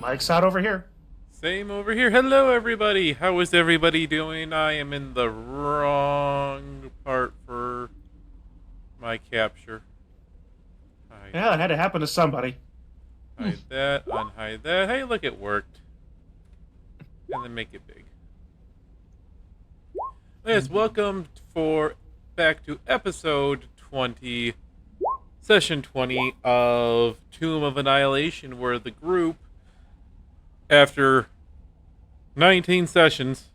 Mike's out over here. Same over here. Hello, everybody. How is everybody doing? I am in the wrong part for my capture. Hide, Yeah, it had to happen to somebody. hide that, unhide that. Hey, look, it worked. And then make it big. Yes, welcome back to episode 20, session 20 of Tomb of Annihilation, where the group, after 19 sessions,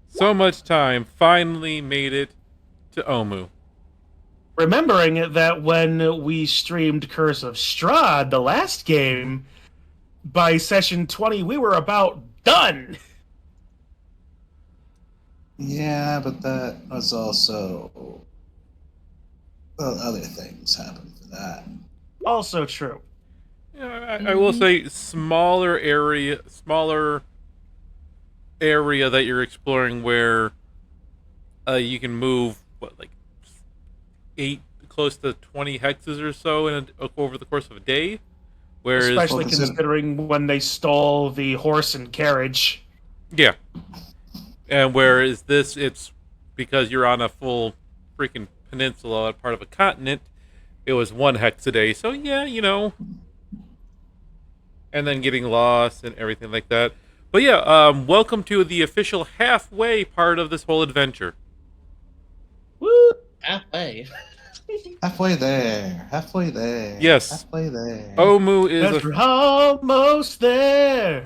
so much time, finally made it to Omu. Remembering that when we streamed Curse of Strahd, the last game, by session 20, we were about done. Yeah, but that was also other things happened for that. Also true. Yeah, I will say smaller area that you're exploring where you can move like 8 close to 20 hexes or so over the course of a day. Whereas, especially considering when they stole the horse and carriage. Yeah. And whereas this, it's because you're on a full freaking peninsula, part of a continent, it was 1 hex a day. So yeah, and then getting lost and everything like that. But yeah, welcome to the official halfway part of this whole adventure. Woo! Halfway. Halfway there. Halfway there. Yes. Halfway there. Omu is We're almost there.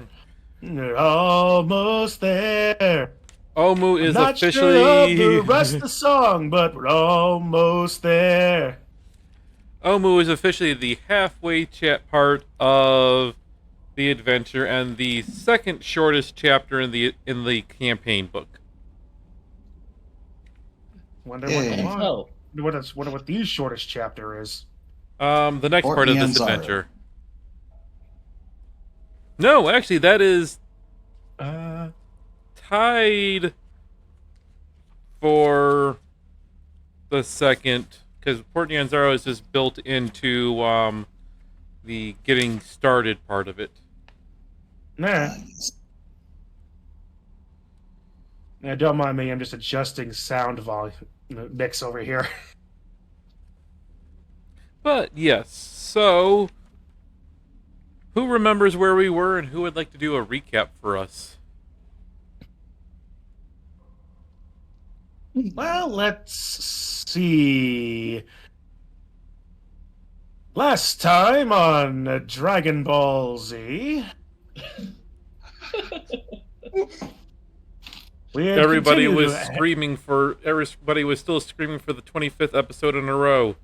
We're almost there. Omu is Not officially sure of the rest of the song, but we're almost there. Omu is officially the halfway part of the adventure and the second shortest chapter in the campaign book. Wonder Yeah. what the shortest chapter is. The next Or part of this Ianzaro. adventure. No, actually, that is tied for the second, because Port Nyanzaro is just built into the getting started part of it. Nah. Yeah, don't mind me. I'm just adjusting sound volume mix over here. But yes, so who remembers where we were and who would like to do a recap for us? Well, let's see. Last time on Dragon Ball Z, Everybody was still screaming for the 25th episode in a row.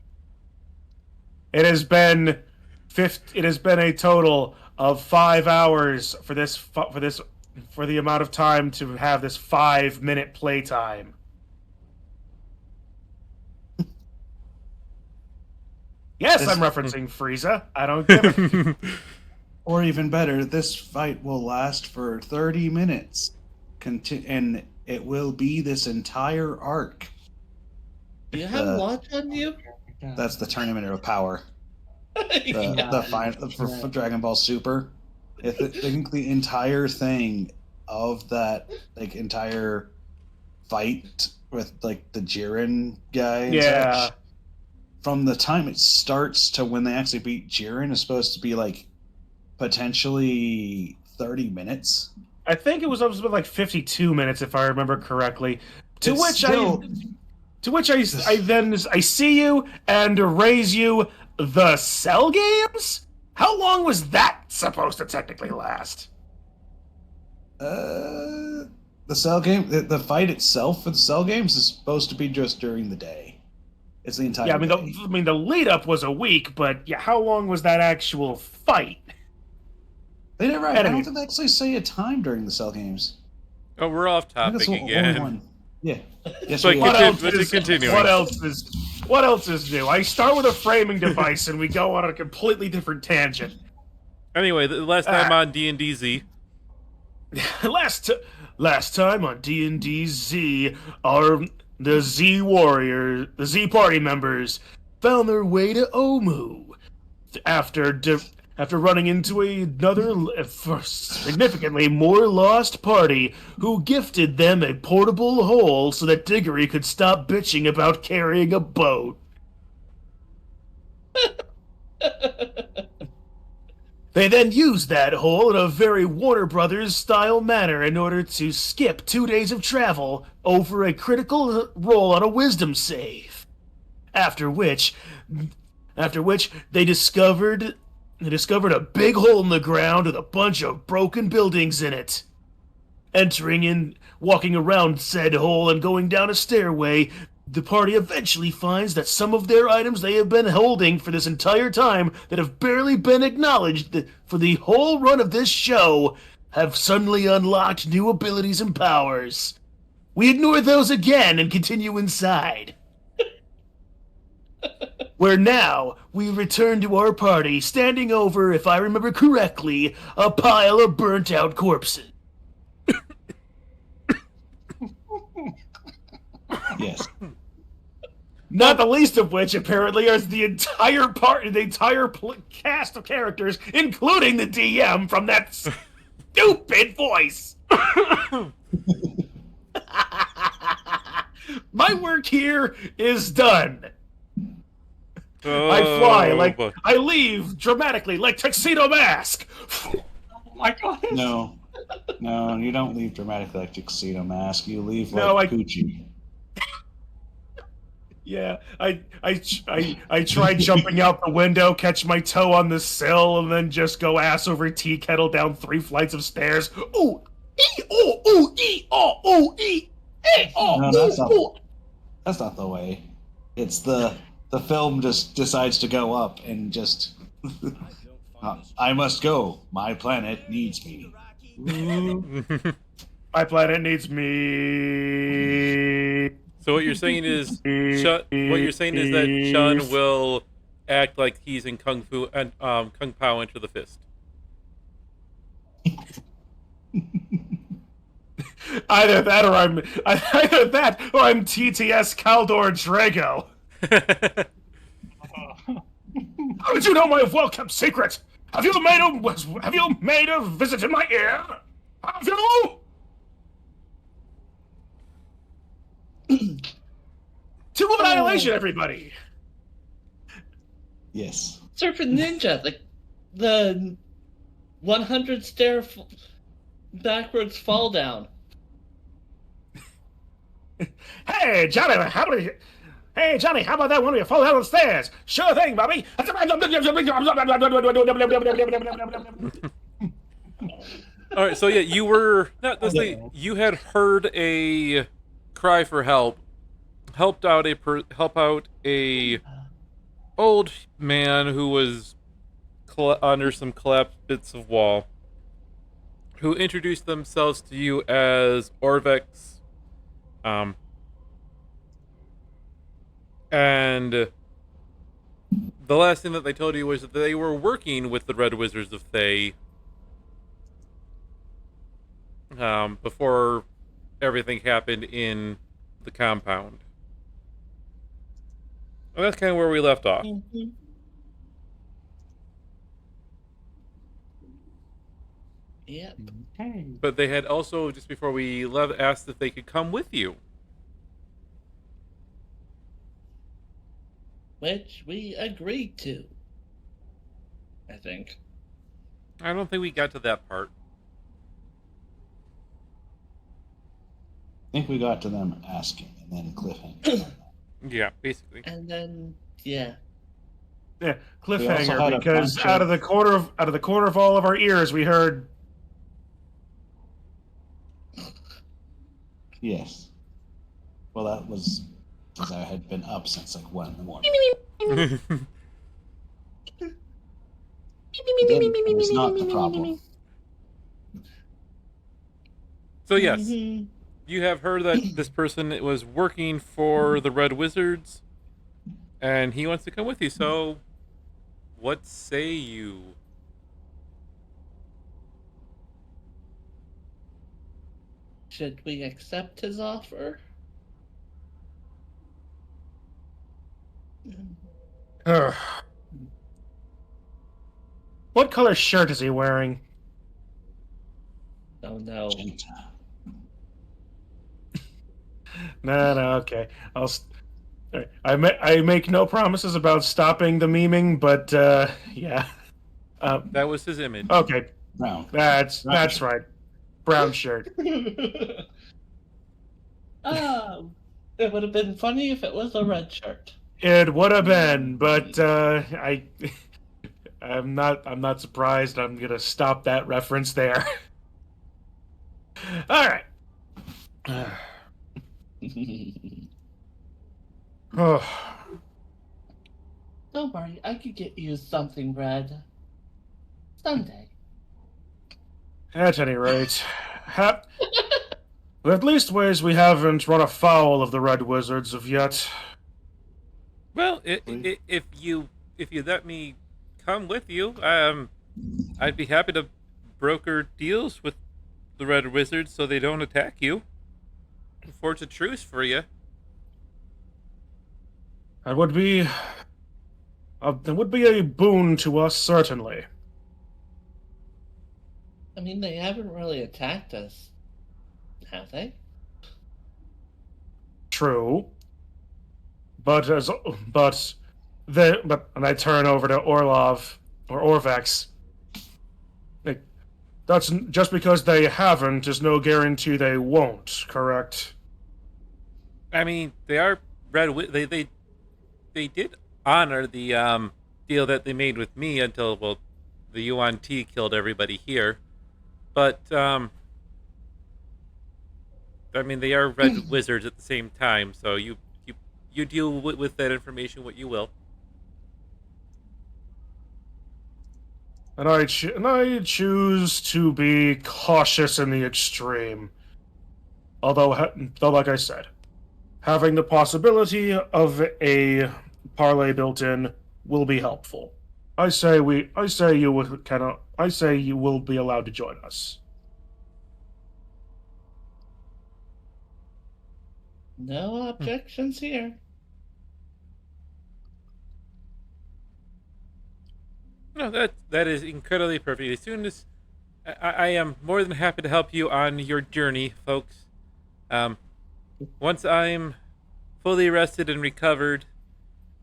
It has been a total of 5 hours for the amount of time to have this 5-minute playtime. Yes, I'm referencing Frieza. I don't give it. Or even better, this fight will last for 30 minutes. And it will be this entire arc. Do you have watch on you? That's the Tournament of Power. The final for Dragon Ball Super. I think the entire thing of that entire fight with the Jiren guy and such, from the time it starts to when they actually beat Jiren is supposed to be potentially 30 minutes. I think it was up to 52 minutes if I remember correctly. To which I see you and raise you the Cell Games? How long was that supposed to technically last? The Cell Game, the fight itself for the Cell Games is supposed to be just during the day. It's the entire day. The lead up was a week, but yeah, how long was that actual fight? They never. I don't think they actually say a time during the Cell Games. Oh, we're off topic again. Yeah. Yes, so what else is new? I start with a framing device and we go on a completely different tangent. Anyway, the last time on D&D Z. Last time on D&D Z, the Z Warriors, the Z Party members, found their way to Omu after after running into another significantly more lost party who gifted them a portable hole so that Diggory could stop bitching about carrying a boat. They then used that hole in a very Warner Brothers style manner in order to skip 2 days of travel over a critical roll on a wisdom save. After which they discovered a big hole in the ground with a bunch of broken buildings in it. Walking around said hole and going down a stairway, the party eventually finds that some of their items they have been holding for this entire time that have barely been acknowledged for the whole run of this show have suddenly unlocked new abilities and powers. We ignore those again and continue inside. Where now we return to our party standing over, if I remember correctly, a pile of burnt out corpses. Yes. Not the least of which, apparently, is the entire cast of characters, including the DM from that stupid voice. My work here is done. I leave dramatically like Tuxedo Mask. Oh my god. No, you don't leave dramatically like Tuxedo Mask. You leave No, like Gucci. Yeah, I try jumping out the window, catch my toe on the sill, and then just go ass over tea kettle down 3 flights of stairs. Ooh, No, that's not the way. It's the film just decides to go up and just I must go. My planet needs me. My planet needs me. So what you're saying is, that Chun will act like he's in Kung Fu and Kung Pao Enter the Fist. Either that or I'm TTS Caldor Drago. How did you know my well-kept secret? Have you made a visit in my ear? Have you? Tomb of Annihilation, everybody! Yes. Surfing Ninja, the 100 stair backwards fall down. Hey, Johnny, how about that one of you fall down the stairs? Sure thing, Bobby. All right, so yeah, you were not necessarily. You had heard a cry for help. Help out a old man who was under some collapsed bits of wall, who introduced themselves to you as Orvex. And the last thing that they told you was that they were working with the Red Wizards of Thay before everything happened in the compound. And that's kind of where we left off. Mm-hmm. Yep. Okay. But they had also, just before we left, asked if they could come with you. Which we agreed to. I think. I don't think we got to that part. I think we got to them asking and then cliffhanger. Yeah, basically. And then, yeah. Yeah, We also had cliffhanger, a because bunch out of- of the corner of all of our ears, we heard. Yes. Well, that was because I had been up since like 1 in the morning. Again, it was not the problem. So yes, Mhm. you have heard that this person was working for the Red Wizards, and he wants to come with you. So, what say you? Should we accept his offer? What color shirt is he wearing? Oh no. No, okay. I make no promises about stopping the memeing, but yeah. That was his image. Okay, Brown. that's right. Brown shirt. It would have been funny if it was a red shirt. It would have been, but I'm not surprised. I'm gonna stop that reference there. All right. Oh, Don't worry, I could get you something red. Someday. at any rate, at least ways we haven't run afoul of the Red Wizards of yet. Well, if you let me come with you, I'd be happy to broker deals with the Red Wizards so they don't attack you. Forge a truce for you. That would be a boon to us, certainly. I mean, they haven't really attacked us, have they? True, but and I turn over to Orlov or Orvex. Like, that's just because they haven't is no guarantee they won't. Correct? I mean, they are they did honor the deal that they made with me until the Yuan T killed everybody here. But I mean, they are Red Wizards at the same time, so you deal with that information what you will. And I choose to be cautious in the extreme. Although, like I said, having the possibility of a parlay built in will be helpful. I say you will be allowed to join us. No objections here. No, that is incredibly perfect. As soon as I am more than happy to help you on your journey, folks. Once I'm fully rested and recovered,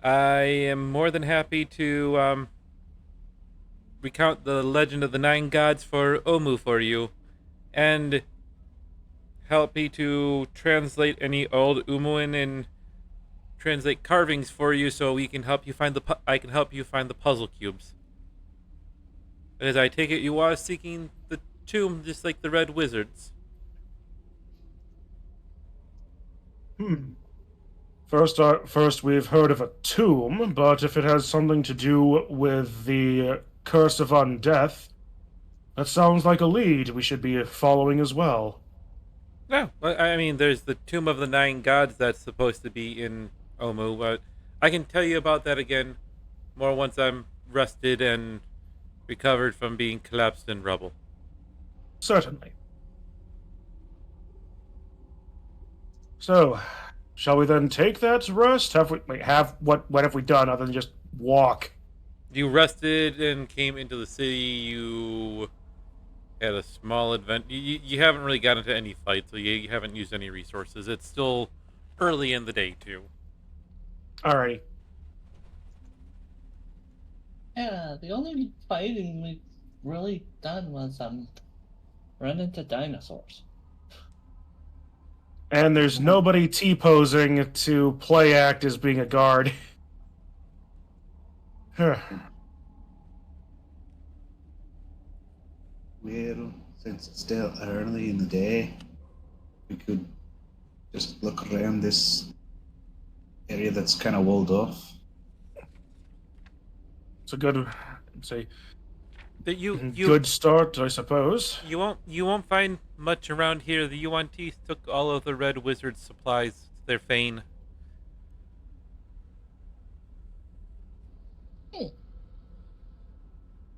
I am more than happy to recount the legend of the Nine Gods for Omu for you, and help me to translate any old Umuan and translate carvings for you, so we can help you find I can help you find the puzzle cubes. As I take it, you are seeking the tomb, just like the Red Wizards. First, we've heard of a tomb, but if it has something to do with the curse of undeath, that sounds like a lead we should be following as well. No, I mean, there's the Tomb of the Nine Gods that's supposed to be in Omu, but I can tell you about that again more once I'm rested and recovered from being collapsed in rubble. Certainly. So, shall we then take that rest? What have we done other than just walk? You rested and came into the city. You had a small event. You haven't really got into any fights, so you haven't used any resources. It's still early in the day, too. Alrighty. Yeah, the only fighting we've really done was run into dinosaurs. And there's nobody T-posing to play act as being a guard. Well, since it's still early in the day, we could just look around this area that's kind of walled off. It's a good, That good start, I suppose. You won't find much around here. The Yuan Ts took all of the Red Wizard's supplies to their fane.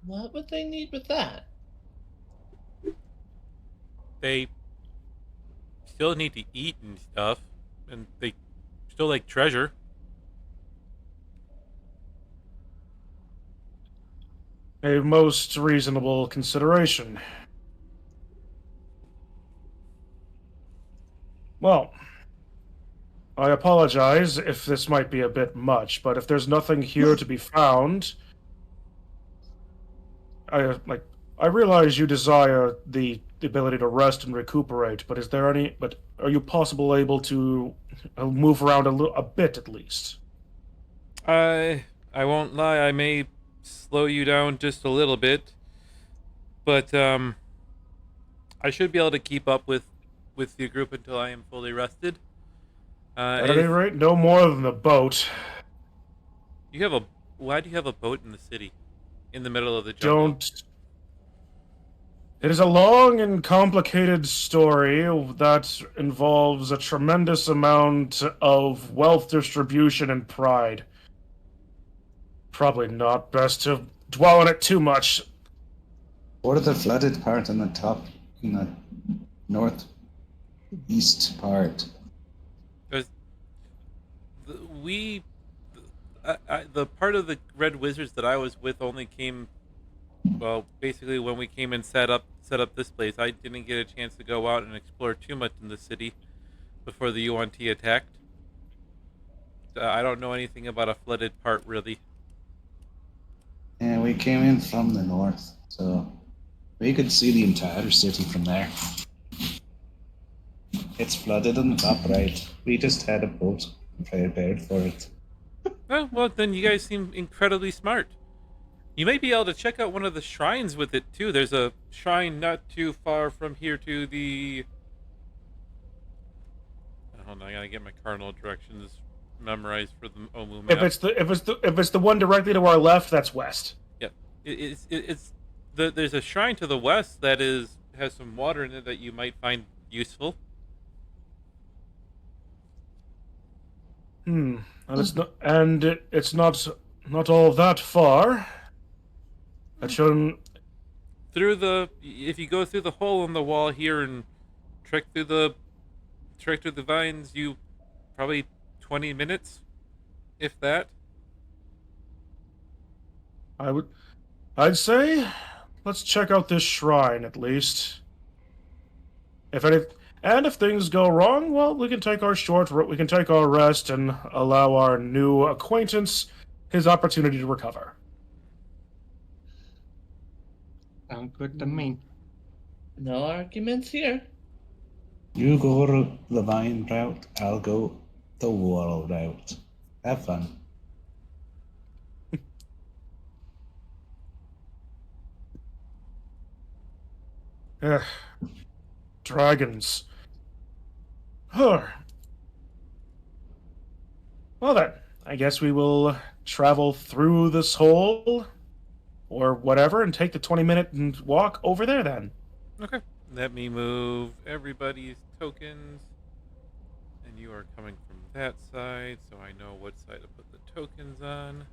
What would they need with that? They still need to eat and stuff, and they still like treasure. A most reasonable consideration. Well, I apologize if this might be a bit much, but if there's nothing here to be found, I realize you desire the ability to rest and recuperate, but is there any? But are you possible able to move around a bit at least? I won't lie, I may slow you down just a little bit, but I should be able to keep up with your group until I am fully rested. At any rate, no more than the boat. You have a why do you have a boat in the city, in the middle of the jungle? Don't. It is a long and complicated story that involves a tremendous amount of wealth distribution and pride. Probably not best to dwell on it too much. What are the flooded part on the top, in the northeast part? There's we the part of the Red Wizards that I was with only came, well, basically when we came and set up this place. I didn't get a chance to go out and explore too much in the city before the UNT attacked. I don't know anything about a flooded part really. And we came in from the north, so we could see the entire city from there. It's flooded on the top right. We just had a boat prepared for it. Oh, well, then you guys seem incredibly smart. You may be able to check out one of the shrines with it, too. There's a shrine not too far from here to the... Hold on, I gotta get my cardinal directions memorized for the Omu map. If it's the one directly to our left, that's west. Yep. There's a shrine to the west that has some water in it that you might find useful. And it's not all that far. That shouldn't. If you go through the hole in the wall here and trek through the vines, you probably 20 minutes, if that. I'd say, let's check out this shrine at least. If things go wrong, well, we can take our rest and allow our new acquaintance his opportunity to recover. Sounds good to me. No arguments here. You go the vine route, I'll go the wall route. Have fun. Dragons. Huh. Well then, I guess we will travel through this hole, or whatever, and take the 20-minute walk over there then. Okay. Let me move everybody's tokens. And you are coming from that side, so I know what side to put the tokens on.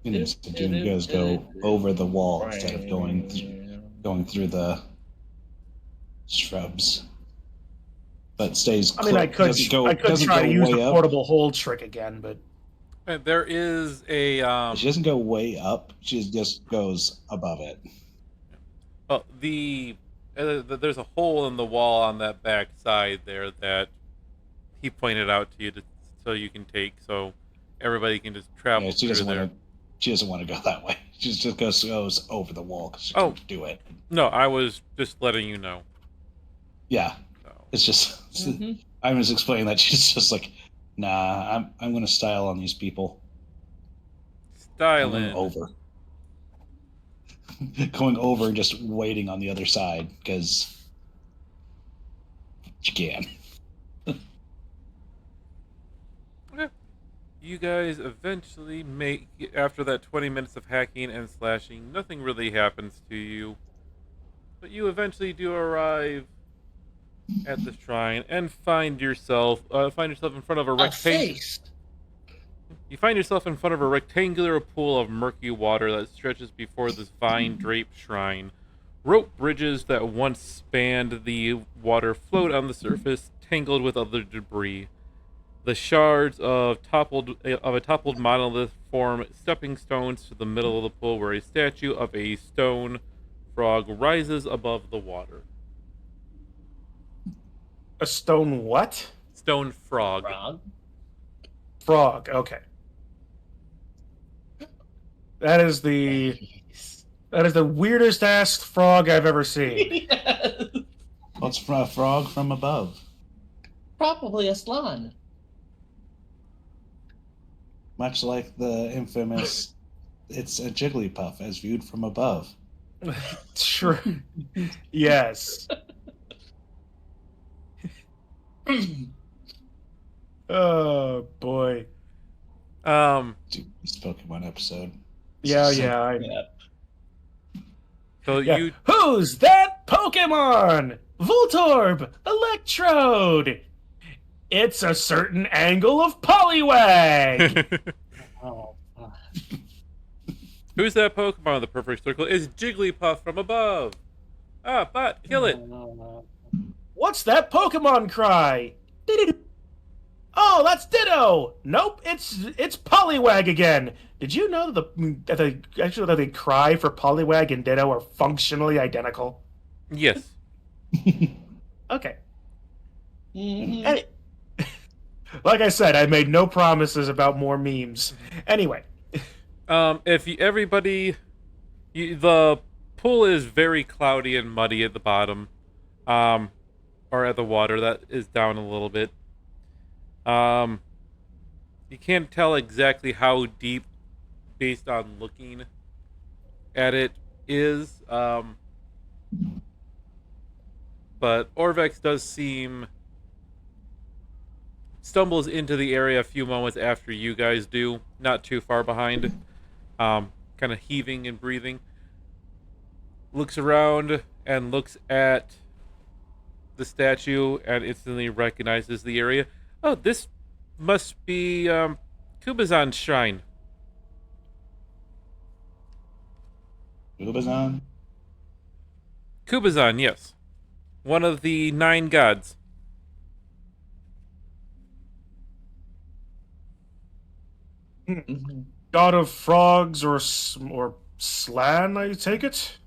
You guys go over the wall instead of going through the shrubs. But stays. I could try to use the portable hold trick again, but There is a She doesn't go way up. She just goes above it. well, there's a hole in the wall on that back side there that he pointed out to you so you can take, so everybody can just travel through there. She doesn't want to go that way. She just goes over the wall because she can't do it. No, I was just letting you know. Yeah, So. it's just I was explaining that she's just like, nah, I'm going to style on these people. Styling over, going over and just waiting on the other side because she can. Okay. You guys eventually after that 20 minutes of hacking and slashing, nothing really happens to you. But you eventually do arrive at the shrine and find yourself in front of a rectangle. You find yourself in front of a rectangular pool of murky water that stretches before this vine-draped shrine. Rope bridges that once spanned the water float on the surface, tangled with other debris. The shards of a toppled monolith form stepping stones to the middle of the pool, where a statue of a stone frog rises above the water. A stone what? Stone frog. Frog. Frog. Okay. That is the weirdest ass frog I've ever seen. Yes. What's a frog from above? Probably a slan. Much like the infamous, it's a Jigglypuff as viewed from above. Sure. Yes. Oh boy. Dude, this Pokemon episode. Yeah, So- yeah. Yeah. So Yeah. you Who's that Pokemon? Voltorb! Electrode! It's a certain angle of Poliwag! Oh. Who's that Pokemon in the perfect circle? It's Jigglypuff from above. Ah, bot, kill it. What's that Pokemon cry? Diddy-doo. Oh, that's Ditto! Nope, it's Poliwag again. Did you know that the cry for Poliwag and Ditto are functionally identical? Yes. Okay. Mhm. Any- like I said, I made no promises about more memes. Anyway, If you, everybody, the pool is very cloudy and muddy at the bottom, or at the water that is down a little bit. You can't tell exactly how deep based on looking at it is. But Orvex does stumbles into the area a few moments after you guys do, not too far behind, kind of heaving and breathing. Looks around and looks at the statue and instantly recognizes the area. Oh, this must be Kubazan's shrine. Ubazan? Kubazan, yes. One of the 9 gods. Mhm. God of Frogs or Slan, I take it?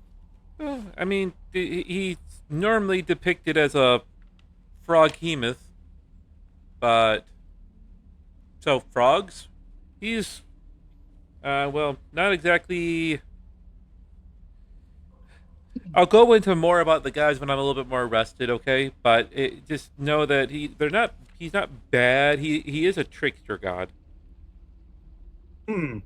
Well, I mean, he's normally depicted as a froghemoth, but so frogs, he's well, not exactly. I'll go into more about the guys when I'm a little bit more rested, okay? But just know that he's not bad. He is a trickster god. Well,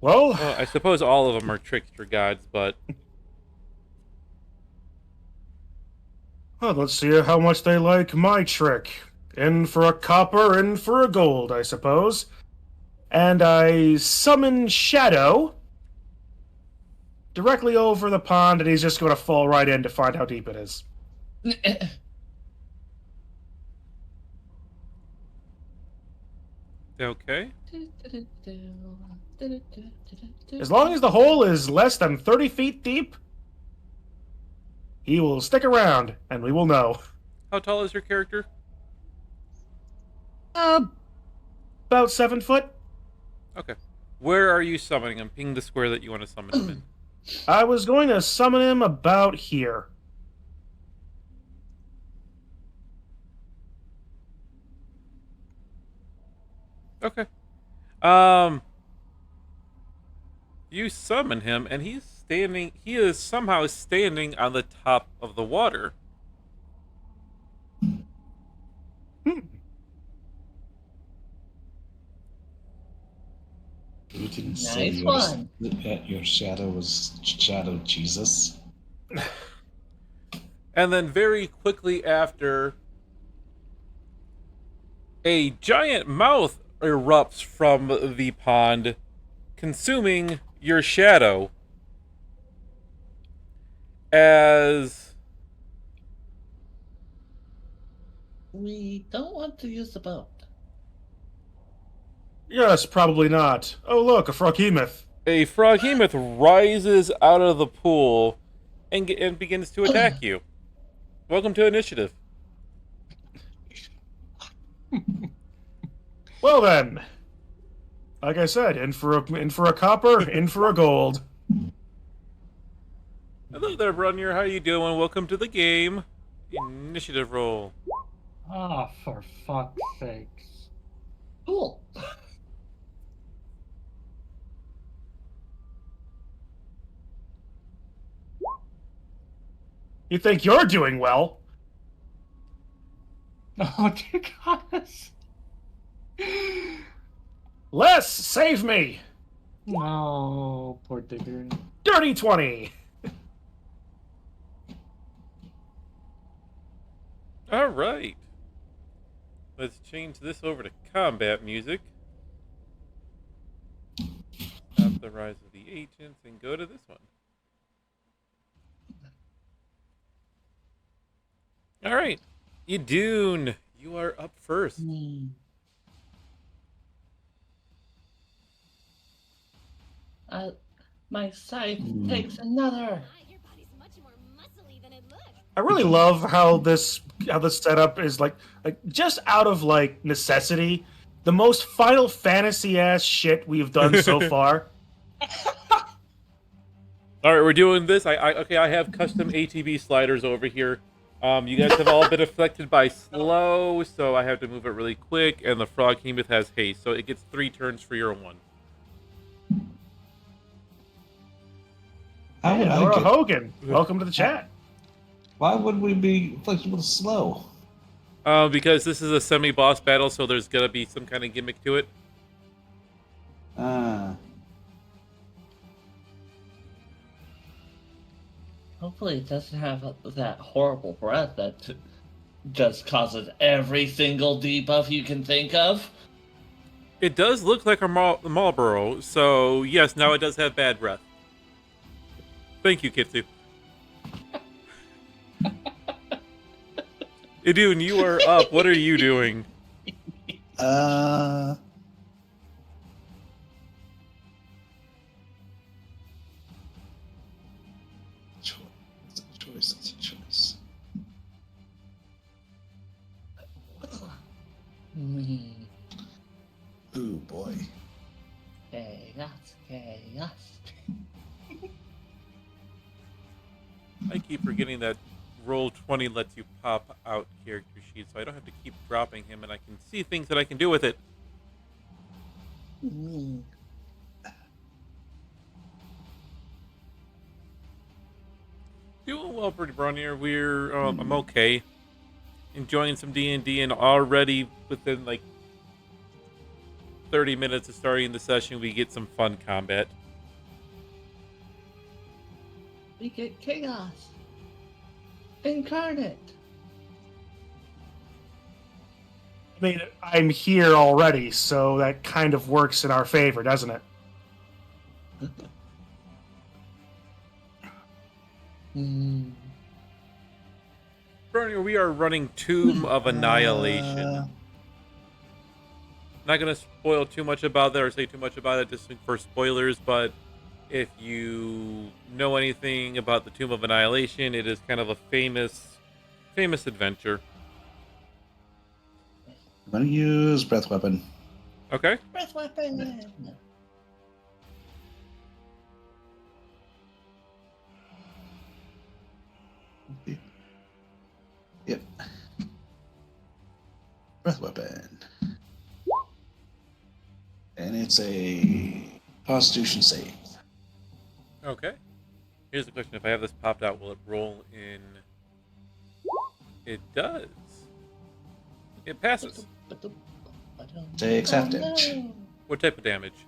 Well, I suppose all of them are trickster gods, but let's see how much they like my trick. In for a copper, in for a gold, I suppose. And I summon Shadow directly over the pond, and he's just going to fall right in to find how deep it is. okay. As long as the hole is less than 30 feet deep, he will stick around, and we will know. How tall is your character? About 7 foot. Okay. Where are you summoning him? Ping the square that you want to summon him in. I was going to summon him about here. Okay. You summon him, and he is somehow standing on the top of the water. You didn't say Nice one. your shadow was Shadow Jesus. And then very quickly after, a giant mouth erupts from the pond, consuming your shadow. As We don't want to use the boat. Yes, probably not. Oh, look, a froghemoth. a froghemoth rises out of the pool and begins to attack you. Welcome to initiative. Well then, like I said, in for a copper, in for a gold. Hello there, Brunyer. How you doing? Welcome to the game. Initiative roll. Ah, for fuck's sakes. Cool. You think you're doing well? Oh, dear goddess. Les, save me! No, poor digger. Dirty 20! All right. Let's change this over to combat music. Stop the rise of the agents and go to this one. All right. Yadun, you are up first. My scythe takes another. Your body's much more muscly than it looks. I really love how this setup is like just out of like necessity, the most Final Fantasy ass shit we've done so far. All right, we're doing this. I have custom ATB sliders over here. You guys have all been affected by slow, so I have to move it really quick. And the Frog Hemoth has haste, so it gets 3 turns for your 1. How would Hey, I Nora get, Hogan, welcome to the chat. why would we be flexible to slow? Because this is a semi-boss battle, so there's gonna be some kind of gimmick to it. Hopefully it doesn't have that horrible breath that just causes every single debuff you can think of. It does look like a Marlboro, so yes, now it does have bad breath. Thank you, Kitsu. Idun, you are up. What are you doing? Choice. Ooh, boy. Chaos. I keep forgetting that roll 20 lets you pop out character sheets, so I don't have to keep dropping him, and I can see things that I can do with it. Doing well, pretty Bronier. I'm okay. Enjoying some D&D, and already within like 30 minutes of starting the session, we get some fun combat. We get chaos. Incarnate. I mean, I'm here already, so that kind of works in our favor, doesn't it? Bronier, we are running Tomb of Annihilation. Not going to spoil too much about that or say too much about it just for spoilers, but if you know anything about the Tomb of Annihilation, it is kind of a famous adventure. I'm gonna use breath weapon. Okay. Breath weapon. Yep. Breath weapon. And it's a Constitution save. Okay. Here's the question. If I have this popped out, will it roll in? It does. It passes. Takes half damage. What type of damage?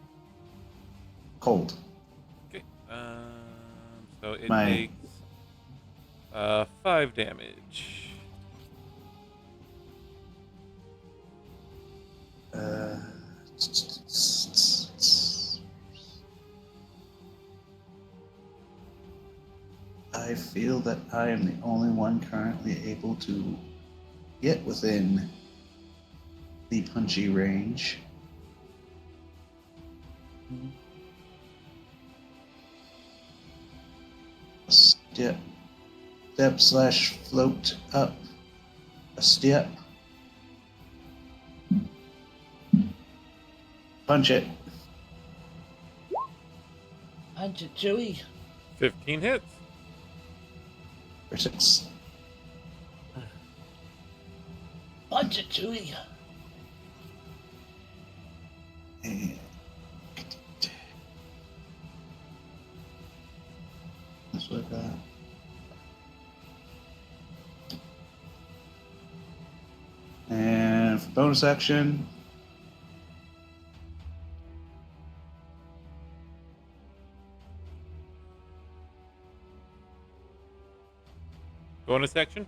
Cold. Okay. So it My- takes 5 damage. I feel that I am the only one currently able to get within the punchy range. Step slash float up a step. Punch it. Punch it, Chewie. 15 hits. For 6. Punch it, Chewie. And... That's what I got. And for bonus action, Bonus action?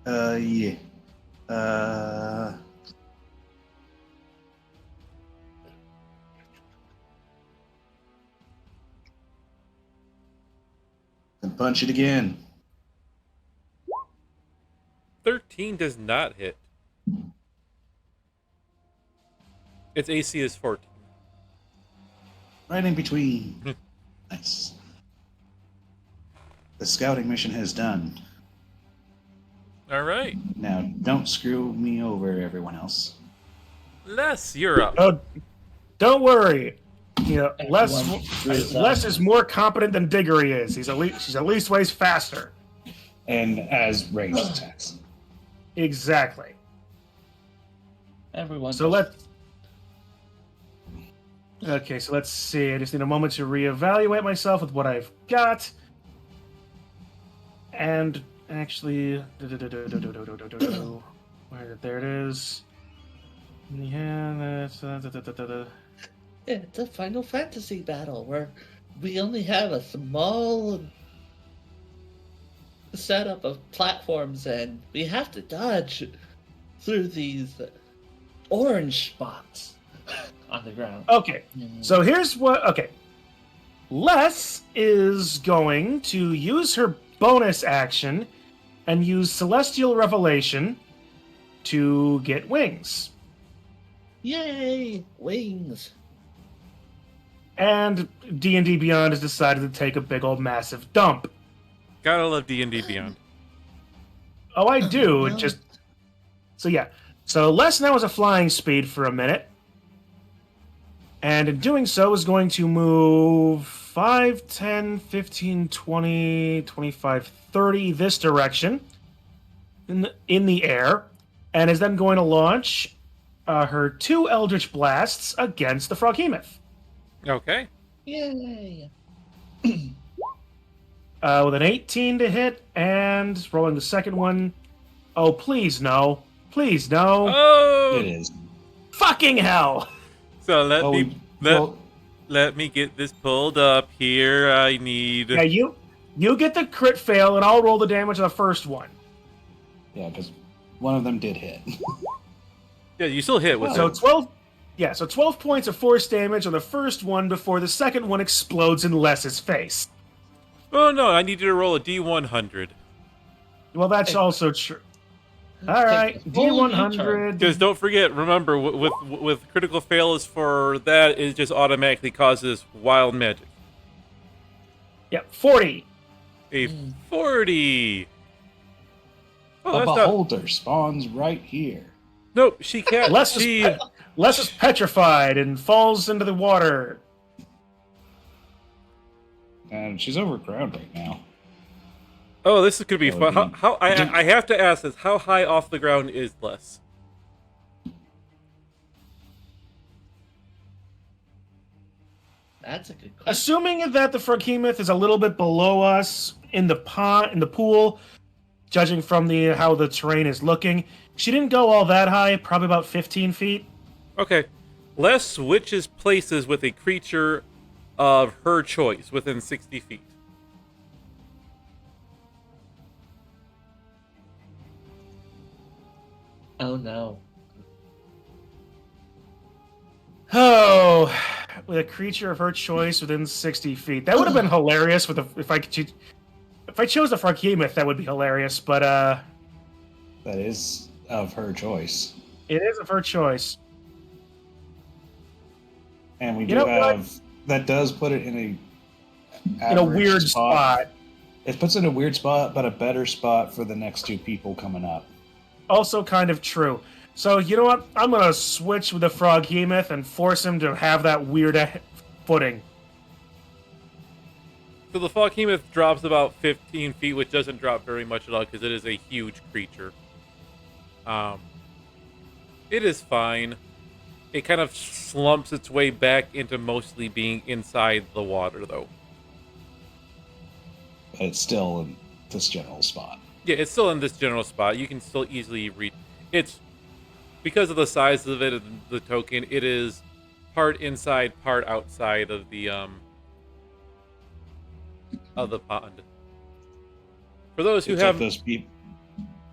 yeah. And punch it again. 13 does not hit. Its AC is 14. Right in between. Nice. The scouting mission has done. All right. Now, don't screw me over, everyone else. Les, you're up. Oh, don't worry. You know, Everyone screws up. Les is more competent than Diggory is. She's at least ways faster. And as ranged attacks. Exactly. Everyone. So let's. Okay, so let's see. I just need a moment to reevaluate myself with what I've got. And actually, where there it is. Yeah, that's. It's a Final Fantasy battle where we only have a small setup of platforms and we have to dodge through these orange spots on the ground. Okay, so here's what. Okay, Les is going to use her bonus action and use Celestial Revelation to get wings. Yay! Wings! And D&D Beyond has decided to take a big old massive dump. Gotta love D&D Beyond. Oh, I do. no. Just so yeah. So Les now has a flying speed for a minute, and in doing so is going to move 5, 10, 15, 20, 25, 30 this direction in the air, and is then going to launch her 2 Eldritch Blasts against the Froghemoth. Okay. Yay! With an 18 to hit, and rolling the second one. Oh, please no. Please no. Oh! It is. Fucking hell! So Well, let me get this pulled up here. I need... Yeah, you get the crit fail, and I'll roll the damage on the first one. yeah, because one of them did hit. Yeah, you still hit with So it. 12. Yeah, so 12 points of force damage on the first one before the second one explodes in Les's face. Oh no, I need you to roll a D100. Well, that's also true. All right, Take the full U-turn. D100. Because don't forget, remember, with critical fails for that, it just automatically causes wild magic. Yep, 40. A 40. Oh, A that's not... beholder spawns right here. Nope, she can't. Les She... is petrified and falls into the water. And she's overground right now. Oh, this could be Oh, fun. I have to ask this: how high off the ground is Les? That's a good question. Assuming that the Froghemoth is a little bit below us in the pool, judging from how the terrain is looking, she didn't go all that high. Probably about 15 feet. Okay, Les switches places with a creature of her choice within 60 feet. Oh no. Oh, with a creature of her choice within 60 feet. That would have been hilarious if I chose the Froghemoth, that would be hilarious, but That is of her choice. it is of her choice. And we You do know what? have... That does put it in a... In a average weird spot. It puts it in a weird spot, but a better spot for the next 2 people coming up. Also kind of true. So you know what? I'm gonna switch with the Froghemoth and force him to have that weird footing. So the Froghemoth drops about 15 feet, which doesn't drop very much at all because it is a huge creature. It is fine. It kind of slumps its way back into mostly being inside the water, though. But it's still in this general spot. Yeah, it's still in this general spot. You can still easily reach. It's because of the size of it and the token. It is part inside, part outside of the pond. For those who It's have like those people.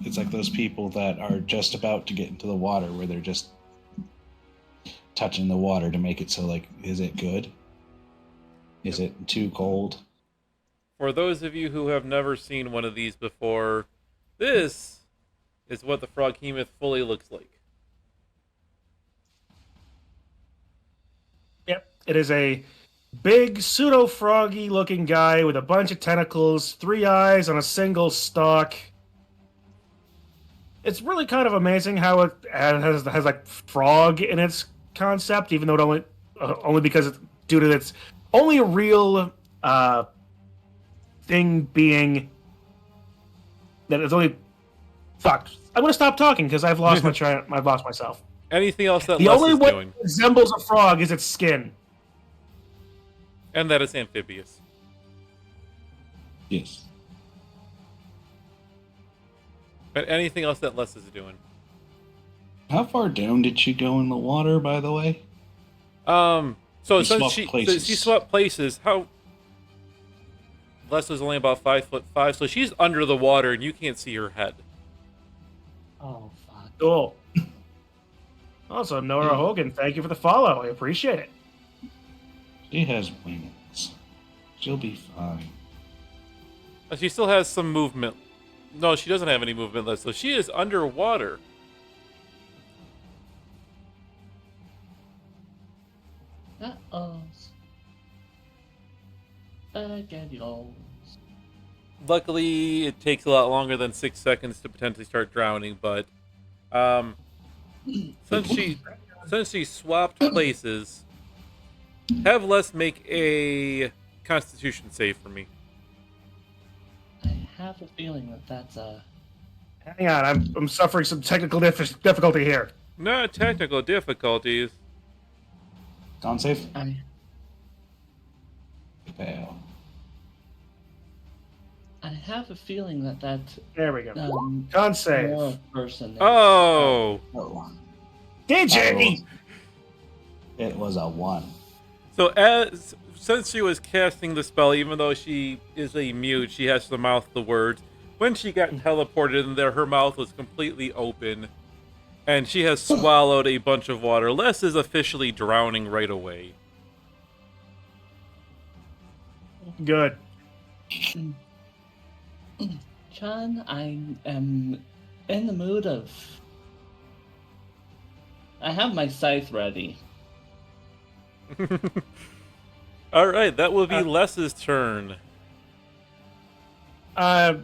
It's like those people that are just about to get into the water, where they're just touching the water to make it so, like, is it good? Is it too cold? For those of you who have never seen one of these before, this is what the Froghemoth fully looks like. Yep, it is a big pseudo-froggy looking guy with a bunch of tentacles, 3 eyes on a single stalk. It's really kind of amazing how it has like frog in its concept, even though it only because it's due to its only real thing being that it's only fuck. I'm gonna stop talking because I've lost I've lost myself. Anything else that The Les only is way doing? it resembles a frog is its skin. And that it's amphibious. Yes. But anything else that Les is doing? How far down did she go in the water, by the way? So You since swapped she places. she swapped places, how Les is only about 5'5", so she's under the water and you can't see her head. Oh, fuck. Cool. Also, Nora Hogan, thank you for the follow. I appreciate it. She has wings. She'll be fine. She still has some movement. No, she doesn't have any movement left, so she is underwater. Uh-oh. Spaghettios. Luckily, it takes a lot longer than 6 seconds to potentially start drowning, but since she swapped places, have Les make a Constitution save for me. I have a feeling that that's a... Hang on, I'm suffering some technical difficulty here. Not technical difficulties. Con save? I Fail. have a feeling that that's There we go. Con more save. person. than- Oh, Oh. DJ! It was a 1. so since she was casting the spell, even though she is a mute, she has to mouth the words. When she got teleported in there, her mouth was completely open, and she has swallowed a bunch of water. Les is officially drowning right away. Good. John, I am in the mood of... I have my scythe ready. All right, that will be Les's turn. Oh.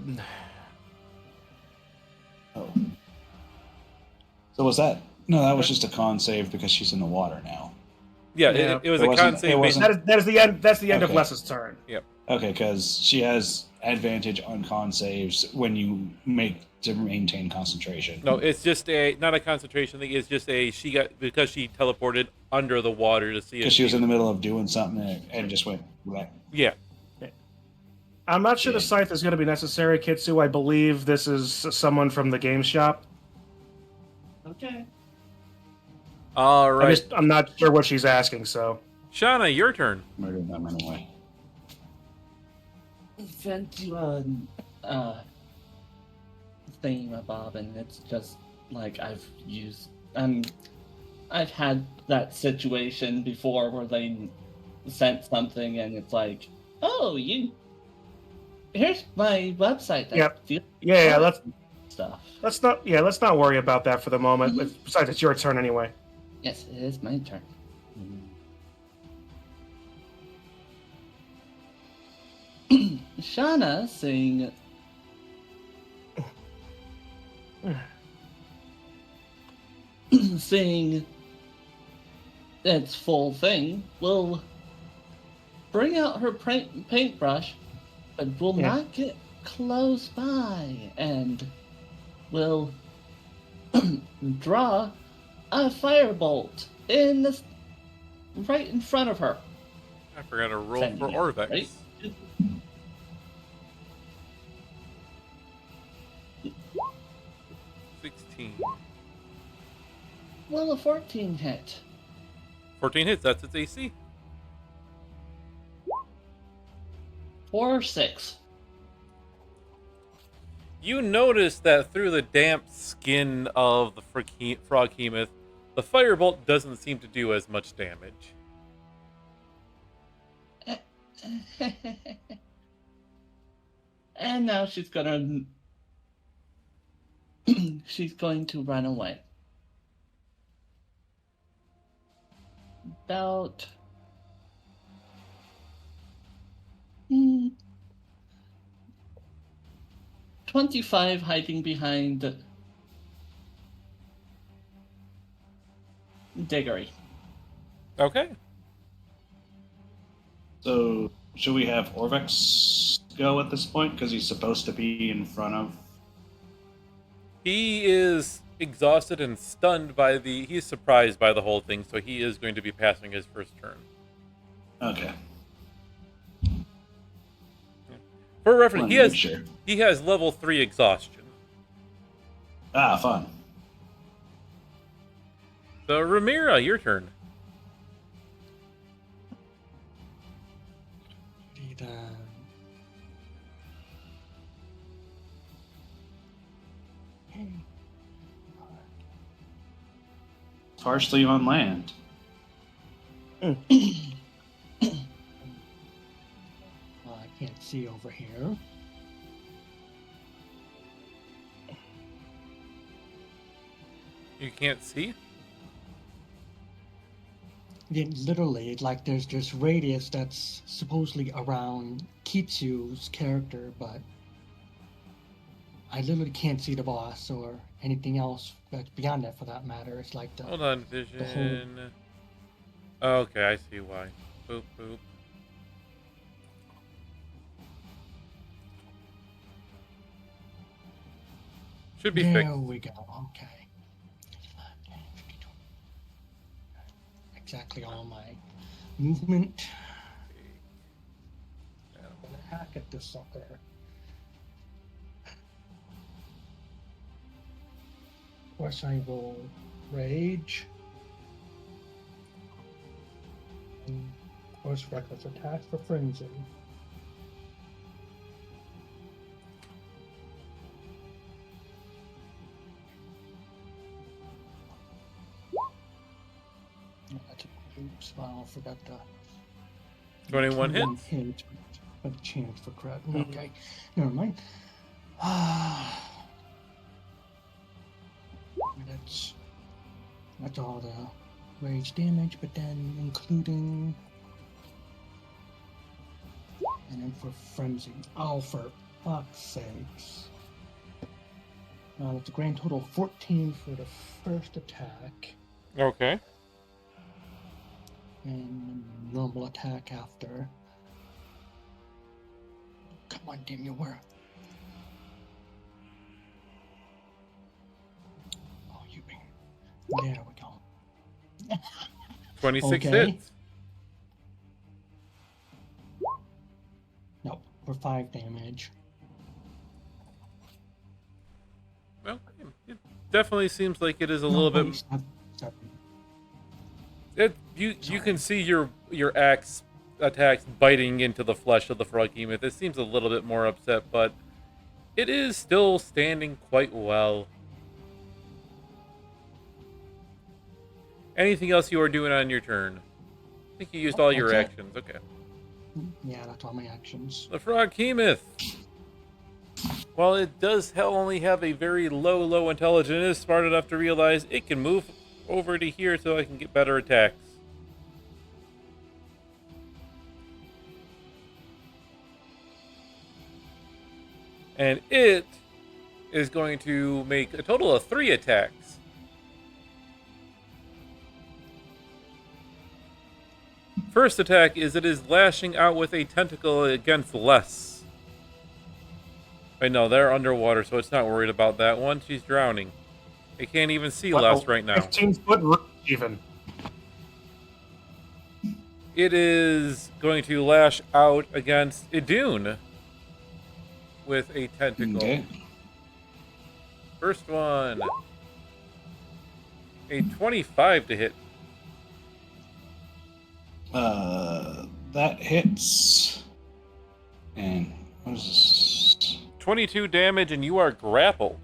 So was that? No, that was just a con save because she's in the water now. Yeah, Yeah. it was It a wasn't- con save. it based- wasn't- That is the end. That's the end of Okay. Les's turn. Okay, because she has advantage on con saves when you make to maintain concentration. No, it's just not a concentration thing. It's just because she teleported under the water to see if Because she was in the middle of doing something and just went right. Yeah. I'm not sure the Yeah. scythe is going to be necessary, Kitsu. I believe this is someone from the game shop. Okay. All right, I'm not sure what she's asking, so. Shauna, your turn. Murdered them anyway. Sent you a thingamabob, and it's just like I've had that situation before where they sent something and it's like, oh, here's my website. That Yep. deals Yeah, with stuff. let's not worry about that for the moment. Besides, it's your turn anyway. Yes, it is my turn. Shauna saying, seeing its full thing, will bring out her paintbrush, but will Yeah. not get close by, and will draw a firebolt right in front of her. I forgot to roll Sending for it Orvex. right- 16. Will a 14 hit? 14 hits, that's its AC. Or 6. You notice that through the damp skin of the froghemoth, the firebolt doesn't seem to do as much damage. And now she's gonna she's going to run away. About 25, hiding behind Diggory. Okay. So, should we have Orvex go at this point? Because he's supposed to be in front of. He is exhausted and stunned by he's surprised by the whole thing, so he is going to be passing his first turn. Okay. For reference, Wanted to make sure. he has level 3 exhaustion. Ah, fun. So, Ramira, your turn. Partially on land. I can't see over here. You can't see? Yeah, literally, like there's this radius that's supposedly around Kitsu's character, but I literally can't see the boss or anything else that's beyond that for that matter. It's like the Hold on, vision. Okay, I see why. Boop, boop. Should be there fixed. we go. Okay. Exactly all my movement. I'm gonna hack at this sucker. Of course, I will rage. And of course, reckless attack for frenzy. Oops, I forgot the 21 hits. hit. A chance for crit. Okay, never mind. That's all the rage damage, but then including and then for frenzy. Oh, for fuck's sakes! It's a grand total of 14 for the first attack. Okay. And normal attack after. Come on, damn you, where? Oh, you been. There we go. 26 Okay. hits. Nope, for 5 damage. Well, it definitely seems like it is a No, little wait, bit. seven. You can see your axe attacks biting into the flesh of the froghemoth. It seems a little bit more upset, but it is still standing quite well. Anything else you are doing on your turn? I think you used all your That's it. actions. Okay. Yeah, that's all my actions. The froghemoth. While it does only have a very low intelligence, it is smart enough to realize it can move over to here so I can get better attacks. And it is going to make a total of 3 attacks. First attack is it is lashing out with a tentacle against Les. I know, they're underwater, so it's not worried about that one. She's drowning. It can't even see Les right now. 15-foot even. It is going to lash out against Idun with a tentacle. Okay. First one. A 25 to hit. That hits. And what is this? 22 damage, and you are grappled.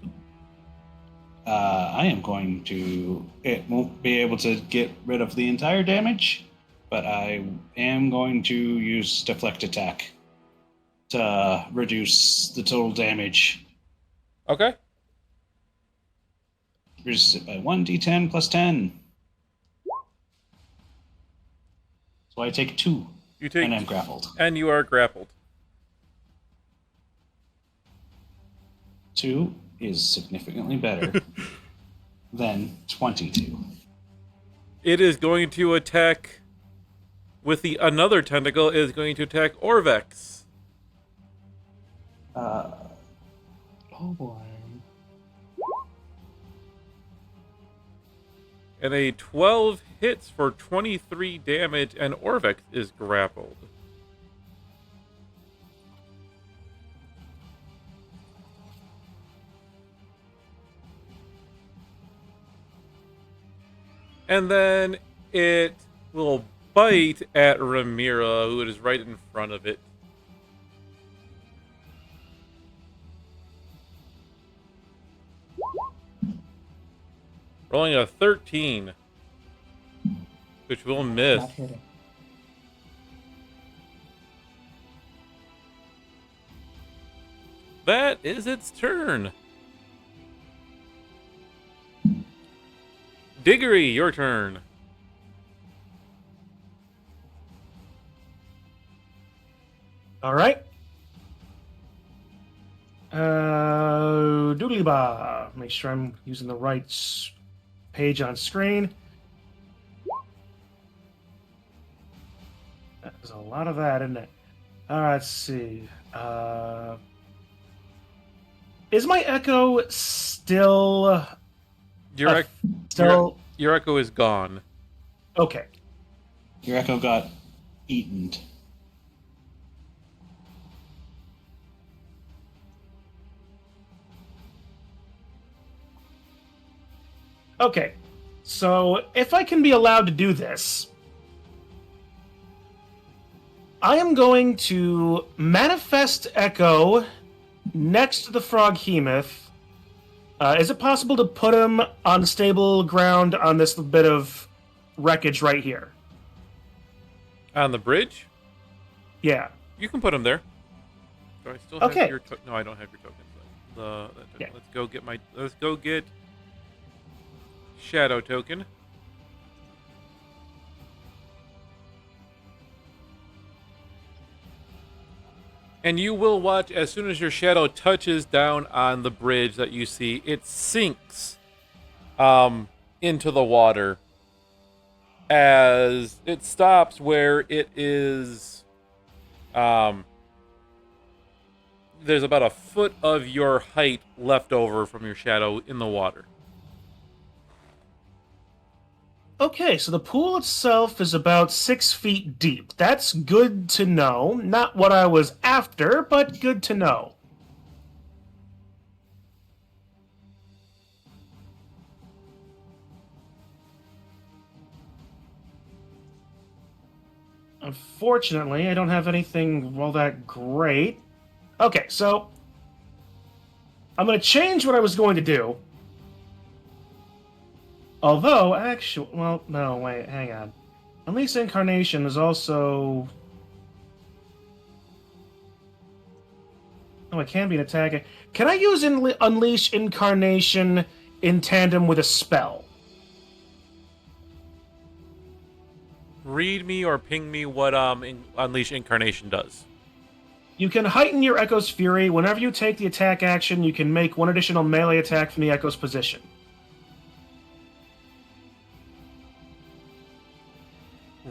I am going to. It won't be able to get rid of the entire damage, but I am going to use deflect attack to reduce the total damage. Okay. Reduce it by 1d10 plus 10. So I take 2. You take, and I'm grappled. And you are grappled. 2 is significantly better than 22. It is going to attack with the another tentacle. It is going to attack Orvex. Oh boy. And a 12 hits for 23 damage, and Orvex is grappled. And then it will bite at Ramira, who is right in front of it. Rolling a 13, which will miss. Not hitting. That is its turn. Diggory, your turn. All right. Doodly-ba. Make sure I'm using the right page on screen. There's a lot of that, isn't it? All right, let's see. Is my echo still... Your echo is gone. Okay. Your echo got eaten. Okay. So, if I can be allowed to do this, I am going to manifest Echo next to the Froghemoth. Is it possible to put him on stable ground on this bit of wreckage right here? On the bridge? Yeah. You can put him there. Do I still have Okay. your no, I don't have your tokens. Yeah. Let's go get Shadow token. And you will watch as soon as your shadow touches down on the bridge that you see, it sinks into the water as it stops where it is. There's about a foot of your height left over from your shadow in the water. Okay, so the pool itself is about 6 feet deep. That's good to know. Not what I was after, but good to know. Unfortunately, I don't have anything all that great. Okay, so I'm going to change what I was going to do. Although, actually, well, no, wait, hang on. Unleash Incarnation is also... Oh, it can be an attack. Can I use Unleash Incarnation in tandem with a spell? Read me or ping me what Unleash Incarnation does. You can heighten your Echo's Fury. Whenever you take the attack action, you can make one additional melee attack from the Echo's position.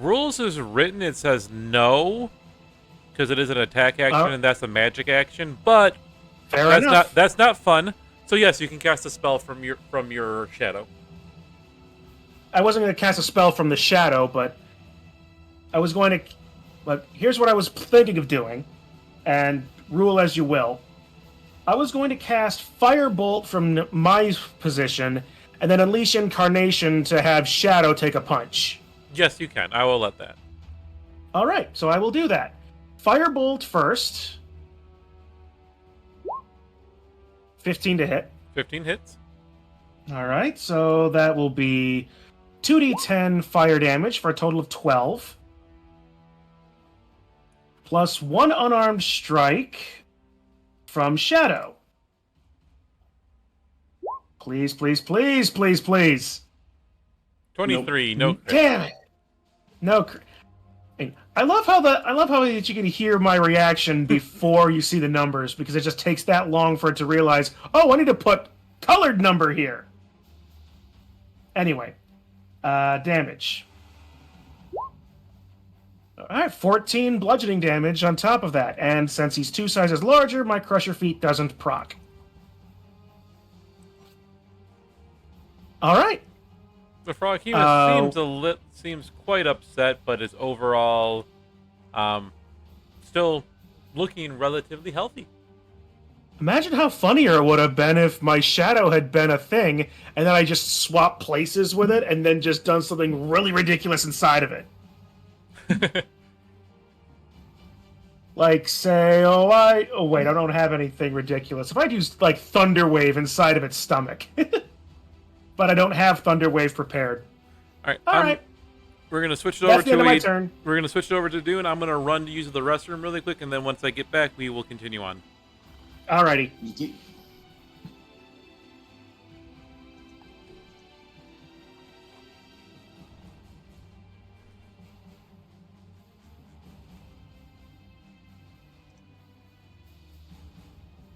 rules is written, it says no, because it is an attack action and that's a magic action. But Fair enough. That's not fun. So yes, you can cast a spell from your shadow. I wasn't going to cast a spell from the shadow, but I was going to. But here's what I was thinking of doing, and rule as you will. I was going to cast Firebolt from my position, and then Unleash Incarnation to have Shadow take a punch. Yes, you can. I will let that. All right, so I will do that. Firebolt first. 15 to hit. 15 hits. All right, so that will be 2d10 fire damage for a total of 12. Plus 1 unarmed strike from Shadow. Please, please, please, please, please. 23, no crit. Damn it. No crit. I love how that you can hear my reaction before you see the numbers, because it just takes that long for it to realize, oh, I need to put colored number here. Anyway, damage. Alright, 14 bludgeoning damage on top of that, and since he's 2 sizes larger, my Crusher Feat doesn't proc. Alright. The Froghemoth seems quite upset, but is overall still looking relatively healthy. Imagine how funnier it would have been if my shadow had been a thing, and then I just swapped places with it, and then just done something really ridiculous inside of it. Like, say, oh wait, I don't have anything ridiculous. If I do, like, Thunder Wave inside of its stomach. But I don't have Thunder Wave prepared. Alright. We're gonna switch it over That's the end of my turn. We're gonna switch it over to Dune. I'm gonna run to use the restroom really quick, and then once I get back, we will continue on. Alrighty.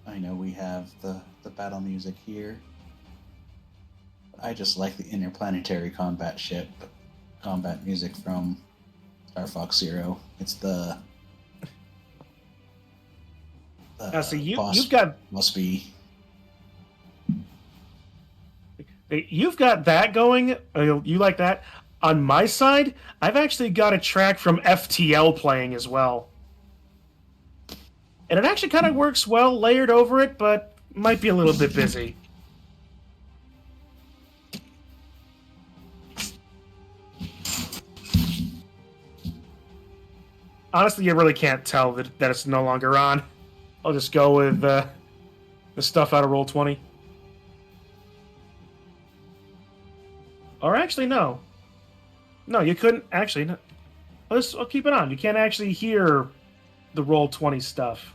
I know we have the battle music here. But I just like the interplanetary combat music from Star Fox Zero. It's the So boss you've got must be. You've got that going. You like that? On my side, I've actually got a track from FTL playing as well. And it actually kind of works well layered over it, but might be a little bit busy. Honestly, you really can't tell that it's no longer on. I'll just go with the stuff out of Roll20. Or actually, no. No, you couldn't actually. No. I'll keep it on. You can't actually hear the Roll20 stuff.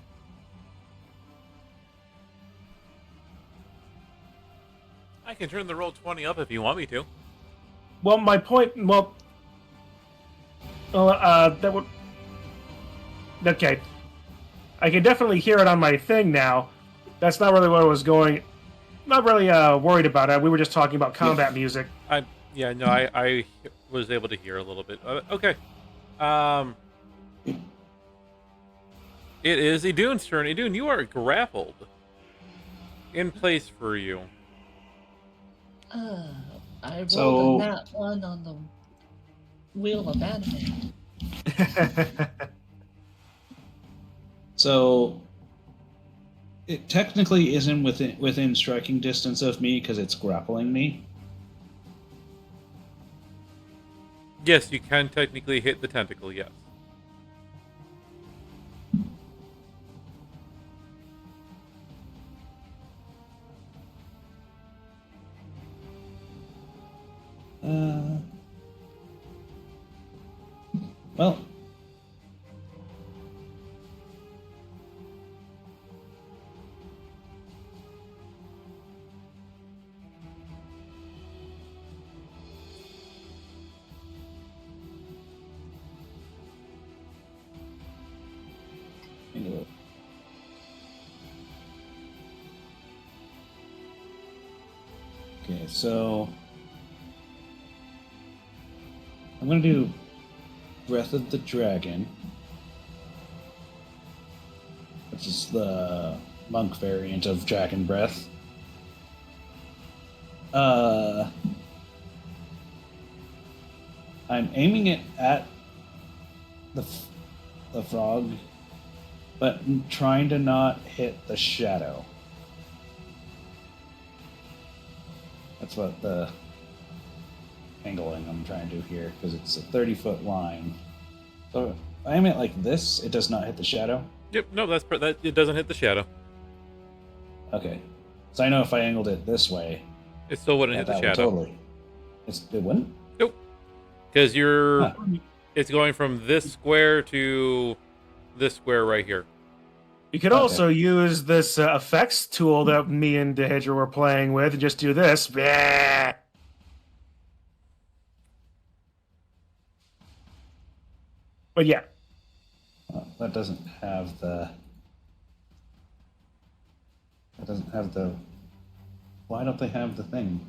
I can turn the Roll20 up if you want me to. Well, my point. That would. Okay. I can definitely hear it on my thing now. That's not really what I was going. Not really worried about it. We were just talking about combat music. I was able to hear a little bit. Okay. It is Idune's turn. Idune, you are grappled. In place for you. I rolled a nat 1 on the wheel of anime. So it technically isn't within striking distance of me because it's grappling me. Yes, you can technically hit the tentacle, yes. Well, okay, so I'm going to do Breath of the Dragon, which is the monk variant of Dragon Breath. I'm aiming it at the frog, but trying to not hit the shadow. That's what the angling I'm trying to do here, because it's a 30-foot line. So if I aim it like this, it does not hit the shadow. Yep. No, that. It doesn't hit the shadow. Okay. So I know if I angled it this way, It still wouldn't hit the that would shadow. totally. It wouldn't? Nope. Because you're. Huh. It's going from this square to this square right here. You could also use this effects tool that me and Dehedra were playing with and just do this. Bah! But yeah. That doesn't have the. Why don't they have the thing?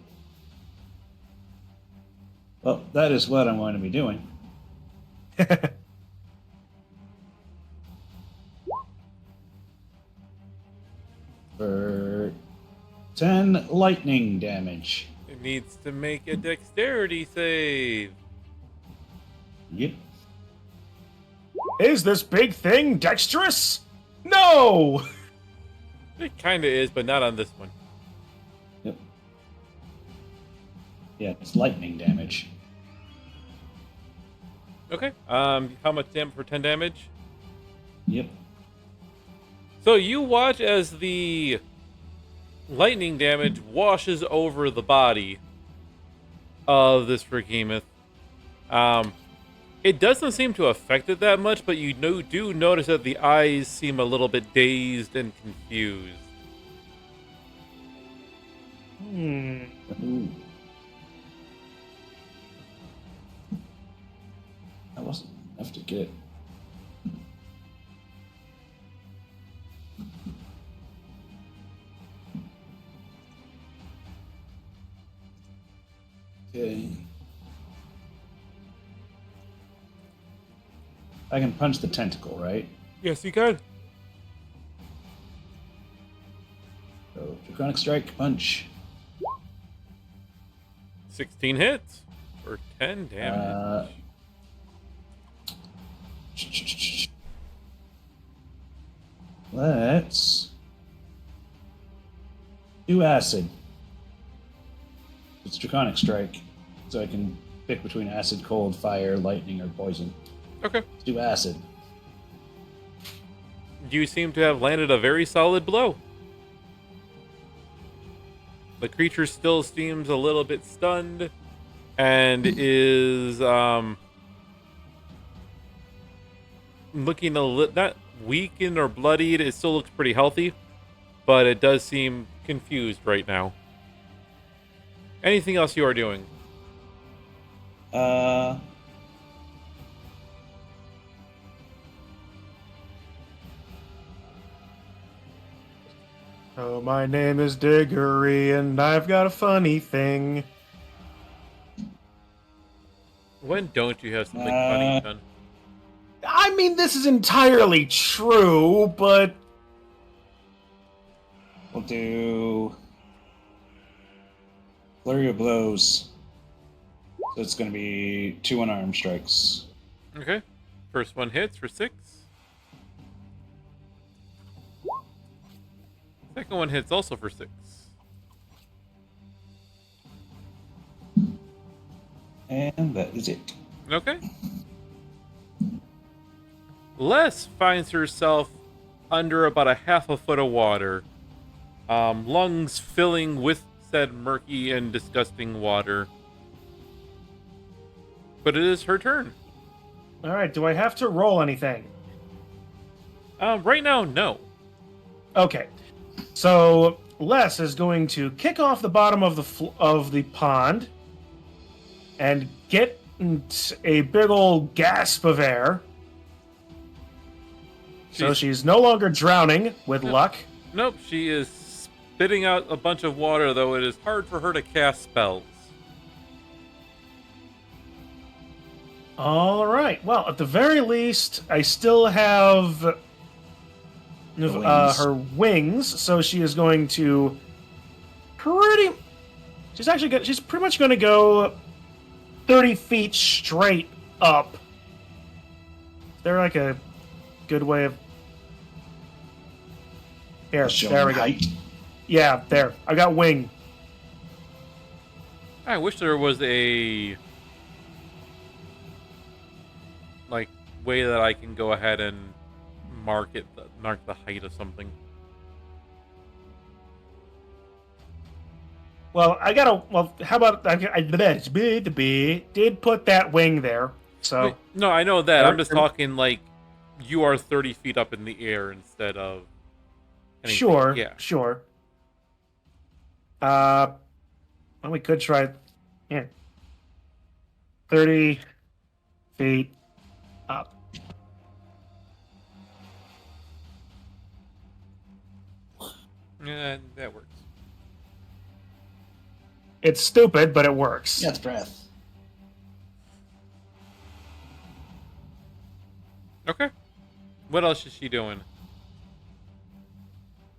Well, that is what I'm going to be doing. For 10 lightning damage. It needs to make a dexterity save. Yep. Is this big thing dexterous? No! It kind of is, but not on this one. Yep. Yeah, it's lightning damage. Okay. How much damage for 10 damage? Yep. So you watch as the lightning damage washes over the body of this behemoth. It doesn't seem to affect it that much, but you do notice that the eyes seem a little bit dazed and confused. Ooh. That wasn't enough to get. Okay. I can punch the tentacle, right? Yes, you can. So, Draconic Strike, punch. 16 hits for 10 damage. Let's do acid. It's Draconic Strike, so I can pick between acid, cold, fire, lightning, or poison. Okay. Let's do acid. You seem to have landed a very solid blow. The creature still seems a little bit stunned and is looking not weakened or bloodied. It still looks pretty healthy, but it does seem confused right now. Anything else you are doing? Oh, my name is Diggory, and I've got a funny thing. When don't you have something funny done? I mean, this is entirely true, but We'll do Flurry of Blows. So it's going to be 2 unarmed strikes. Okay. First one hits for 6. Second one hits also for 6. And that is it. Okay. Les finds herself under about a half a foot of water. Lungs filling with said murky and disgusting water. But it is her turn. all right. Do I have to roll anything? Right now, no. Okay, so Les is going to kick off the bottom of the pond and get a big old gasp of air. So she's no longer drowning, with luck. Nope, she is spitting out a bunch of water, though it is hard for her to cast spells. All right. Well, at the very least, I still have wings. her wings, so she is going to pretty. She's pretty much going to go 30 feet straight up. Is there like a good way of? There we go. Height. Yeah, there. I got wing. I wish there was a way that I can go ahead and mark the height of something. Well, how about I did put that wing there. So Wait, no, I know that. I'm just talking like you are 30 feet up in the air instead of anything. Sure, Yeah. sure. Well, we could try. Yeah, 30 feet up. Yeah, that works. It's stupid, but it works. Yeah, it's breath. Okay. What else is she doing?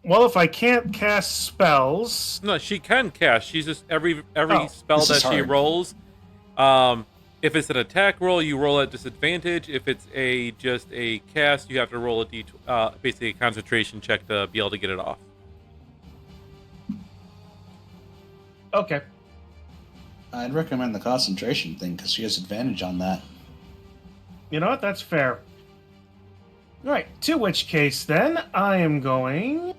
Well, if I can't cast spells, No, she can cast. She's just every Oh, spell this that is she hard. rolls. If it's an attack roll, you roll at disadvantage. If it's just a cast, you have to roll basically a concentration check to be able to get it off. okay. I'd recommend the concentration thing because she has advantage on that. You know what? That's fair. All right. To which case, then I am going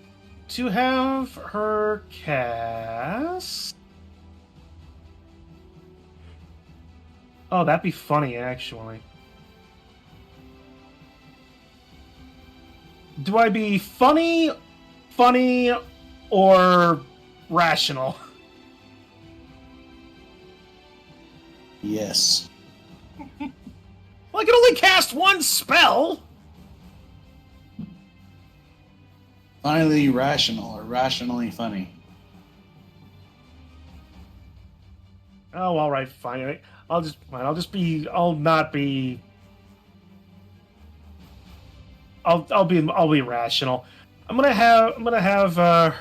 to have her cast. Oh, that'd be funny, actually. Do I be funny, or rational? Yes. Well, I can only cast one spell. Finally rational or rationally funny. Oh, all right, fine. I'll be rational. I'm gonna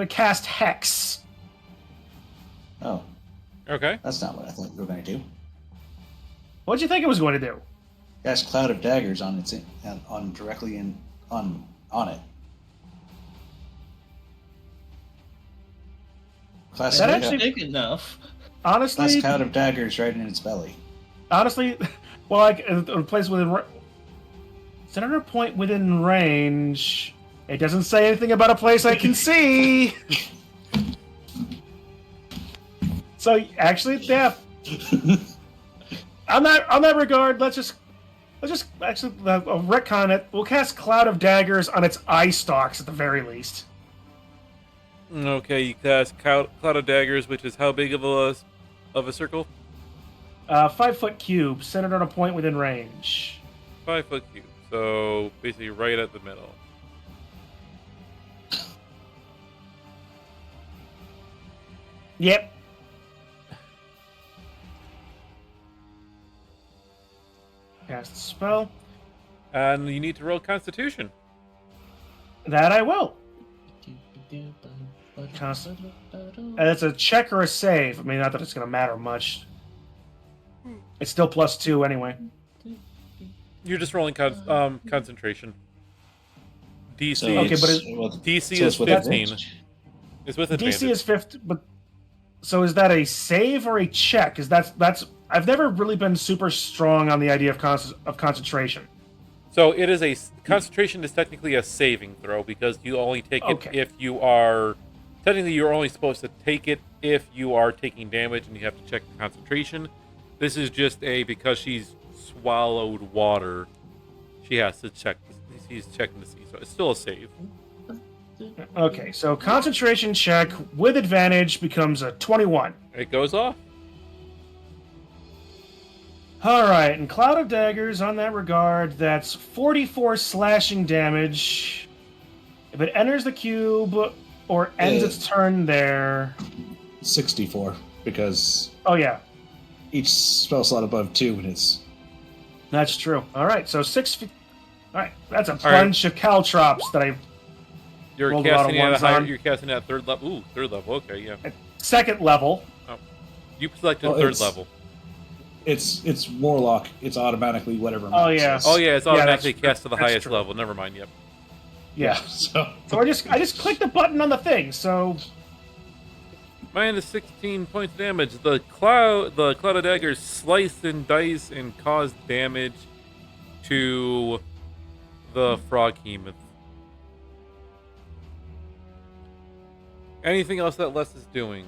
cast Hex. Oh, Okay. that's not what I thought you were going to do. What'd you think it was going to do? Cast Cloud of Daggers on it. Class, That yeah. actually- Big enough. Honestly, Class Cloud of Daggers right in its belly. honestly, well, like a place within. Is it under a point within range? It doesn't say anything about a place I can see. So actually, yeah. On that regard, let's just actually retcon it. We'll cast Cloud of Daggers on its eye stalks at the very least. Okay, you cast Cloud of Daggers, which is how big of a circle? 5-foot cube centered on a point within range. 5-foot cube. So basically right at the middle. Yep. Cast the spell. And you need to roll Constitution. That I will. And it's a check or a save. I mean, not that it's going to matter much. It's still +2 anyway. You're just rolling concentration. DC. So Okay, but DC so is it's with 15. advantage. It's with advantage. DC is 50, but so is that a save or a check? Because that's I've never really been super strong on the idea of concentration. So it is concentration is technically a saving throw because you only take it Okay. if you are technically you're only supposed to take it if you are taking damage and you have to check the concentration. This is just because she's swallowed water. She has to check. He's checking to see, so it's still a save. Okay, so concentration check with advantage becomes a 21. It goes off. All right, and Cloud of Daggers on that regard, that's 44 slashing damage. If it enters the cube or ends its turn there. 64, because Oh, yeah. each spell slot above 2 is That's true. All right, so 6 feet. All right, that's a bunch of caltrops that I You're rolled a lot of casting at a ones higher. on. You're casting at third level. Ooh, third level. Okay, yeah. Second level. Oh, you selected Well, third it's- level. It's warlock. It's automatically whatever. Oh, max yeah. is. Oh yeah, it's automatically that's cast to the true. That's highest true. level. Never mind. Yep. Yeah. So So I just clicked the button on the thing. So Minus 16 points of damage. The cloud of daggers slice and dice and cause damage to the froghemoth. Anything else that Les is doing?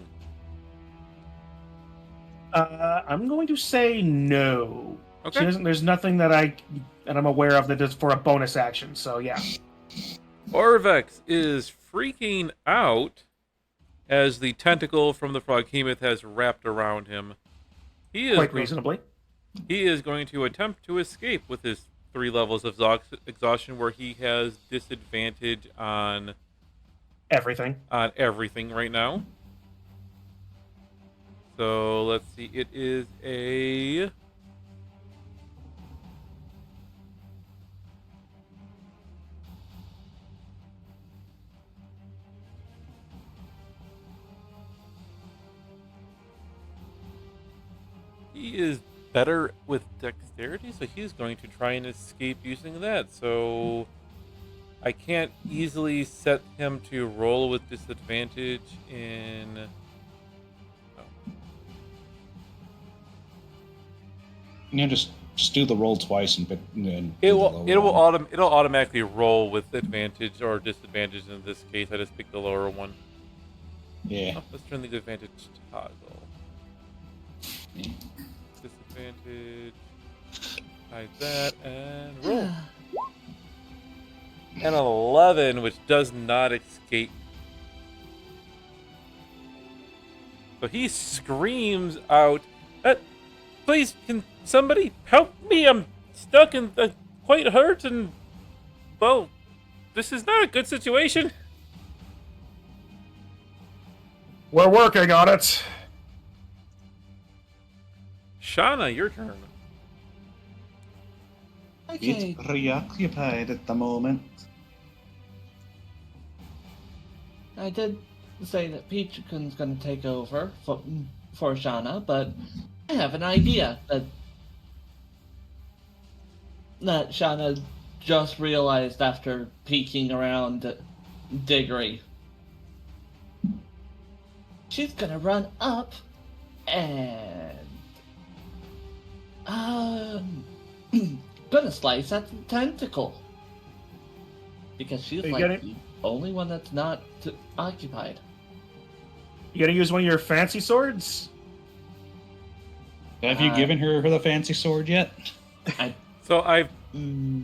I'm going to say no. Okay. She doesn't. There's nothing that I'm aware of that is for a bonus action. So yeah. Orvex is freaking out as the tentacle from the froghemoth has wrapped around him. He is Quite reasonably. He is going to attempt to escape with his 3 levels of exhaustion, where he has disadvantage on Everything. everything right now. So let's see. It is a He is better with dexterity, so he's going to try and escape using that. So I can't easily set him to roll with disadvantage in. you know, just do the roll twice and pick. And It do the will. lower It'll one. it'll automatically roll with advantage or disadvantage. In this case, I just picked the lower one. Yeah. Oh, let's turn the advantage toggle. Disadvantage. Hide that and roll. An 11, which does not escape. So he screams out, "Please, can somebody help me? I'm stuck and quite hurt, and well, this is not a good situation." We're working on it. Shauna, your turn. Okay. It's preoccupied at the moment. I did say that Peachukun's gonna take over for Shauna, but I have an idea that Shauna just realized after peeking around Diggory. She's gonna run up and gonna slice at the tentacle because she's You like get it? the only one that's not occupied. You gonna use one of your fancy swords? Have you given her the fancy sword yet? So I've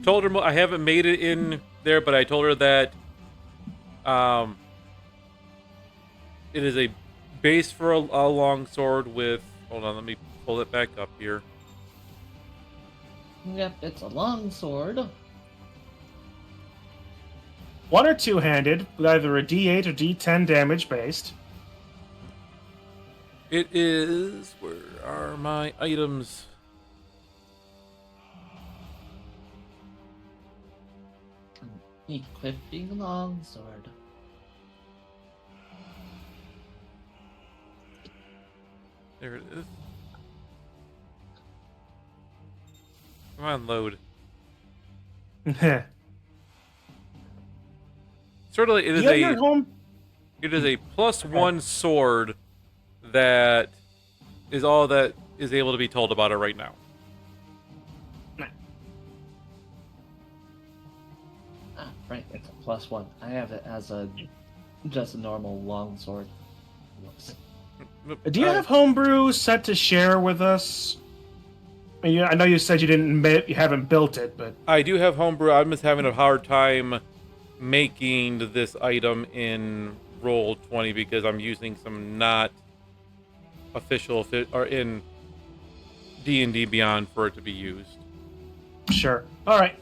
told her I haven't made it in there, but I told her that it is a base for a long sword with. Hold on, let me pull it back up here. Yep, it's a long sword. One or two-handed, with either a D8 or D10 damage based. It is. Where are my items? Equipping longsword. There it is. Come on, load. Certainly, it is You have your home. It is a +1 sword that is all that is able to be told about it right now. Ah, right, it's a +1. I have it as just a normal longsword. Whoops. Do you have homebrew set to share with us? I know you said you haven't built it, but I do have homebrew. I'm just having a hard time making this item in Roll20 because I'm using some not official or in D&D Beyond for it to be used. sure. All right.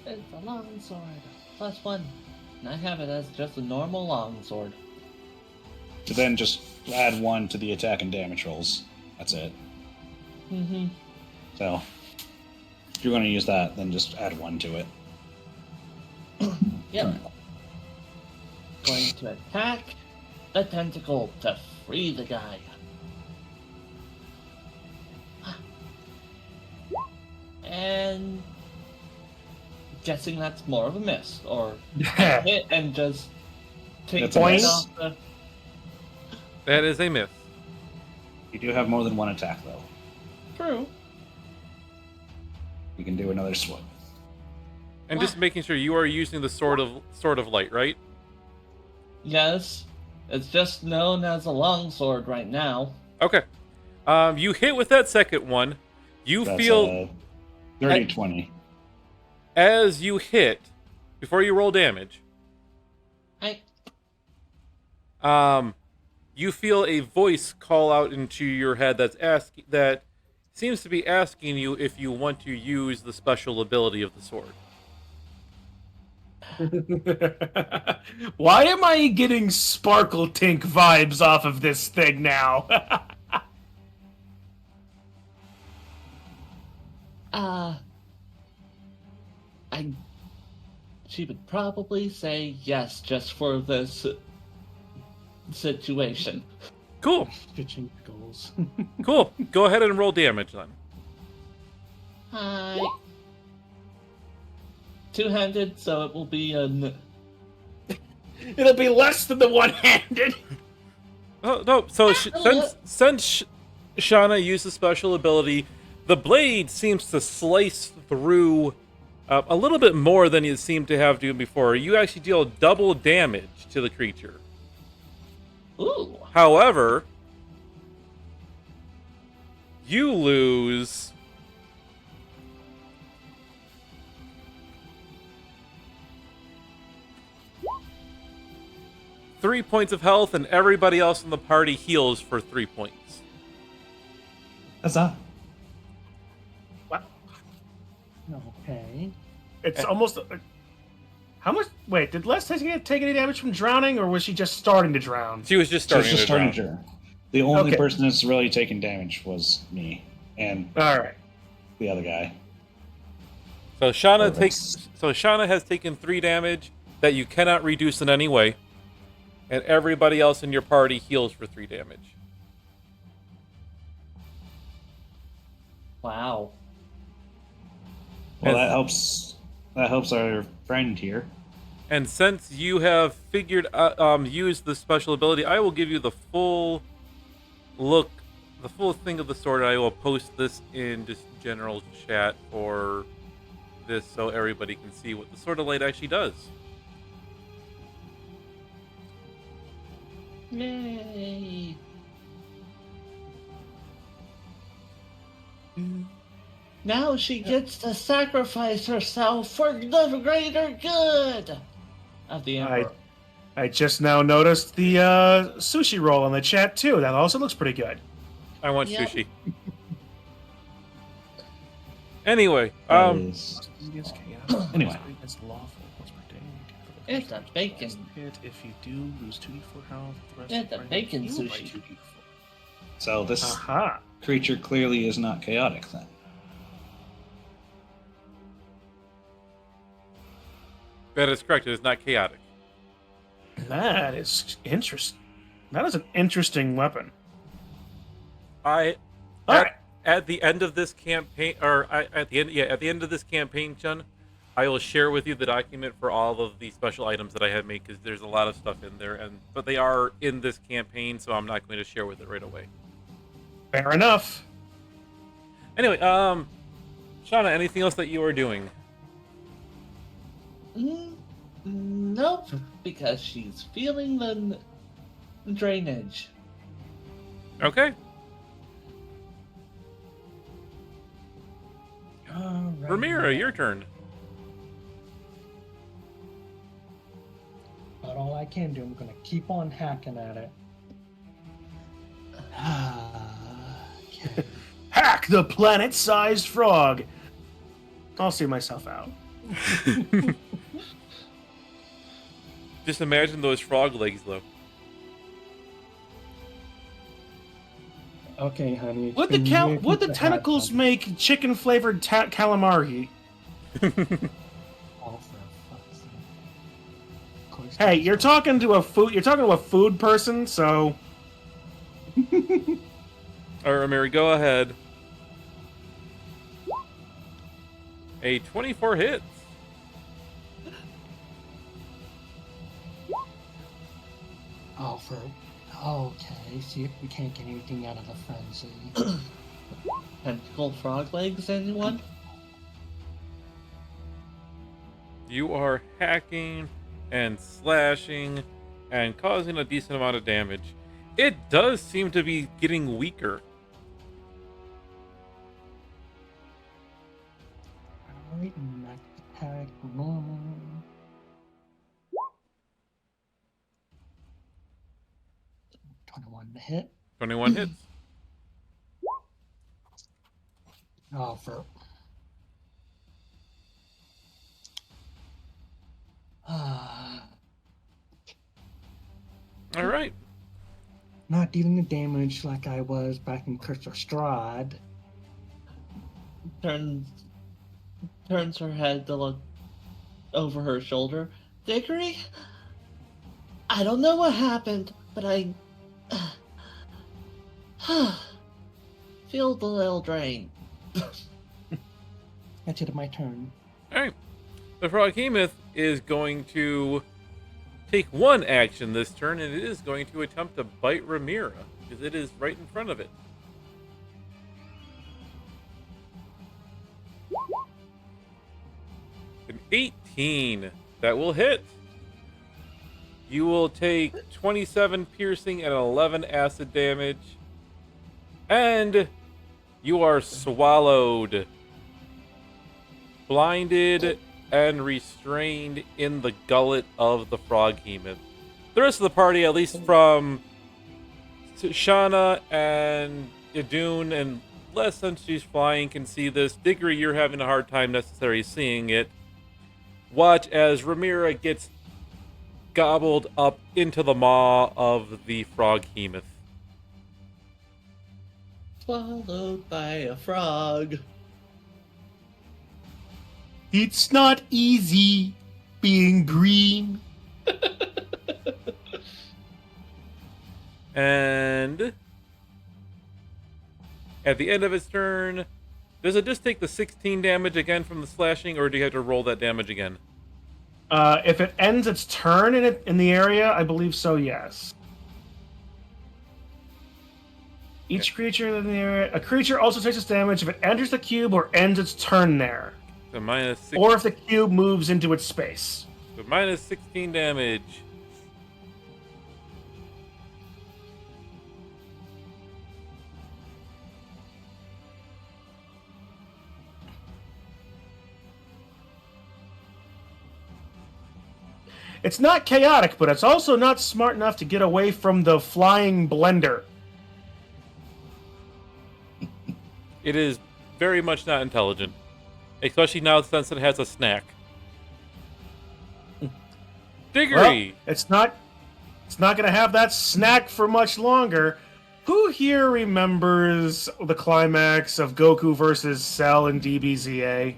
It's a longsword. +1. And I have it as just a normal longsword. To then just add 1 to the attack and damage rolls. That's it. Mm-hmm. So, if you're going to use that, then just add 1 to it. Yep. Going to attack the tentacle to free the guy. And guessing that's more of a miss, or hit and just take That's the a head miss. off the. That is a miss. You do have more than 1 attack, though. True. You can do another swing. And just making sure you are using the sword of light, right? Yes, it's just known as a longsword right now. Okay. You hit with that second one. You That's feel 30-20. as you hit before you roll damage. You feel a voice call out into your head that seems to be asking you if you want to use the special ability of the sword. Why am I getting Sparkle Tink vibes off of this thing now? She would probably say yes just for this situation. Cool. Pitching goals. Cool. Go ahead and roll damage then. Hi. Two-handed, so it will be an. It'll be less than the one-handed. Oh no! So since Shauna used the special ability, the blade seems to slice through a little bit more than you seem to have to before. You actually deal double damage to the creature. Ooh. However, you lose 3 points of health, and everybody else in the party heals for 3 points. Huzzah. Wow. Okay. It's almost. How much? Wait, did Les take any damage from drowning, or was she just starting to drown? She was just So it's starting just to starting drown. to. The only Okay. person that's really taking damage was me and All right. the other guy. So Shauna Perfect. Shauna has taken 3 damage that you cannot reduce in any way, and everybody else in your party heals for 3 damage. Wow. Well, And- that helps our friend here. And since you have figured used the special ability, I will give you the full thing of the sword. I will post this in just general chat for this so everybody can see what the sword of light actually does. Yay. Now she gets to sacrifice herself for the greater good of the Emperor. I just now noticed the sushi roll in the chat too. That also looks pretty good. I want Yep. sushi. Anyway, That is- Anyway. It's lawful. What's per day? It's a bacon. Hit. If you do lose 2d4 health, the rest It's a of the bacon heal by sushi. 2d4. So this Aha. creature clearly is not chaotic then. that is correct. It is not chaotic. That is interesting. That is an interesting weapon. All right. At the end of this campaign, at the end of this campaign, Chun, I will share with you the document for all of the special items that I have made, because there's a lot of stuff in there, but they are in this campaign, so I'm not going to share with it right away. Fair enough. Anyway, Shauna, anything else that you are doing? Nope, because she's feeling the drainage. Okay. Alright. Ramira, your turn. But all I can do, I'm gonna keep on hacking at it. Okay. Hack the planet-sized frog. I'll see myself out. Just imagine those frog legs, though. Okay, honey. it's Would been years the since I had tentacles some. make chicken flavored calamari? Oh, for fuck's sake. Of course Hey, that's you're not- talking to a food person, so All right, Ramiri, go ahead. A 24 hits. Oh, for. Okay, see if we can't get anything out of the frenzy. Tentacle frog legs, anyone? You are hacking and slashing and causing a decent amount of damage. It does seem to be getting weaker. Alright, max attack, normal. 21 to hit. 21 hits. Oh, for. All right. Not dealing the damage like I was back in Curse of Strahd. Turns her head to look over her shoulder. Dickory? I don't know what happened, but I feel a little drained. That's it of my turn. All right. The Froghemoth is going to take one action this turn, and it is going to attempt to bite Ramira, because it is right in front of it. An 18. That will hit. You will take 27 piercing and 11 acid damage. And you are swallowed, blinded, and restrained in the gullet of the Froghemoth. The rest of the party, at least from Shauna and Idun, and less since she's flying, can see this. Diggory, you're having a hard time necessarily seeing it. Watch as Ramira gets gobbled up into the maw of the Froghemoth. Swallowed by a frog. it's not easy being green. And at the end of its turn, does it just take the 16 damage again from the slashing, or do you have to roll that damage again? If it ends its turn in the area, I believe so. Yes. Each creature in the area, a creature also takes its damage if it enters the cube or ends its turn there, So minus 6, or if the cube moves into its space. so minus 16 damage. It's not chaotic, but it's also not smart enough to get away from the flying blender. It is very much not intelligent, especially now since it has a snack. Diggory! Well, it's not going to have that snack for much longer. Who here remembers the climax of Goku versus Cell in DBZA?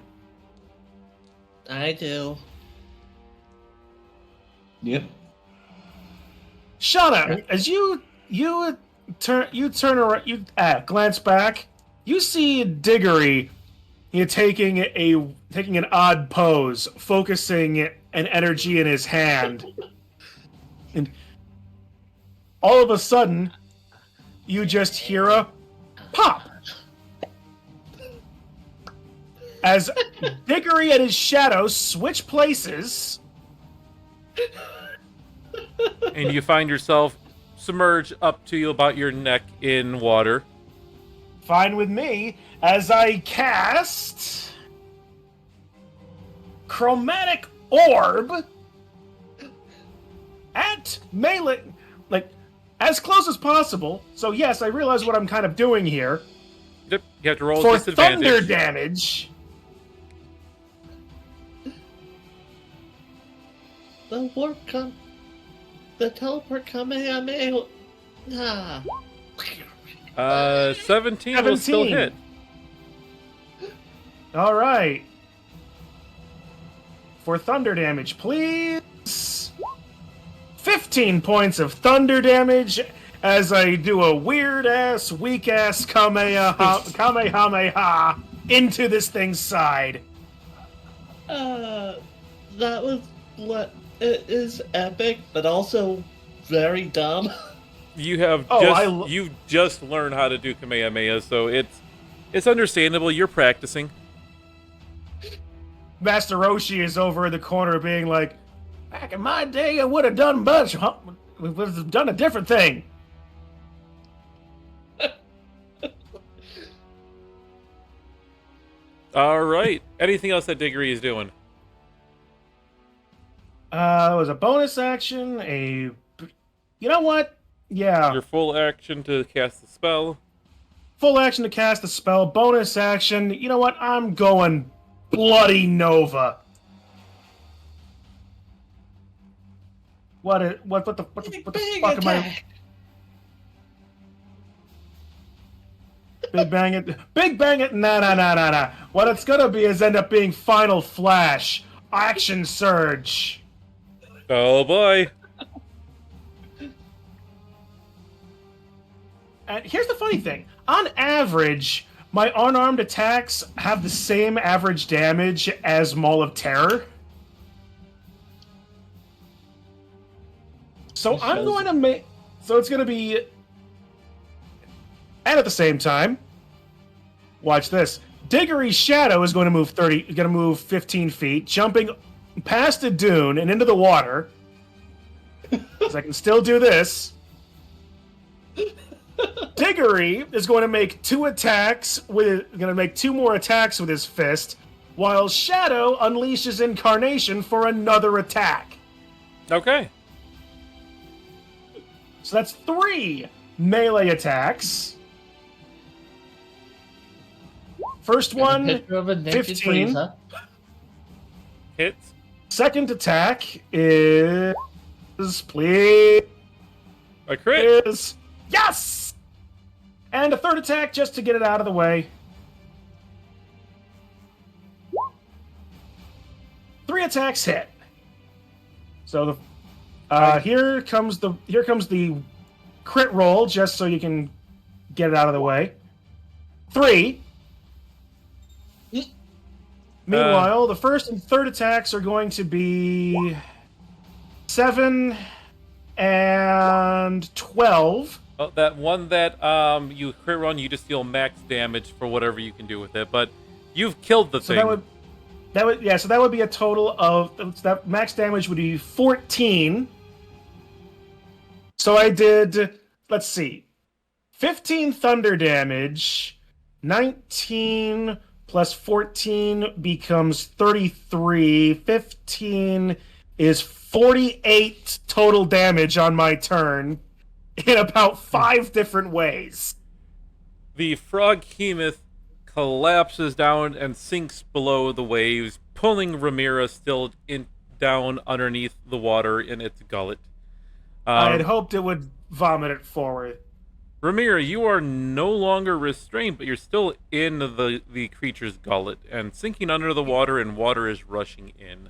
I do. Yep. Shauna, as you turn around, you glance back, you see Diggory taking an odd pose, focusing an energy in his hand. And all of a sudden, you just hear a pop. As Diggory and his shadow switch places, And you find yourself submerged up to about your neck in water. fine with me, as I cast Chromatic Orb at melee, like as close as possible. So yes, I realize what I'm kind of doing here. Yep, you have to roll For disadvantage. thunder damage. The teleport Kamehameha. 17 will still 17. hit. All right. For thunder damage, please. 15 points of thunder damage as I do a weird-ass, weak-ass Kamehameha into this thing's side. That was it is epic, but also very dumb. You have you've just learned how to do Kamehameha, so it's understandable. You're practicing. Master Roshi is over in the corner being like, back in my day, I would have done much. We would have done a different thing. All right. Anything else that Diggory is doing? It was a bonus action, You know what? Yeah. Your full action to cast the spell. Full action to cast the spell. Bonus action. You know what? I'm going Bloody Nova. What the fuck am I? Big Bang it. Big Bang it. Nah. What it's gonna be is end up being Final Flash. Action Surge. Oh boy. And here's the funny thing. On average, my unarmed attacks have the same average damage as Maul of Terror. So I'm going to make... So it's going to be... And at the same time, watch this. Diggory's shadow is going to move 15 feet, jumping past a dune and into the water. So I can still do this. Diggory is going to make two more attacks with his fist, while Shadow unleashes Incarnation for another attack. Okay. So that's 3 melee attacks. First one, 15. Hits. Second attack is... Please. A crit. Is... Yes! And a third attack just to get it out of the way. 3 attacks hit. So the here comes the crit roll just so you can get it out of the way. 3. Meanwhile, the first and third attacks are going to be 7 and 12. Oh, that one that you crit run, you just deal max damage for whatever you can do with it. But you've killed the thing. So that would be a total of that max damage would be 14. So I did, let's see, 15 thunder damage, 19 plus 14 becomes 33. 15 is 48 total damage on my turn in about 5 different ways. The froghemoth collapses down and sinks below the waves, pulling Ramira still down underneath the water in its gullet. I had hoped it would vomit it forward. Ramira, you are no longer restrained, but you're still in the creature's gullet and sinking under the water, and water is rushing in.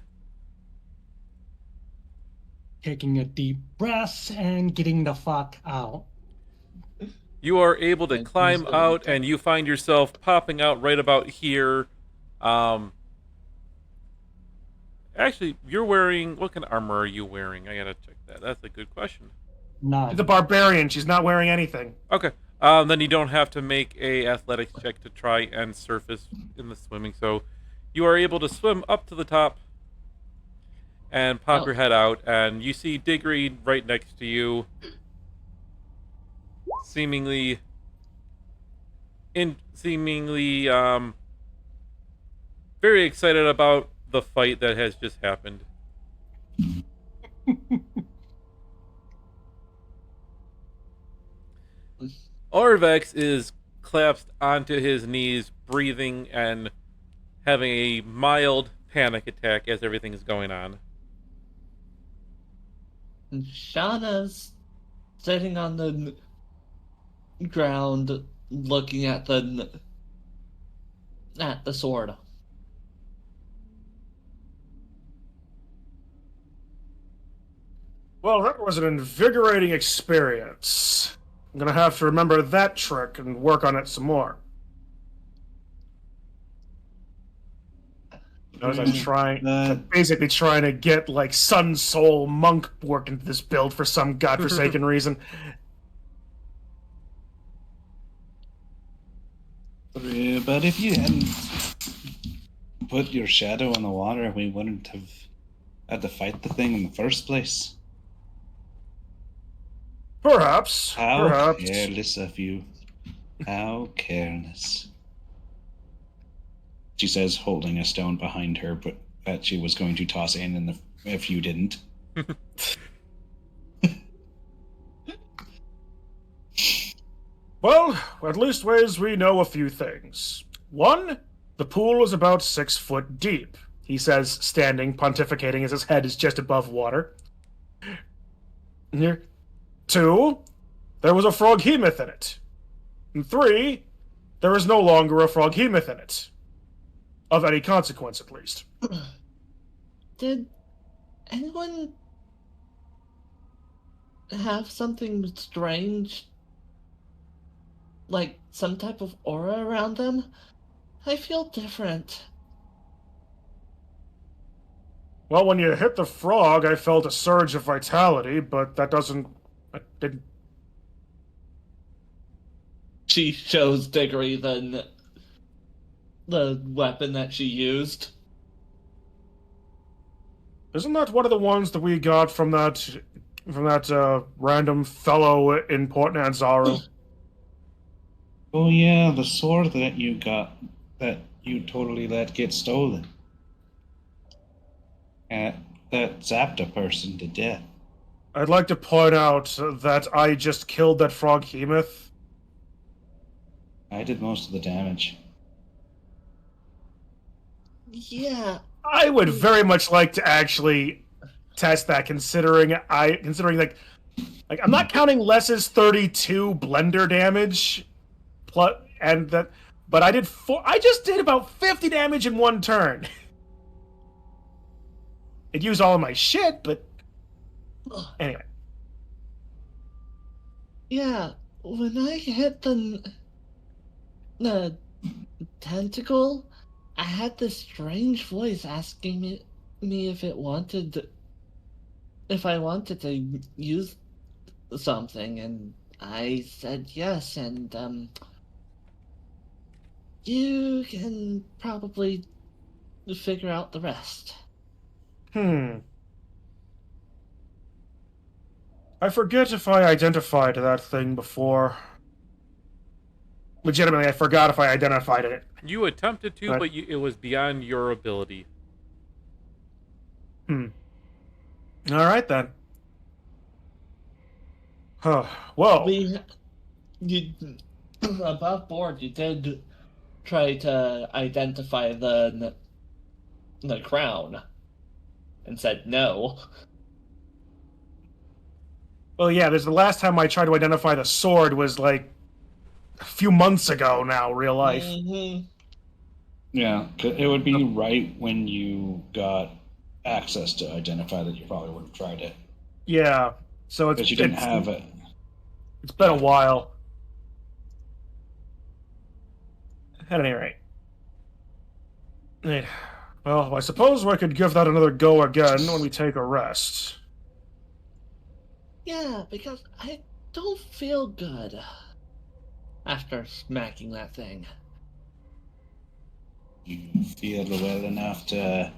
Taking a deep breath and getting the fuck out. You are able to climb out, and you find yourself popping out right about here. Actually, you're wearing... What kind of armor are you wearing? I gotta check that. That's a good question. None. She's a barbarian. She's not wearing anything. Okay. Then you don't have to make a athletics check to try and surface in the swimming. So you are able to swim up to the top and pop your head out, and you see Diggory right next to you, seemingly very excited about the fight that has just happened. Orvex is collapsed onto his knees, breathing and having a mild panic attack as everything is going on. Shauna's sitting on the ground, looking at the sword. Well, that was an invigorating experience. I'm gonna have to remember that trick and work on it some more. As I'm basically trying to get like Sun Soul Monk worked into this build for some godforsaken reason. But if you hadn't put your shadow in the water, we wouldn't have had to fight the thing in the first place. Perhaps. How Perhaps. careless of you. How careless. She says, holding a stone behind her, but that she was going to toss in if you didn't. Well, at least ways we know a few things. One, the pool is about 6 foot deep, he says, standing, pontificating as his head is just above water. Here. 2, there was a froghemoth in it. And 3, there is no longer a froghemoth in it. Of any consequence, at least. Did anyone have something strange? Like some type of aura around them? I feel different. Well, when you hit the frog, I felt a surge of vitality, but that doesn't... I didn't... She shows Diggory the weapon that she used. Isn't that one of the ones that we got from that random fellow in Port Nanzaro? Oh yeah, the sword that you got, that you totally let get stolen. That zapped a person to death. I'd like to point out that I just killed that froghemoth. I did most of the damage. Yeah. I would very much like to actually test that, considering like I'm not counting Les's 32 blender damage, plus and that, but I just did about 50 damage in one turn. It used all of my shit, but anyway. Yeah, when I hit the tentacle, I had this strange voice asking me if I wanted to use something, and I said yes, and you can probably figure out the rest. I forget if I identified that thing before. Legitimately, I forgot if I identified it. You attempted to, but it was beyond your ability. All right, then. Huh. Well... Above board, you did try to identify the crown, and said no. Well, yeah, there's the last time I tried to identify the sword was like a few months ago now, real life. Mm-hmm. Yeah, it would be right when you got access to identify that you probably would have tried it. Yeah, so it's... But you didn't have it. It's been a while. At any rate. Well, I suppose I could give that another go again when we take a rest. Yeah, because I don't feel good after smacking that thing. You feel well enough to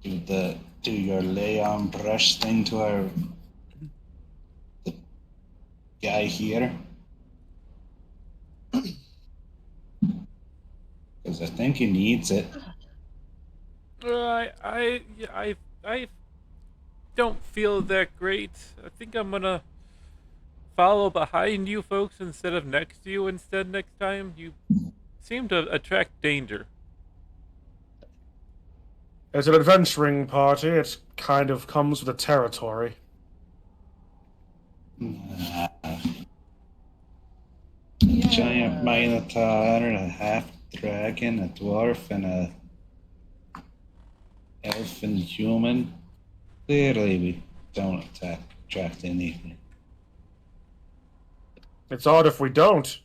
do your lay on brush thing to the guy here? Because I think he needs it. I don't feel that great. I think I'm gonna follow behind you folks instead of next to you instead next time. You seem to attract danger. As an adventuring party, it kind of comes with the territory. Giant minotaur, a half dragon, a dwarf, and a elf and human. Clearly, we don't attract anything. It's odd if we don't.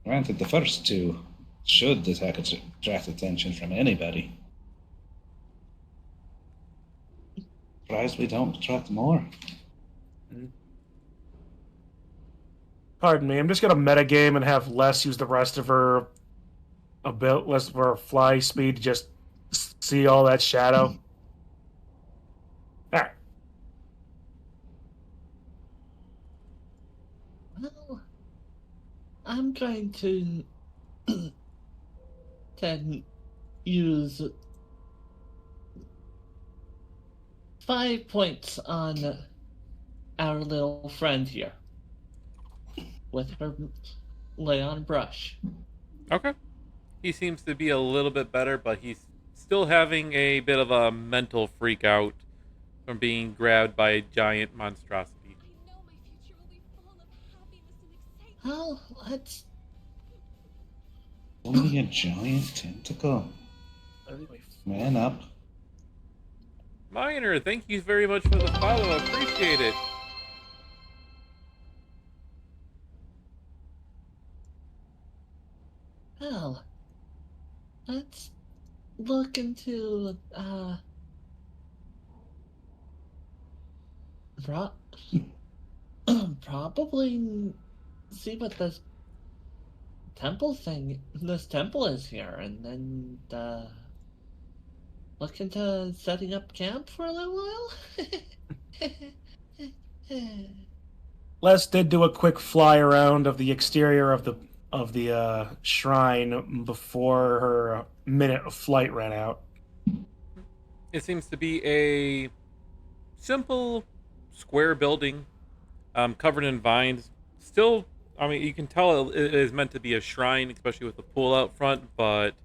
Granted, the first two should attract attention from anybody. Surprised we don't attract more. Pardon me, I'm just gonna metagame and have Les use the rest of her less of her fly speed to just see all that shadow. Alright. Well, I'm going to then use 5 points on our little friend here with her lay on brush. Okay. He seems to be a little bit better, but he's still having a bit of a mental freak out from being grabbed by a giant monstrosity. I know my future will be full of happiness and excitement. Well, let's. Only a giant tentacle. Man up. Minor, thank you very much for the follow. Appreciate it. Well, let's look into pro- probably see what this temple is here, and then look into setting up camp for a little while. Les did do a quick fly around of the exterior of the shrine before her minute of flight ran out. It seems to be a simple square building covered in vines. Still, I mean, you can tell it is meant to be a shrine, especially with the pool out front, but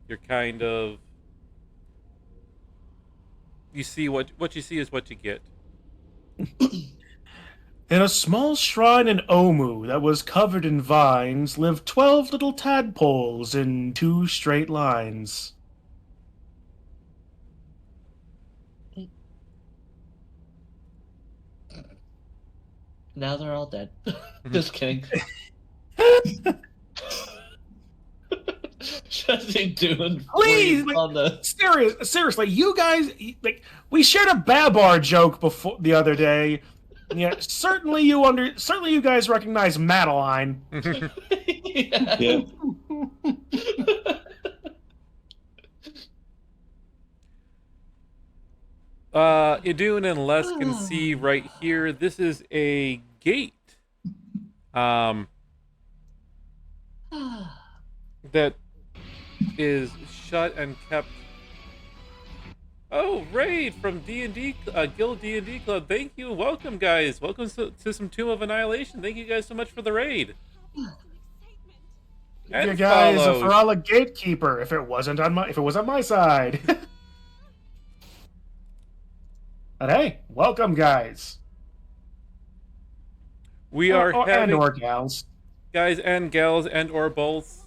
you're kind of... You see what you see is what you get. In a small shrine in Omu that was covered in vines lived 12 little tadpoles in 2 straight lines. Now they're all dead. Just kidding. Jesse doing Please, breathe on the. seriously, you guys, like, we shared a Babar joke before the other day. Yeah, certainly you guys recognize Madeline. Yeah. Idun and Les can see right here. This is a gate. That is shut and kept. Oh, Raid from D&D, Guild D&D Club. Thank you. Welcome, guys. Welcome to some Tomb of Annihilation. Thank you guys so much for the raid. And You guys, follows. for all a gatekeeper. If it was on my side. But hey, welcome, guys. We are having and/or gals, guys and gals and or both.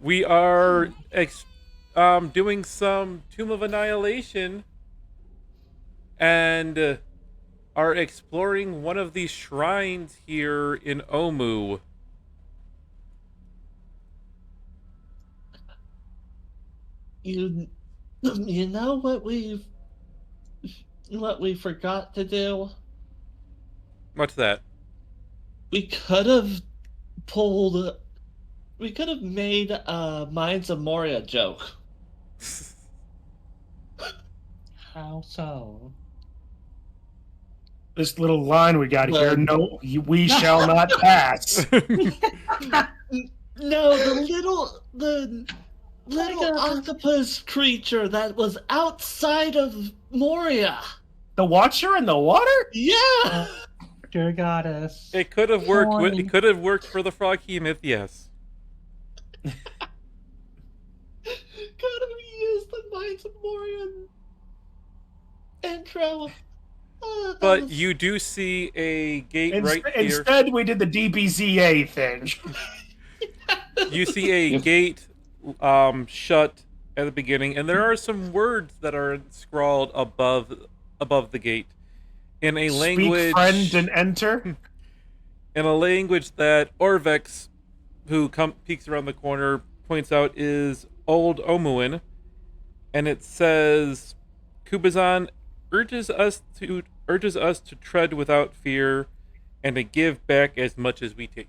We are doing some Tomb of Annihilation and are exploring one of these shrines here in Omu. You know what we forgot to do? What's that? We could have made a Mines of Moria joke. How so? this little line we got here. No, we shall not pass. No, the little octopus creature that was outside of Moria. The Watcher in the water? Yeah. Dear goddess. It could have worked. Point. It could have worked for the Froggy myth, yes. Could have used the Mines of Moria intro. That But was- you do see a gate right here. Instead, we did the DBZA thing. You see a Yep. gate shut at the beginning, and there are some words that are scrawled above the gate in a language Speak, friend, and enter. in a language that Orvex, who peeks around the corner, points out is Old Omuin, and it says, "Kubazan urges us to tread without fear, and to give back as much as we take."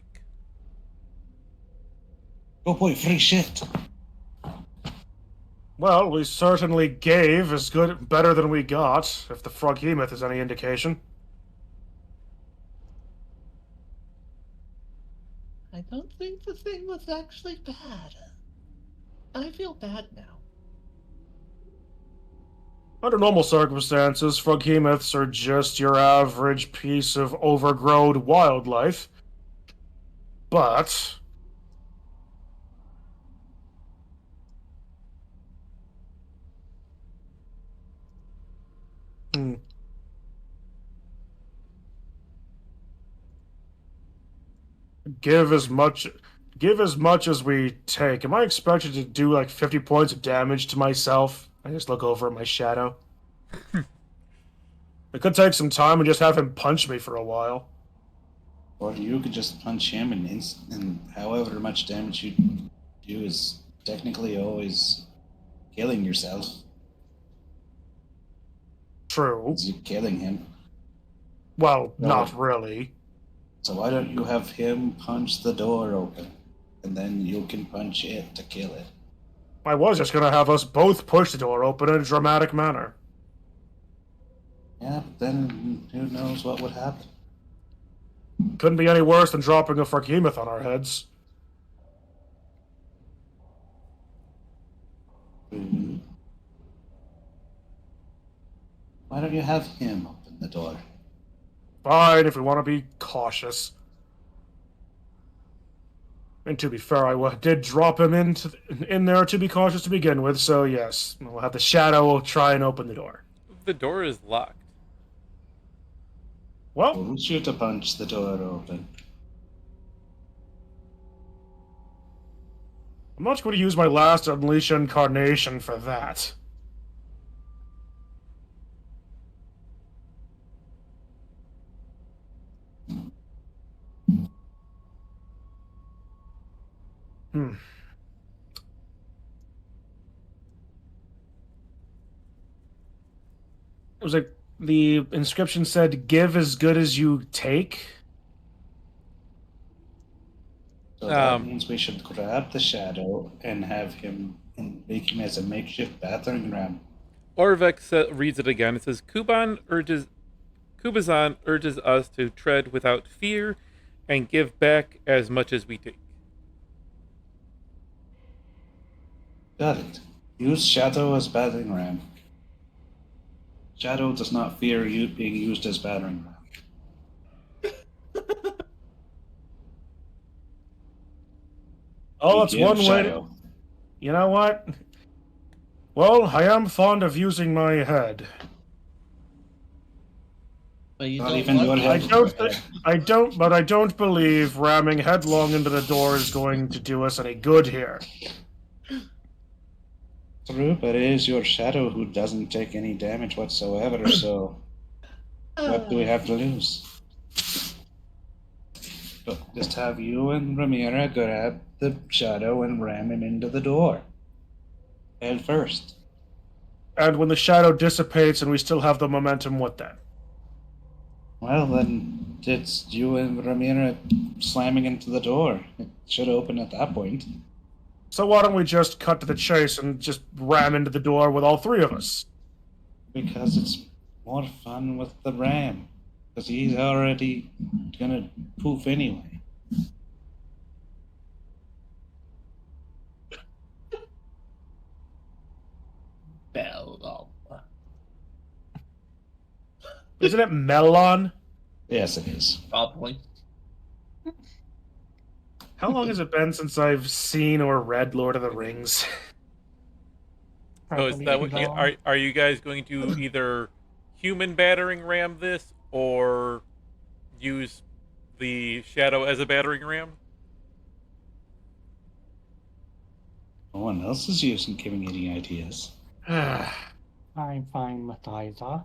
Oh boy, free shit. Well, we certainly gave as better than we got, if the Froghemoth is any indication. I don't think the thing was actually bad. I feel bad now. Under normal circumstances, Froghemoths are just your average piece of overgrown wildlife. But Hmm. Give as much as we take. Am I expected to do like 50 points of damage to myself? I just look over at my shadow. It could take some time and just have him punch me for a while. Or you could just punch him and however much damage you do is technically always killing yourself. True. 'Cause you're killing him. Well, No. not really. So why don't you have him punch the door open, and then you can punch it to kill it? I was just gonna have us both push the door open in a dramatic manner. Yeah, but then who knows what would happen? Couldn't be any worse than dropping a Froghemoth on our heads. Mhm. Why don't you have him open the door? Fine, if we want to be cautious. And to be fair, did drop him in there to be cautious to begin with, so yes. We'll have the shadow try and open the door. The door is locked. Well, We'll shoot to punch the door open. I'm not going to use my last Unleash Incarnation for that. Hmm. It was like the inscription said, "Give as good as you take." So that Um, means we should grab the shadow and have him and make him as a makeshift battering ram. Orvex reads it again. It says, Kubazan urges us to tread without fear and give back as much as we take." Got it. Use shadow as battering ram. Shadow does not fear you being used as battering ram. Oh, We that's give one way. shadow. You know what? Well, I am fond of using my head. But you Not don't even want your I head. don't. But I don't believe ramming headlong into the door is going to do us any good here. True, but it is your shadow who doesn't take any damage whatsoever, so what do we have to lose? But just have you and Ramira grab the shadow and ram him into the door. Head first. And when the shadow dissipates and we still have the momentum, what then? Well, then it's you and Ramira slamming into the door. It should open at that point. So why don't we just cut to the chase and just ram into the door with all three of us? Because it's more fun with the ram. Because he's already gonna poof anyway. Bell. Isn't it Melon? Yes, it is. Probably. How long has it been since I've seen or read Lord of the Rings? So is that what Probably are you guys going to either human battering ram this or use the shadow as a battering ram? No one else is using giving any ideas. I'm fine with either.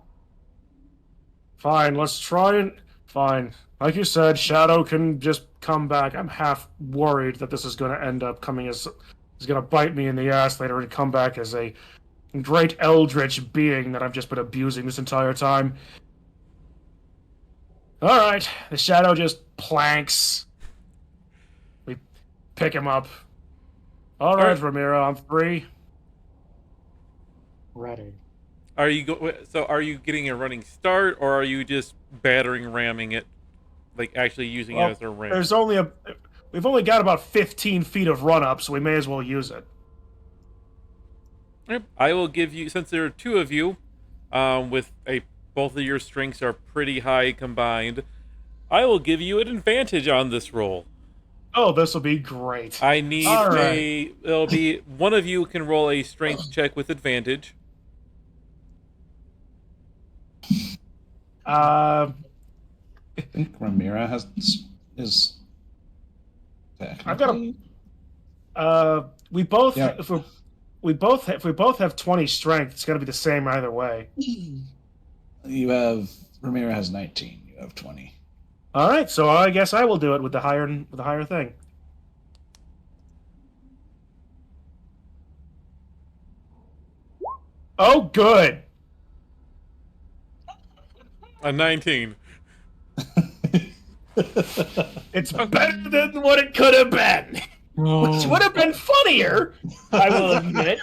Fine, let's try and... Fine. Like you said, Shadow can just come back. I'm half worried that this is going to end up coming as... Is going to bite me in the ass later and come back as a great eldritch being that I've just been abusing this entire time. Alright, the Shadow just planks. We pick him up. Alright, Ramiro, I'm free. Ready. Are you getting a running start, or are you just battering ramming it, like actually using it as a ram? We've only got about 15 feet of run up, so we may as well use it. Yep. I will give you, since there are two of you, both of your strengths are pretty high combined, I will give you an advantage on this roll. Oh, this will be great. I need it'll be, one of you can roll a strength check with advantage. I think Ramira is. I've got we both Yeah. if we both have 20 strength, it's gonna be the same either way. You have Ramira has 19. You have 20. All right, so I guess I will do it with the higher thing. Oh, good. A 19. It's better than what it could have been. Which would have been funnier, I will admit.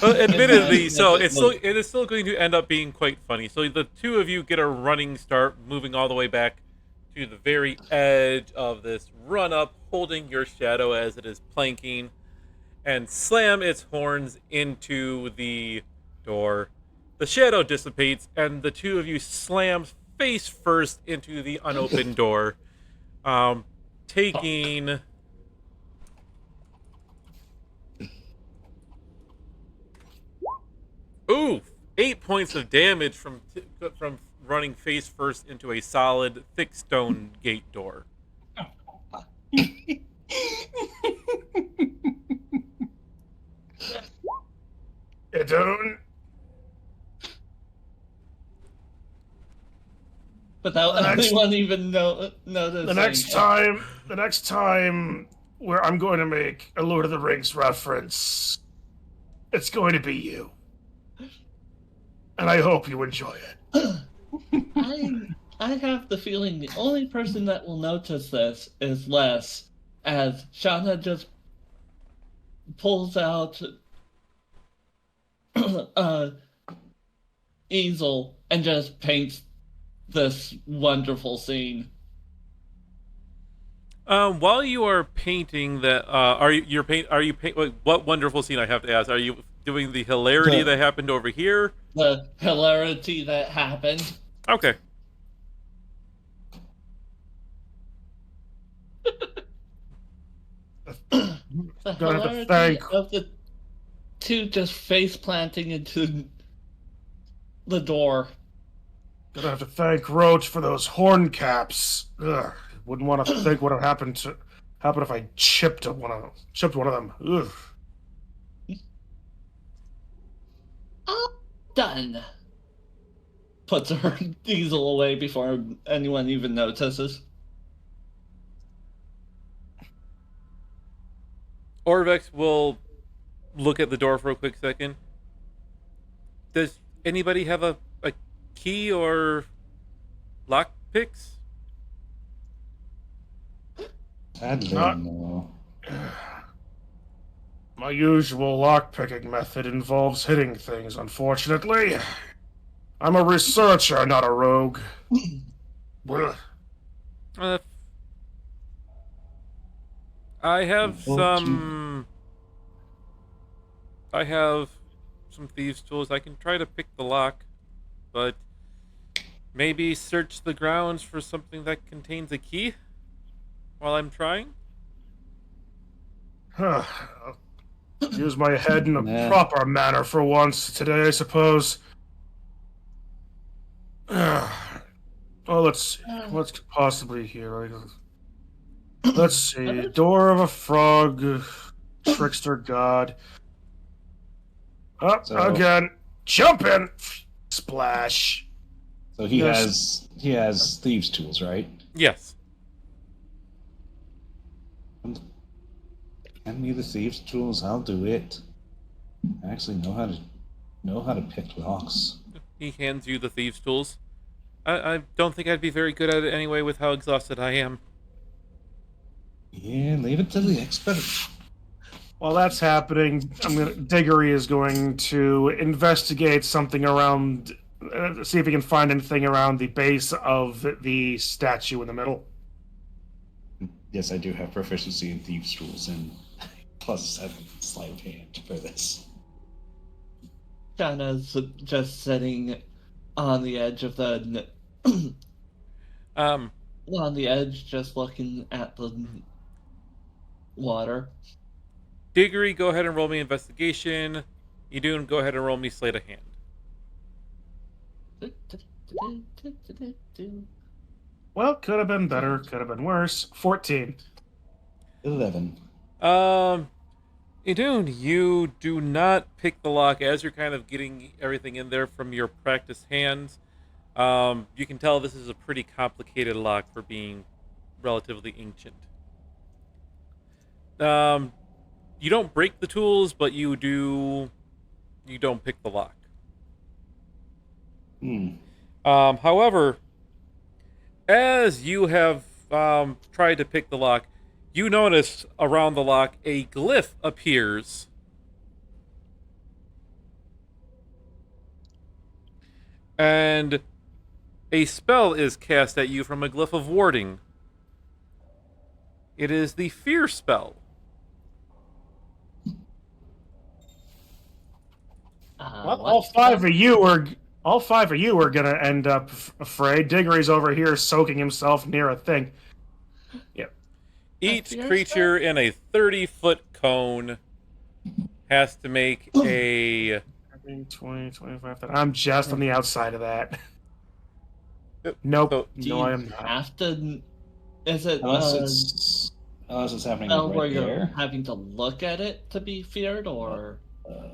Admittedly, so it is still going to end up being quite funny. So the two of you get a running start, moving all the way back to the very edge of this run up, holding your shadow as it is planking, and slam its horns into the door. The shadow dissipates, and the two of you slam face first into the unopened door, taking... Ooh, 8 points of damage from running face first into a solid, thick stone gate door. It don't. Without anyone even noticing. The next time where I'm going to make a Lord of the Rings reference, it's going to be you. And I hope you enjoy it. I have the feeling the only person that will notice this is Les, as Shauna just pulls out easel and just paints this wonderful scene. While you are painting that, what wonderful scene, I have to ask? Are you doing the hilarity that happened over here? The hilarity that happened. Okay. The hilarity of the two just face planting into the door. Gonna have to thank Roach for those horn caps. Ugh. Wouldn't want to think what would happen if I chipped one of them. Ugh. Oh, done. Puts her diesel away before anyone even notices. Orvex will look at the door for a quick second. Does anybody have a key or lock picks? Sadly, Not- no. My usual lockpicking method involves hitting things, unfortunately. I'm a researcher, not a rogue. Well, I have some thieves' tools. I can try to pick the lock, but maybe search the grounds for something that contains a key while I'm trying. Use my head in a Yeah. proper manner for once today, I suppose. Well, let's see. What's possibly here? Let's see. Door of a frog, trickster god. Up again. Jump in. Splash. So he Yes. has thieves' tools, right? Yes. Hand me the thieves' tools. I'll do it. I actually know how to pick locks. He hands you the thieves' tools. I don't think I'd be very good at it anyway with how exhausted I am. Yeah, leave it to the expert. While that's happening, Diggory is going to investigate something around, see if he can find anything around the base of the statue in the middle. Yes, I do have proficiency in thieves' tools and +7 sleight of hand for this. Shana's just sitting on the edge of the Um, on the edge, just looking at the water. Diggory, go ahead and roll me investigation. Idun, go ahead and roll me sleight of hand. Well, could have been better, could have been worse. 14. 11. Idun, you do not pick the lock as you're kind of getting everything in there from your practiced hands. You can tell this is a pretty complicated lock for being relatively ancient. You don't break the tools, but you don't pick the lock. However, as you have tried to pick the lock, you notice around the lock a glyph appears. And a spell is cast at you from a glyph of warding. It is the fear spell. Well, all five of you are gonna end up afraid. Diggory's over here soaking himself near a thing. Yep. Each creature in a 30-foot cone has to make a 20, 25. I'm just on the outside of that. Yep. Nope. So, Do No, you I am not. have to? Is it Unless it's happening spell where right you're there. having to look at it to be feared, or?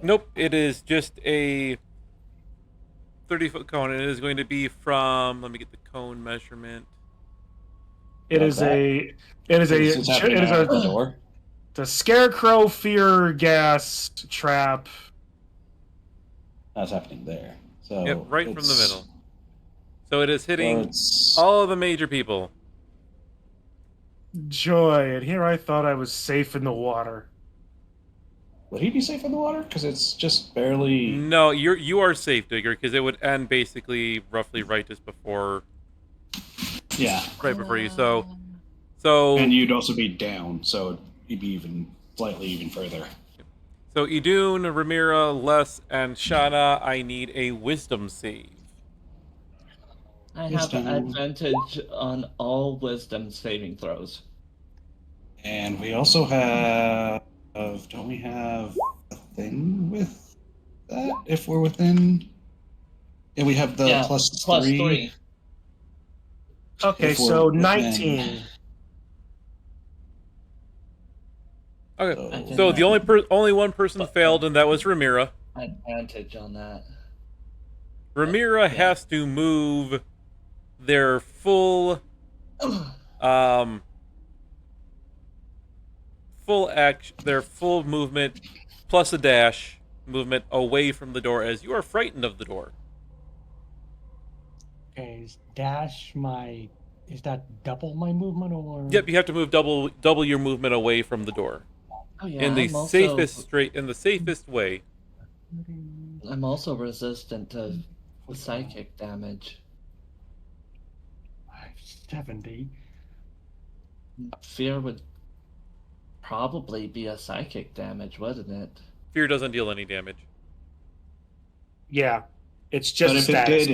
nope, it is just a 30-foot cone, and it is going to be from. Let me get the cone measurement. It is It's happening at the door. It's a scarecrow fear gas trap. That's happening there. So Yep, right from the middle. So it is So hitting it's, all of the major people. Joy, and here I thought I was safe in the water. would he be safe in the water? Because it's just barely. No, you are safe, Digger, because it would end basically roughly right just before, Yeah. right before you. So And you'd also be down, so you'd be slightly even further. So Idun, Ramira, Les, and Shauna, I need a wisdom save. I have Wisdom. advantage on all wisdom saving throws. And we also have. Don't we have a thing with that? If we're within. Yeah, we have the plus plus 3. 3. Okay, If we're so within- 19. Okay, so the only one person failed, and that was Ramira. Advantage on that. Ramira has to move their full full movement plus a dash movement away from the door, as you are frightened of the door. Okay, is that double my movement or? Yep, you have to move double your movement away from the door Oh yeah, in the I'm also, safest way. I'm also resistant to psychic damage. 570. Fear would probably be a psychic damage, wouldn't it? Fear doesn't deal any damage. Yeah, it's just But if status. it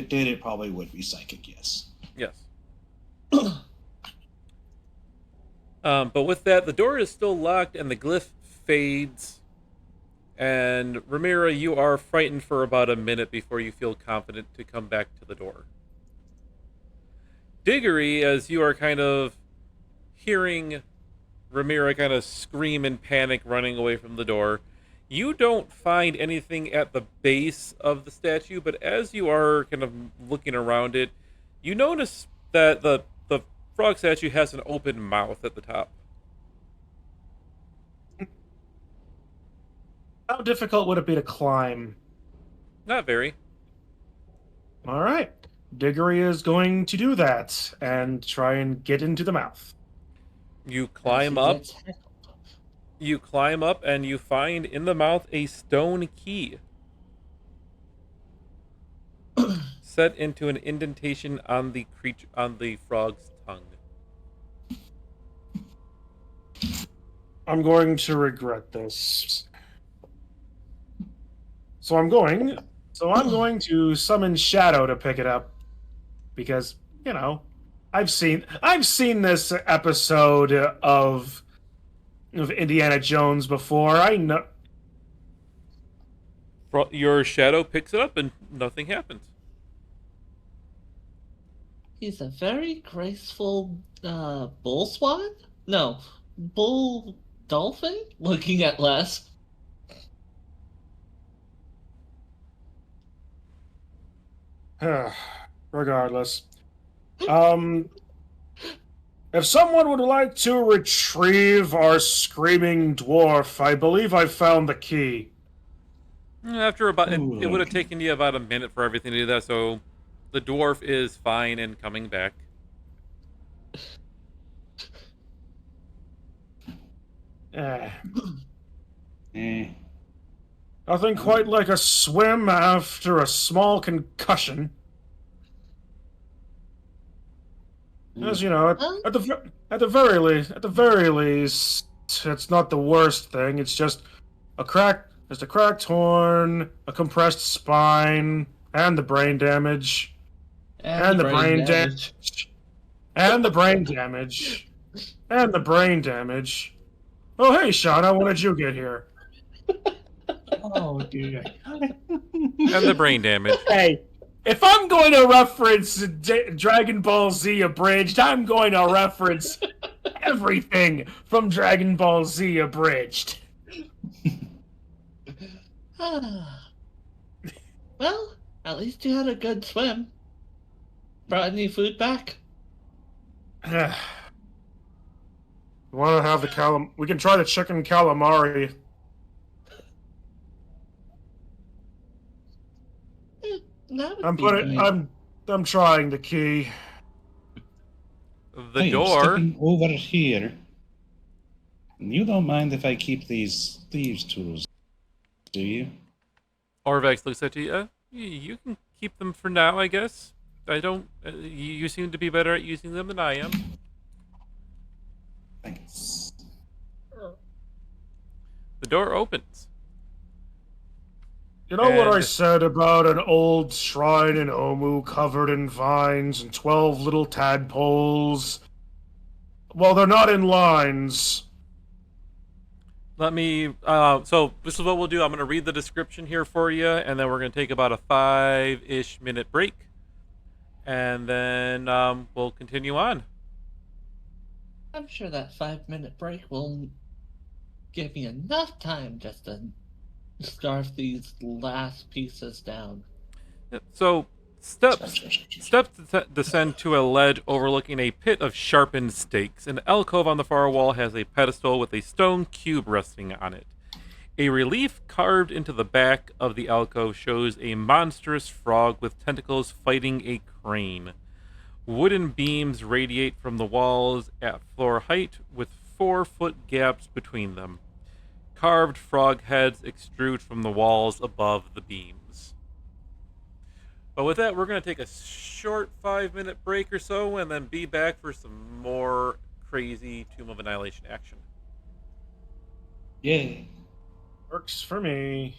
did, it probably would be psychic. Yes. Yes. But with that, the door is still locked, and the glyph fades. And Ramira, you are frightened for about a minute before you feel confident to come back to the door. Diggory, as you are kind of hearing Ramira kind of scream in panic running away from the door, you don't find anything at the base of the statue, but as you are kind of looking around it, you notice that the frog statue has an open mouth at the top. How difficult would it be to climb? Not very. All right. Diggory is going to do that and try and get into the mouth. You climb up. You climb up and you find in the mouth a stone key set into an indentation on the frog's tongue. I'm going to regret this. So I'm going to summon Shadow to pick it up because, you know, I've seen this episode of Indiana Jones before. I know. Your shadow picks it up and nothing happens. He's a very graceful bull swan? No, bull dolphin? Looking at Les. Regardless. If someone would like to retrieve our screaming dwarf, I believe I found the key. After about, it Ooh. would have taken you about a minute for everything to do that, so the dwarf is fine and coming back. Eh. Eh. Nothing quite like a swim after a small concussion. As you know, at the very least, it's not the worst thing. It's just a cracked horn, a compressed spine, and the brain damage, and the brain damage, and the brain damage, and the brain damage. Oh, hey, Shauna, when did you get here? Oh dear. And the brain damage. Hey, if I'm going to reference Dragon Ball Z Abridged, I'm going to reference everything from Dragon Ball Z Abridged. Well, at least you had a good swim. Brought any food back? Want to have the we can try the chicken calamari. That would be good. I'm trying the key. The Hey, door. stepping over here. You don't mind if I keep these thieves' tools, do you? Orvex looks at you. You can keep them for now, I guess. I don't. You seem to be better at using them than I am. Thanks. The door opens. You know what I said about an old shrine in Omu covered in vines and 12 little tadpoles? Well, they're not in lines. Let me. So this is what we'll do. I'm going to read the description here for you, and then we're going to take about a 5-ish minute break, and then we'll continue on. I'm sure that 5-minute break will give me enough time just to scarf these last pieces down. So steps descend to a ledge overlooking a pit of sharpened stakes. An alcove on the far wall has a pedestal with a stone cube resting on it. A relief carved into the back of the alcove shows a monstrous frog with tentacles fighting a crane. Wooden beams radiate from the walls at floor height with 4-foot gaps between them. Carved frog heads extrude from the walls above the beams. But with that, we're going to take a short 5-minute break or so and then be back for some more crazy Tomb of Annihilation action. Yeah. Works for me.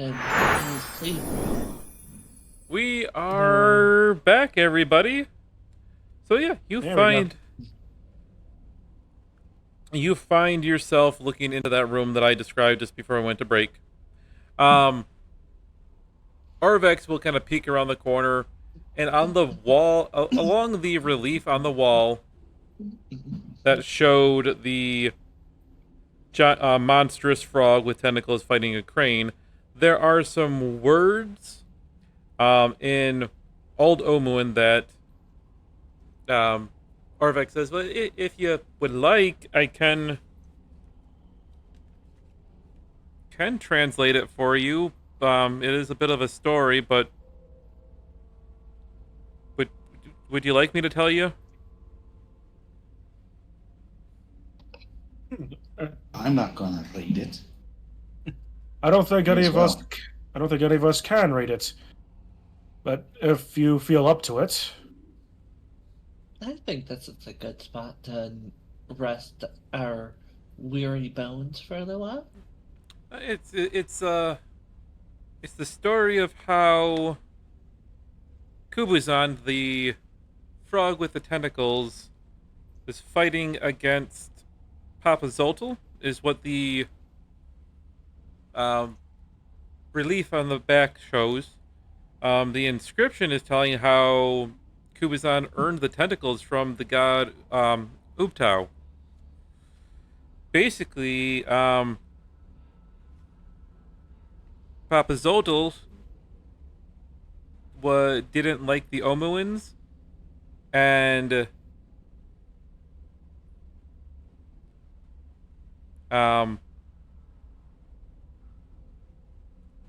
Then we'll see. We are back, everybody. So yeah, There you find yourself looking into that room that I described just before I went to break. Arvex will kind of peek around the corner, and on the wall, along the relief on the wall that showed the monstrous frog with tentacles fighting a crane, there are some words in Old Omuan that Arvex says, well, if you would like, I can translate it for you. It is a bit of a story, but would you like me to tell you? I'm not going to read it. I don't think any As of us. well. I don't think any of us can read it. But if you feel up to it, I think this is a good spot to rest our weary bones for a little while. It's the story of how Kubuzan, the frog with the tentacles, is fighting against Papa Zoltel, is what the relief on the back shows. The inscription is telling how Kubuzan earned the tentacles from the god Ubtao. Basically, Papa Zoltel didn't like the Omuans, and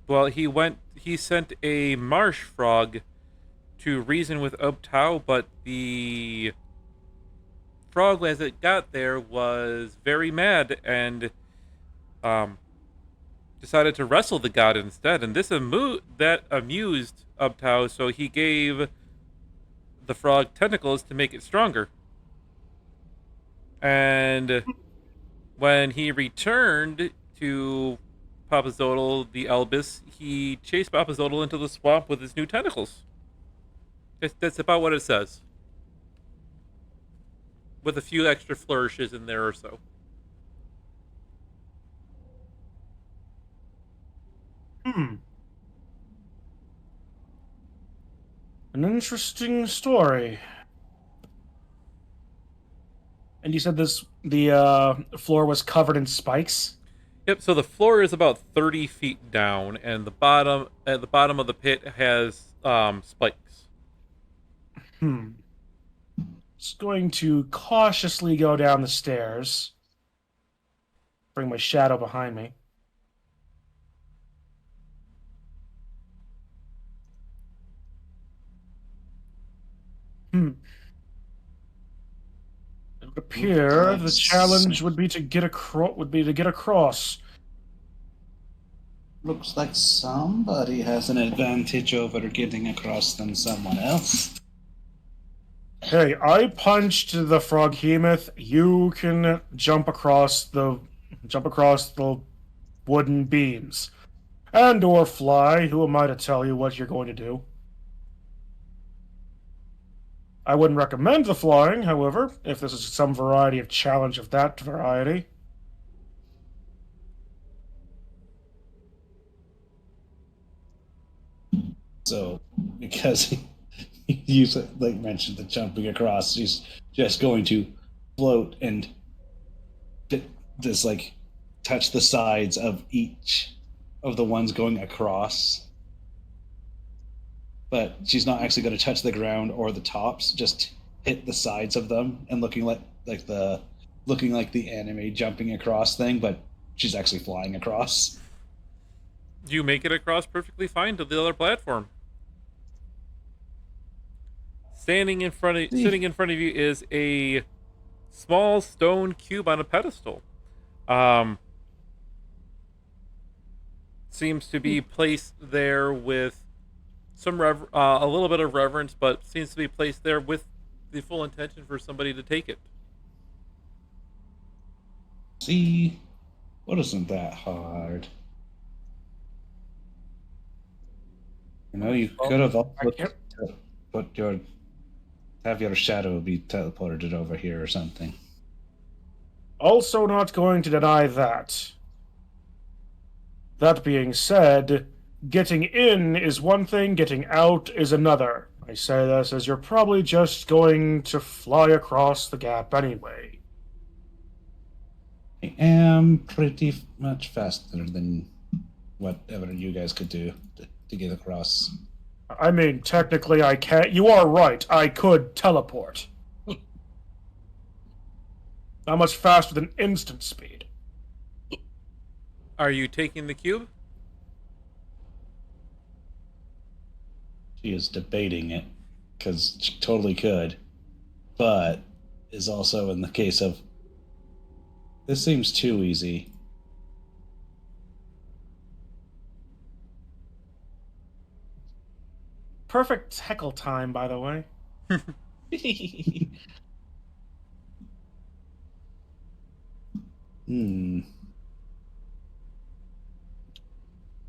well, he sent a marsh frog to reason with Ubtao, but the frog, as it got there, was very mad and decided to wrestle the god instead. And this amused Ubtao, so he gave the frog tentacles to make it stronger. And when he returned to Papa Zodal, the Elbis, he chased Papa Zodal into the swamp with his new tentacles. That's about what it says. With a few extra flourishes in there or so. An interesting story. And you said the floor was covered in spikes? Yep, so the floor is about 30 feet down, and at the bottom of the pit has spikes. Just going to cautiously go down the stairs. Bring my shadow behind me. It would appear the challenge would be to get across. Looks like somebody has an advantage over getting across than someone else. Hey, I punched the froghemoth. You can jump across the wooden beams. And or fly. Who am I to tell you what you're going to do? I wouldn't recommend the flying, however, if this is some variety of challenge of that variety. So, because you mentioned the jumping across, she's just going to float and just touch the sides of each of the ones going across. But she's not actually going to touch the ground or the tops, just hit the sides of them and looking like the anime jumping across thing, but she's actually flying across. You make it across perfectly fine to the other platform. Sitting in front of you is a small stone cube on a pedestal. Seems to be placed there with some a little bit of reverence, but seems to be placed there with the full intention for somebody to take it. See, what isn't that hard? You know, you could have I also can't. put your have your shadow be teleported over here or something. Also, not going to deny that. That being said, getting in is one thing, getting out is another. I say this as you're probably just going to fly across the gap anyway. I am pretty much faster than whatever you guys could do to get across. I mean, technically, I can't. You are right. I could teleport. Not much faster than instant speed. Are you taking the cube? She is debating it because she totally could, but is also in the case of this seems too easy. Perfect heckle time, by the way. Hmm.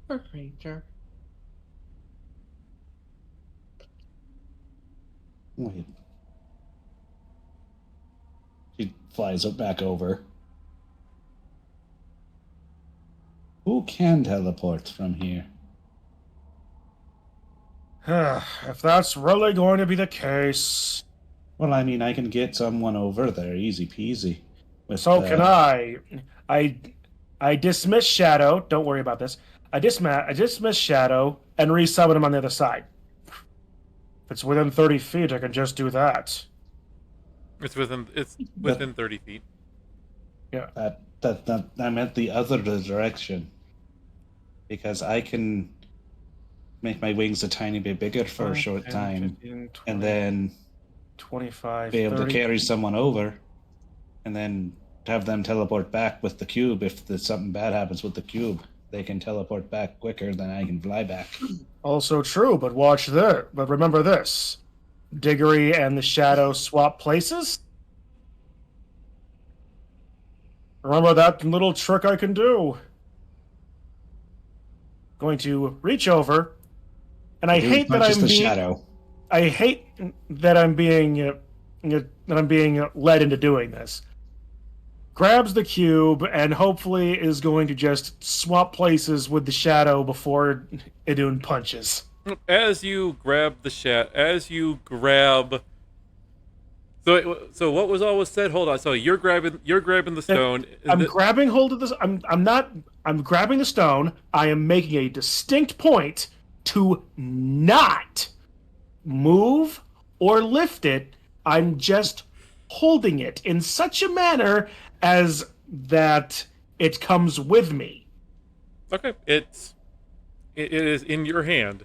Poor creature. Wait. She flies back over. Who can teleport from here? If that's really going to be the case, Well, I mean, I can get someone over there, easy peasy. With so can I. I I dismiss Shadow. Don't worry about this. I dismiss Shadow and resummon him on the other side. If it's within 30 feet, I can just do that. It's within 30 feet. Yeah. That I meant the other direction. Because I can make my wings a tiny bit bigger for a short 10, time, 15, 20, and then 25, be able 30. to carry someone over, and then have them teleport back with the cube. If something bad happens with the cube, they can teleport back quicker than I can fly back. Also true, but watch this. But remember this. Diggory and the Shadow swap places? Remember that little trick I can do? Going to reach over, and I hate that Punches I'm the being. shadow. I hate that I'm being led into doing this. Grabs the cube and hopefully is going to just swap places with the Shadow before Idun punches. As you grab So what was always said? Hold on. So you're grabbing the stone. I'm grabbing hold of this. I'm grabbing the stone. I am making a distinct point to not move or lift it. I'm just holding it in such a manner as that it comes with me. Okay, it is in your hand.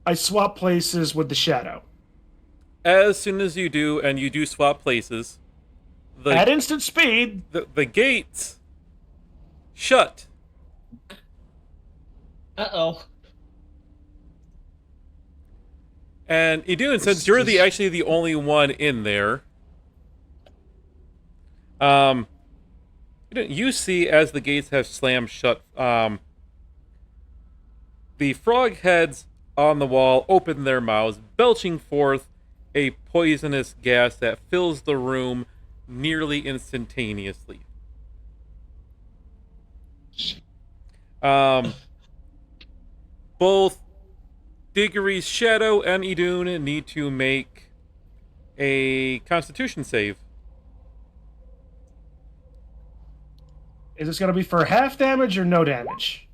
I swap places with the Shadow. As soon as you do, and you do swap places, At instant speed, the gates shut. Uh-oh. And Idun, since you're actually the only one in there, you see as the gates have slammed shut, the frog heads on the wall open their mouths, belching forth a poisonous gas that fills the room nearly instantaneously. Both Diggory's Shadow and Idun need to make a Constitution save. is this going to be for half damage or no damage?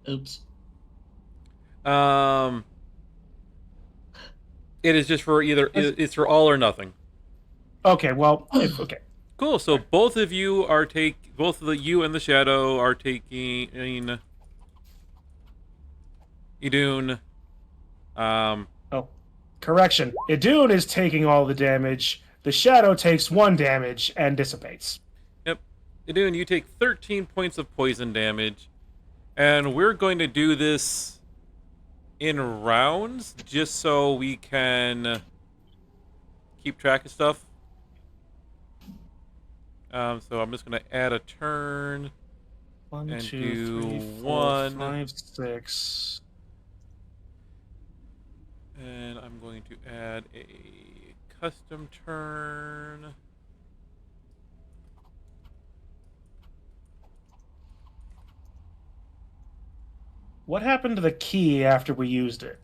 Oops. It is just for it's for all or nothing. Okay, well, okay. Cool. So both of you you and the Shadow are taking Idun. Oh, correction. Idun is taking all the damage. The Shadow takes 1 damage and dissipates. Yep. Idun, you take 13 points of poison damage. And we're going to do this in rounds, just so we can keep track of stuff. So I'm just going to add a turn. 1, And 2, do 3, 4, 1. 5, 6. And I'm going to add a custom turn. What happened to the key after we used it?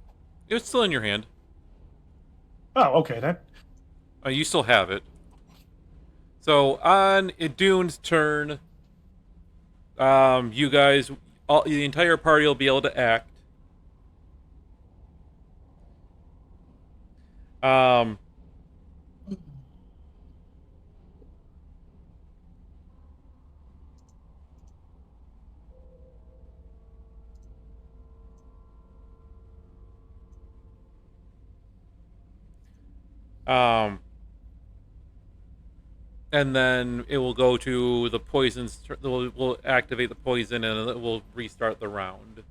It's still in your hand. Oh, okay. That You still have it. So on Idune's turn, you guys, the entire party will be able to act. Um, um, and then it will go to the poisons. We'll activate the poison, and it will restart the round.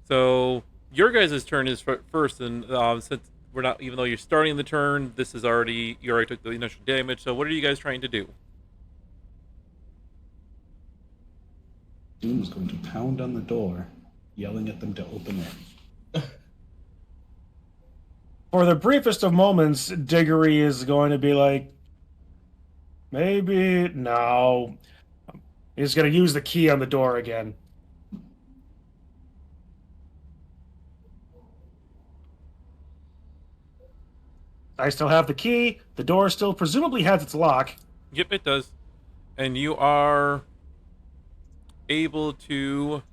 So your guys' turn is first, and since we're not, even though you're starting the turn, you already took the initial damage. So what are you guys trying to do? Doom is going to pound on the door, yelling at them to open it. for the briefest of moments, Diggory is going to be like, maybe no. He's going to use the key on the door again. I still have the key. The door still presumably has its lock. Yep, it does. And you are able to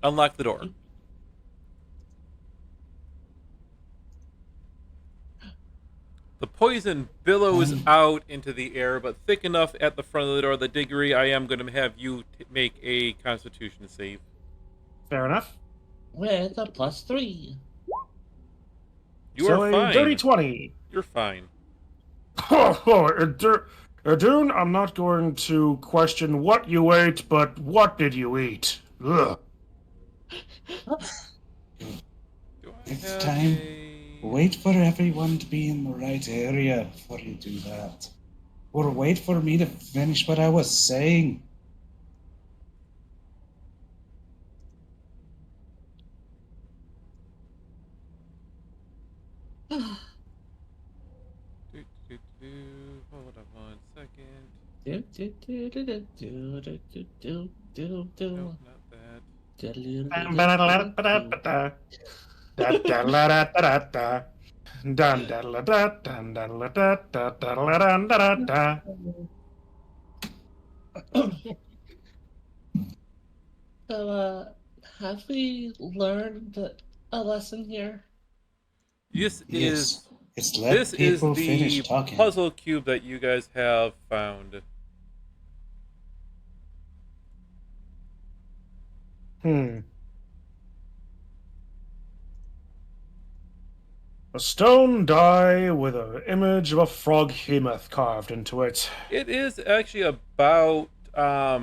unlock the door. The poison billows out into the air, but thick enough at the front of the door. The Diggory, I am going to have you make a Constitution save. Fair enough. With a +3. You So are a fine. dirty 20. You're fine. Dune, I'm not going to question what you ate, but what did you eat? Ugh. It's time. Wait for everyone to be in the right area before you do that. Or wait for me to finish what I was saying. Hold on 1 second. Do. No, not that. So, have we learned a lesson here? This Yes. It's let this is people the finish talking. puzzle cube that you guys have found. A stone die with an image of a frog behemoth carved into it. It is actually about a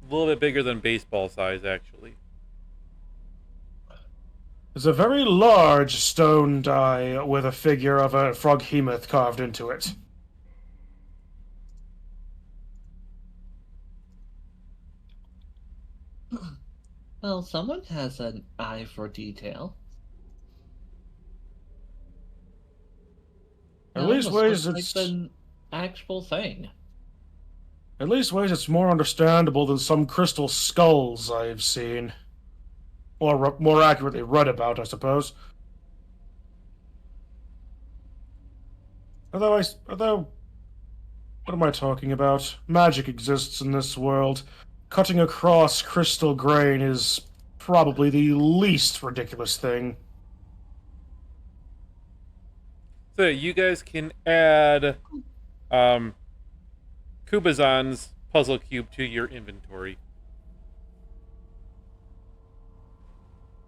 little bit bigger than baseball size, actually. It's a very large stone die with a figure of a frog behemoth carved into it. Well, someone has an eye for detail. At That least almost ways looks it's like an actual thing. at least ways it's more understandable than some crystal skulls I've seen. Or more accurately, read about, I suppose. Although, what am I talking about? Magic exists in this world. Cutting across crystal grain is probably the least ridiculous thing. So you guys can add Kubazan's puzzle cube to your inventory.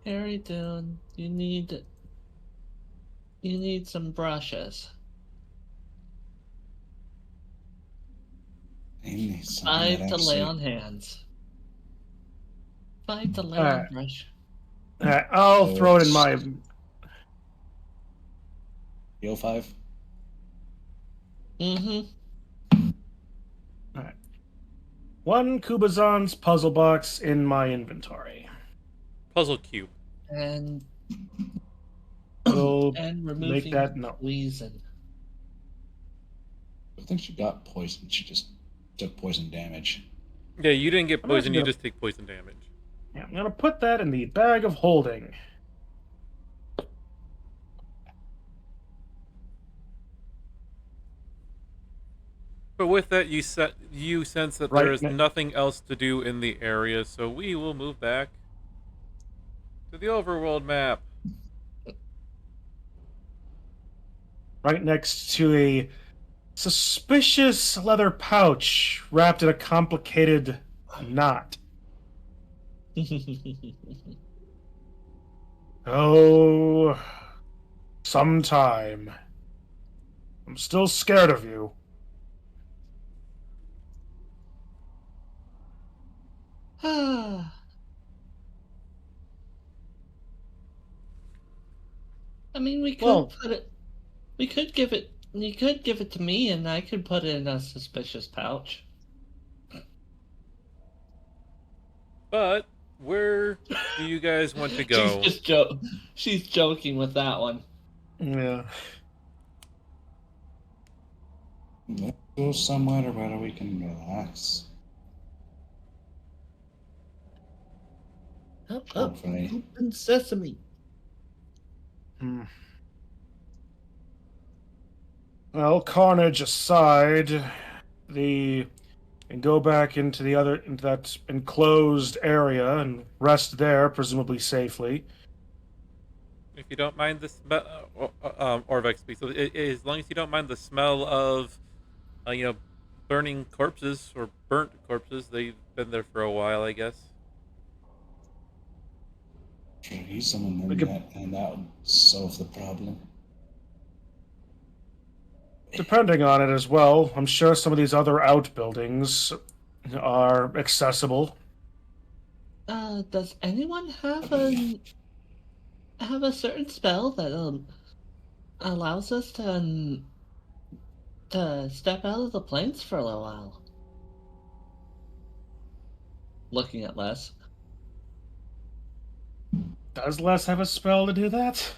Harry Dune, you need some brushes. I need something 5 that to lay actually- on hands. 5 to lay on brush. I'll throw it in my... Yo 5? Mm-hmm. one Kubazan's puzzle box in my inventory. Puzzle cube. And We'll and make removing that no. poison. I think she got poisoned. She just took poison damage. Yeah, you didn't get I'm not poison, you gonna- just take poison damage. Yeah, I'm gonna put that in the bag of holding. But with that, you sense that Right, there is ne- nothing else to do in the area, so we will move back to the overworld map. Right next to a suspicious leather pouch wrapped in a complicated knot. Oh, sometime. I'm still scared of you. I mean, we could Well- put it. We could give it. You could give it to me, and I could put it in a suspicious pouch. But where do you guys want to go? She's joking with that one. Yeah. Let's go somewhere where we can relax. Up, Hopefully. open sesame. Hmm. Well, carnage aside, and go back into that enclosed area and rest there, presumably safely. If you don't mind the smell, Orvex speaks. So as long as you don't mind the smell of, burning corpses or burnt corpses, they've been there for a while, I guess. Sure, he's someone We in could- that, and that would solve the problem. Depending on it as well, I'm sure some of these other outbuildings are accessible. Does anyone have a certain spell that allows us to step out of the planes for a little while? Looking at Les. Does Les have a spell to do that?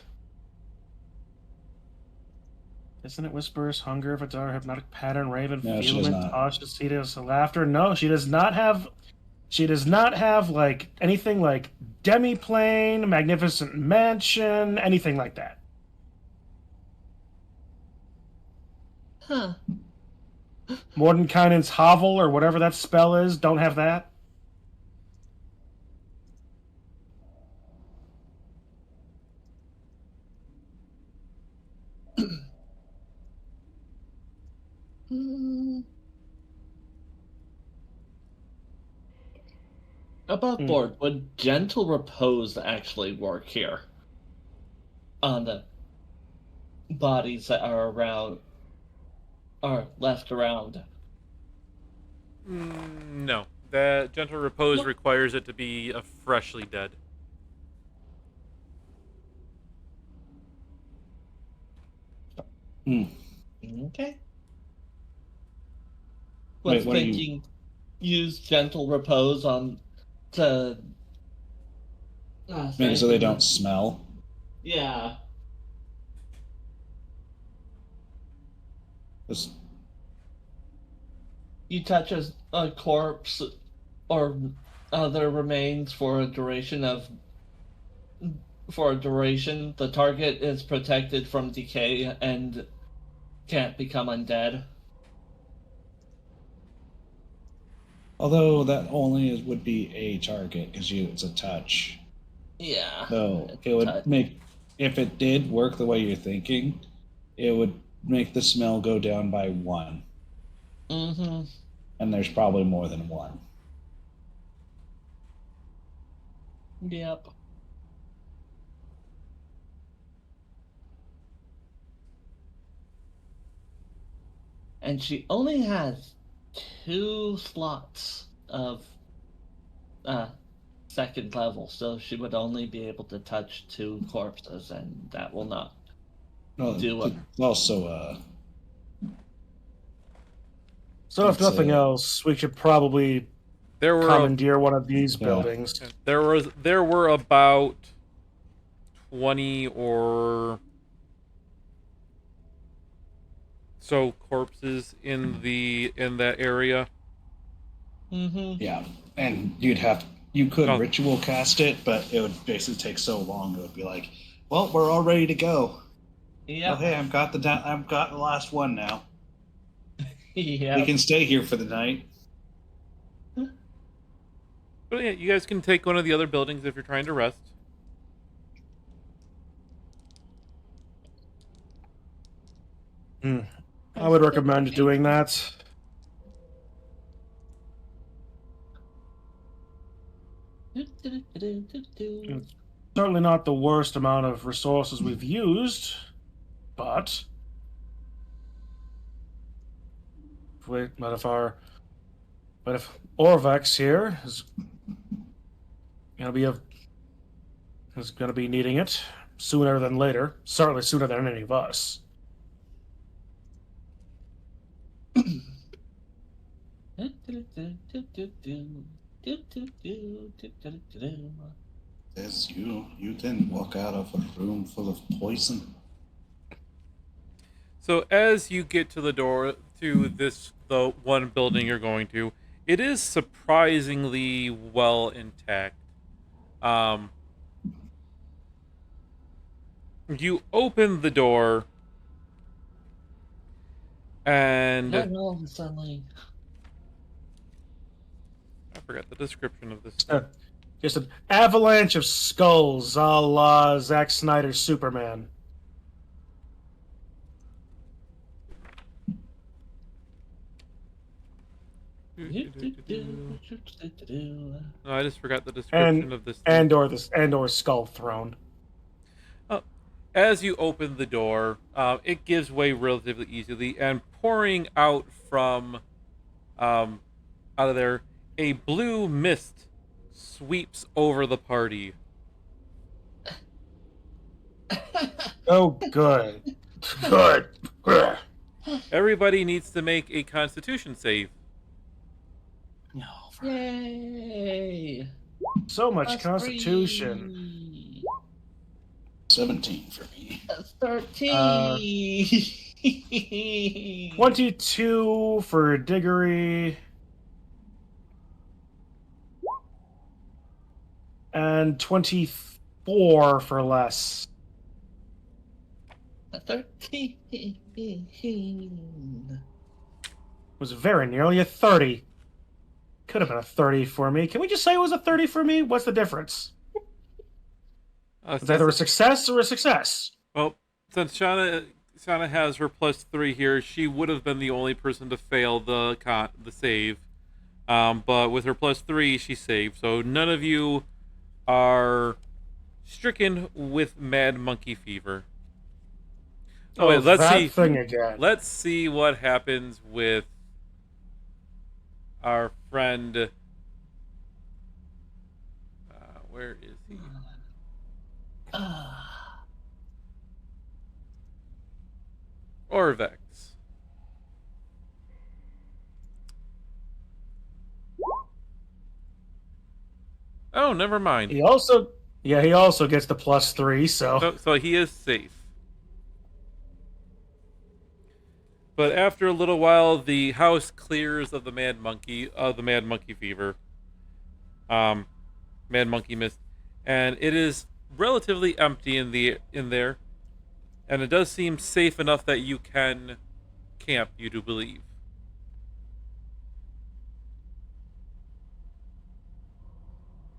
Isn't it Whisperous, Hunger, Vidar, Hypnotic Pattern, Raven, No, she does Feelment, not. Cautious, Cetus, Laughter? No, she does not have. She does not have like anything like Demiplane, Magnificent Mansion, anything like that. Huh. Mordenkainen's Hovel or whatever that spell is, don't have that. Hmm. Above Hmm. board, would gentle repose actually work here? On the bodies that are left around. No, that gentle repose What? requires it to be freshly dead. Okay. Wait, Was what are you- thinking use gentle repose on to Maybe so they don't smell. Yeah. This- You touch a corpse or other remains for a duration, the target is protected from decay and can't become undead. Although that only would be a target because it's a touch. Yeah. So it's it would touch. make, if it did work the way you're thinking, it would make the smell go down by 1. Mm-hmm. And there's probably more than 1. Yep. And she only has 2 slots of second level, so she would only be able to touch 2 corpses, and that will not No, do it. it's also So if It's, nothing else, we should probably There were commandeer one of these Yeah. buildings. there were about 20 or so corpses in that area. Mm-hmm. Yeah, and you could Oh. ritual cast it, but it would basically take so long. It would be like, well, we're all ready to go. Yeah. Oh, hey, I've got the last one now. Yeah. We can stay here for the night. But yeah, you guys can take one of the other buildings if you're trying to rest. I would recommend doing that. Certainly not the worst amount of resources we've used, but if Orvex here is gonna be needing it sooner than later, certainly sooner than any of us. As you didn't walk out of a room full of poison. So as you get to the door to the one building you're going to, it is surprisingly well intact. You open the door, and No, suddenly. I forgot the description of this. Just an avalanche of skulls, a la Zack Snyder's Superman. No, I just forgot the description of this. and or Skull Throne. As you open the door, it gives way relatively easily, and pouring out from out of there, a blue mist sweeps over the party. Oh, good. Good. Ugh. Everybody needs to make a Constitution save. No. Yay! So much That's Constitution. 17 for me. That's 13. 22 for Diggory. And 24 for less. 13. Was very nearly a 30. Could have been a 30 for me. Can we just say it was a 30 for me? What's the difference? It's either a success or a success. Well, since Shauna has her +3 here, she would have been the only person to fail the save. But with her +3, she saved. So none of you are stricken with mad monkey fever. Oh, wait, let's that see. Thing again. Let's see what happens with our friend. Where is he? Orvex. Oh, never mind. He also gets the +3, So he is safe. But after a little while, the house clears of the mad monkey fever, mad monkey mist, and it is relatively empty in there, and it does seem safe enough that you can camp. You do believe.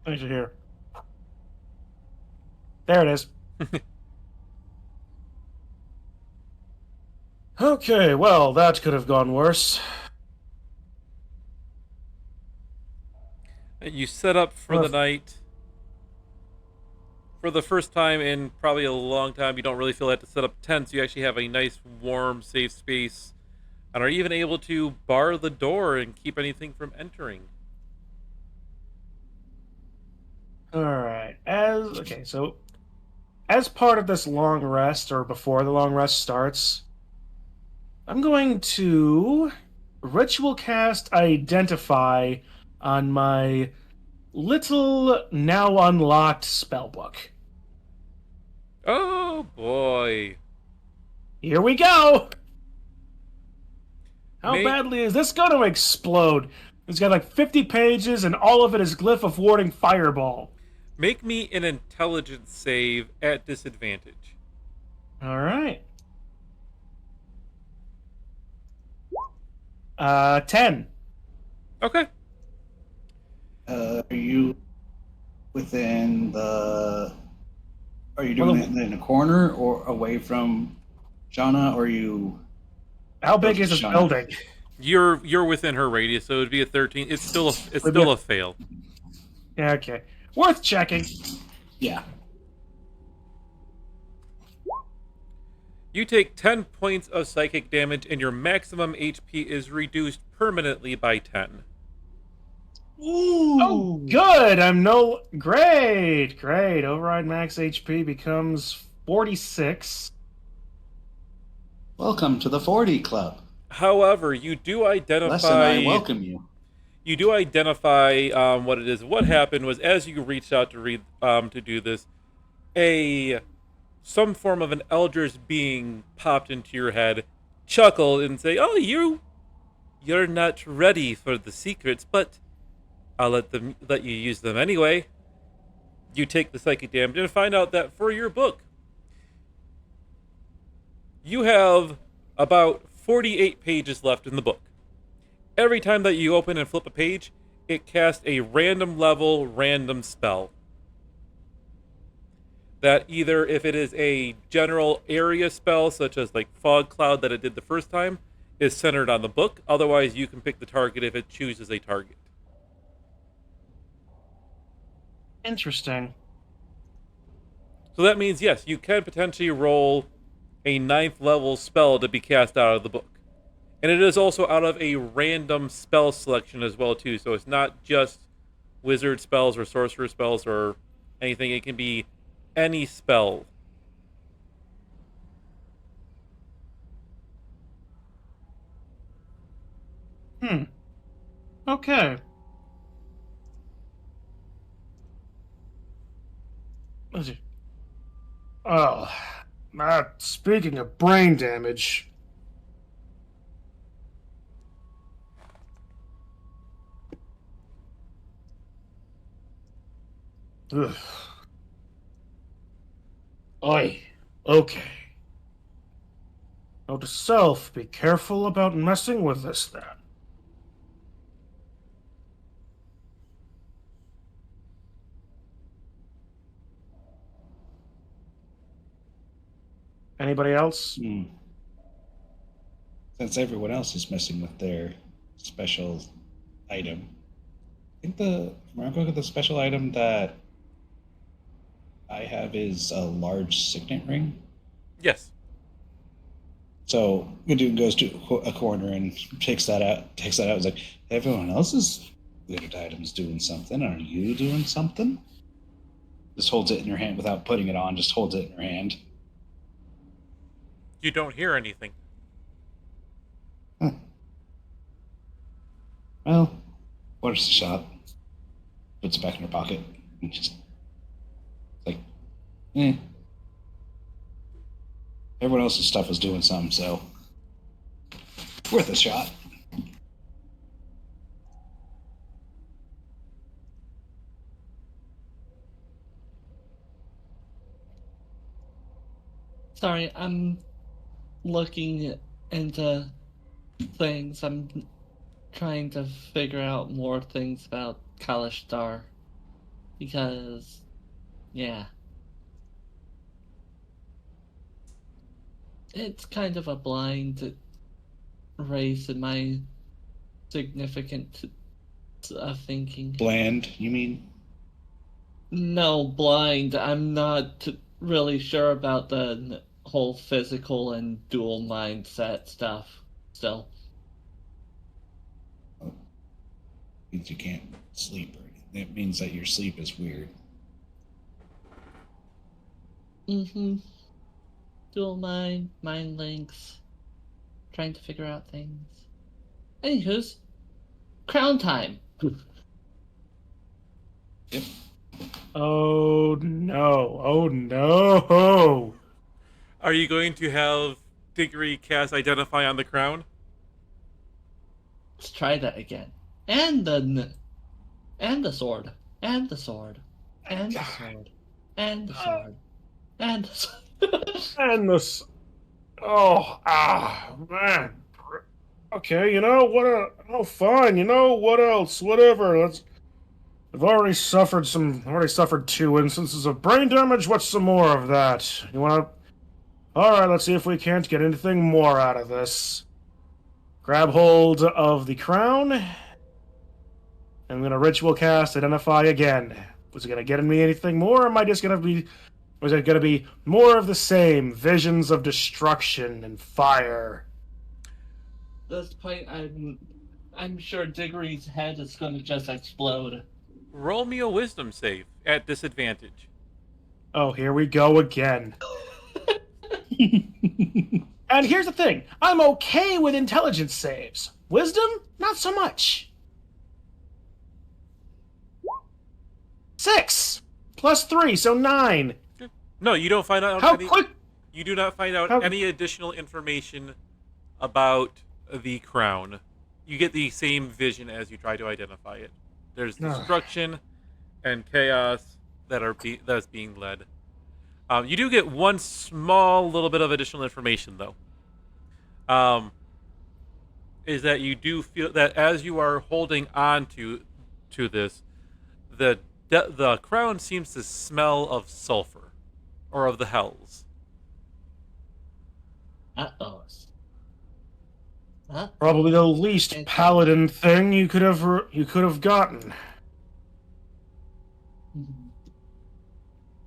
Thanks here. There it is. Okay, well, that could have gone worse. You set up for the night. For the first time in probably a long time, you don't really feel that to set up tents. You actually have a nice, warm, safe space, and are even able to bar the door and keep anything from entering. All right. So as part of this long rest, or before the long rest starts, I'm going to ritual cast Identify on my little now unlocked spellbook. Oh boy. Here we go! How Make badly is this going to explode? It's got like 50 pages, and all of it is glyph of warding fireball. make me an intelligence save at disadvantage. All right. 10. Okay. Are you within the? Are you doing it in a corner or away from Shauna, or are you? How big is this Shauna. building? You're within her radius, so it'd be a 13. It's still a fail. Yeah, okay. Worth checking. Yeah. You take 10 points of psychic damage, and your maximum HP is reduced permanently by 10. Ooh. Oh, good. I'm no. Great. Great. Override max HP becomes 46. Welcome to the 40 Club. However, you do identify. Less than I welcome you. You do identify what it is. What happened was, as you reached out to do this, some form of an eldritch being popped into your head, chuckled, and say, "Oh, you're not ready for the secrets, but I'll let you use them anyway." You take the psychic damage and find out that for your book, you have about 48 pages left in the book. Every time that you open and flip a page, it casts a random level, random spell. That either, if it is a general area spell, such as like Fog Cloud that it did the first time, is centered on the book. Otherwise, you can pick the target if it chooses a target. Interesting. So that means, yes, you can potentially roll a 9th level spell to be cast out of the book. And it is also out of a random spell selection as well, too. So it's not just wizard spells or sorcerer spells or anything. It can be any spell. Okay. Let's see. Oh, speaking of brain damage. Ugh. Oi. Okay. Note to self, be careful about messing with this then. Anybody else? Since everyone else is messing with their special item, I think the special item that I have is a large signet ring. Yes. So Gadoon goes to a corner and takes that out. It's like, everyone else's weird item's doing something. Are you doing something? Just holds it in your hand without putting it on. Just holds it in your hand. You don't hear anything. Huh. Well, orders the shop. Puts it back in her pocket. And just like, everyone else's stuff is doing something, so worth a shot. Sorry, I'm looking into things. I'm trying to figure out more things about Kalishtar. Because, yeah. It's kind of a blind race in my significant thinking. Bland, you mean? No, blind. I'm not really sure about the whole physical and dual mindset stuff still. Means you can't sleep. It means that your sleep is weird. Mm-hmm. Dual mind links, trying to figure out things. Anywho's, crown time. Yep. Oh no! Oh no! Are you going to have Diggory cast Identify on the crown? Let's try that again. And the sword. And the sword. And the sword. And the sword. And the sword. And this. Man. Okay, you know what? Oh, fine. You know what else? Whatever. I've already suffered 2 instances of brain damage. What's some more of that? You wanna? All right. Let's see if we can't get anything more out of this. Grab hold of the crown. I'm gonna ritual cast Identify again. Was it gonna get me anything more, or am I just gonna be? Was it gonna be more of the same? Visions of destruction and fire. At this point, I'm sure Diggory's head is going to just explode. Roll me a wisdom save at disadvantage. Oh, here we go again. And here's the thing. I'm okay with intelligence saves. Wisdom, not so much. 6 plus 3, so 9. No, you don't find out How any. quick? You do not find out How- any additional information about the crown. You get the same vision as you try to identify it. There's destruction and chaos that's being led. You do get one small little bit of additional information, though. Is that you do feel that as you are holding on to this, the crown seems to smell of sulfur, or of the hells. Uh-oh. Probably the least paladin thing you could have gotten.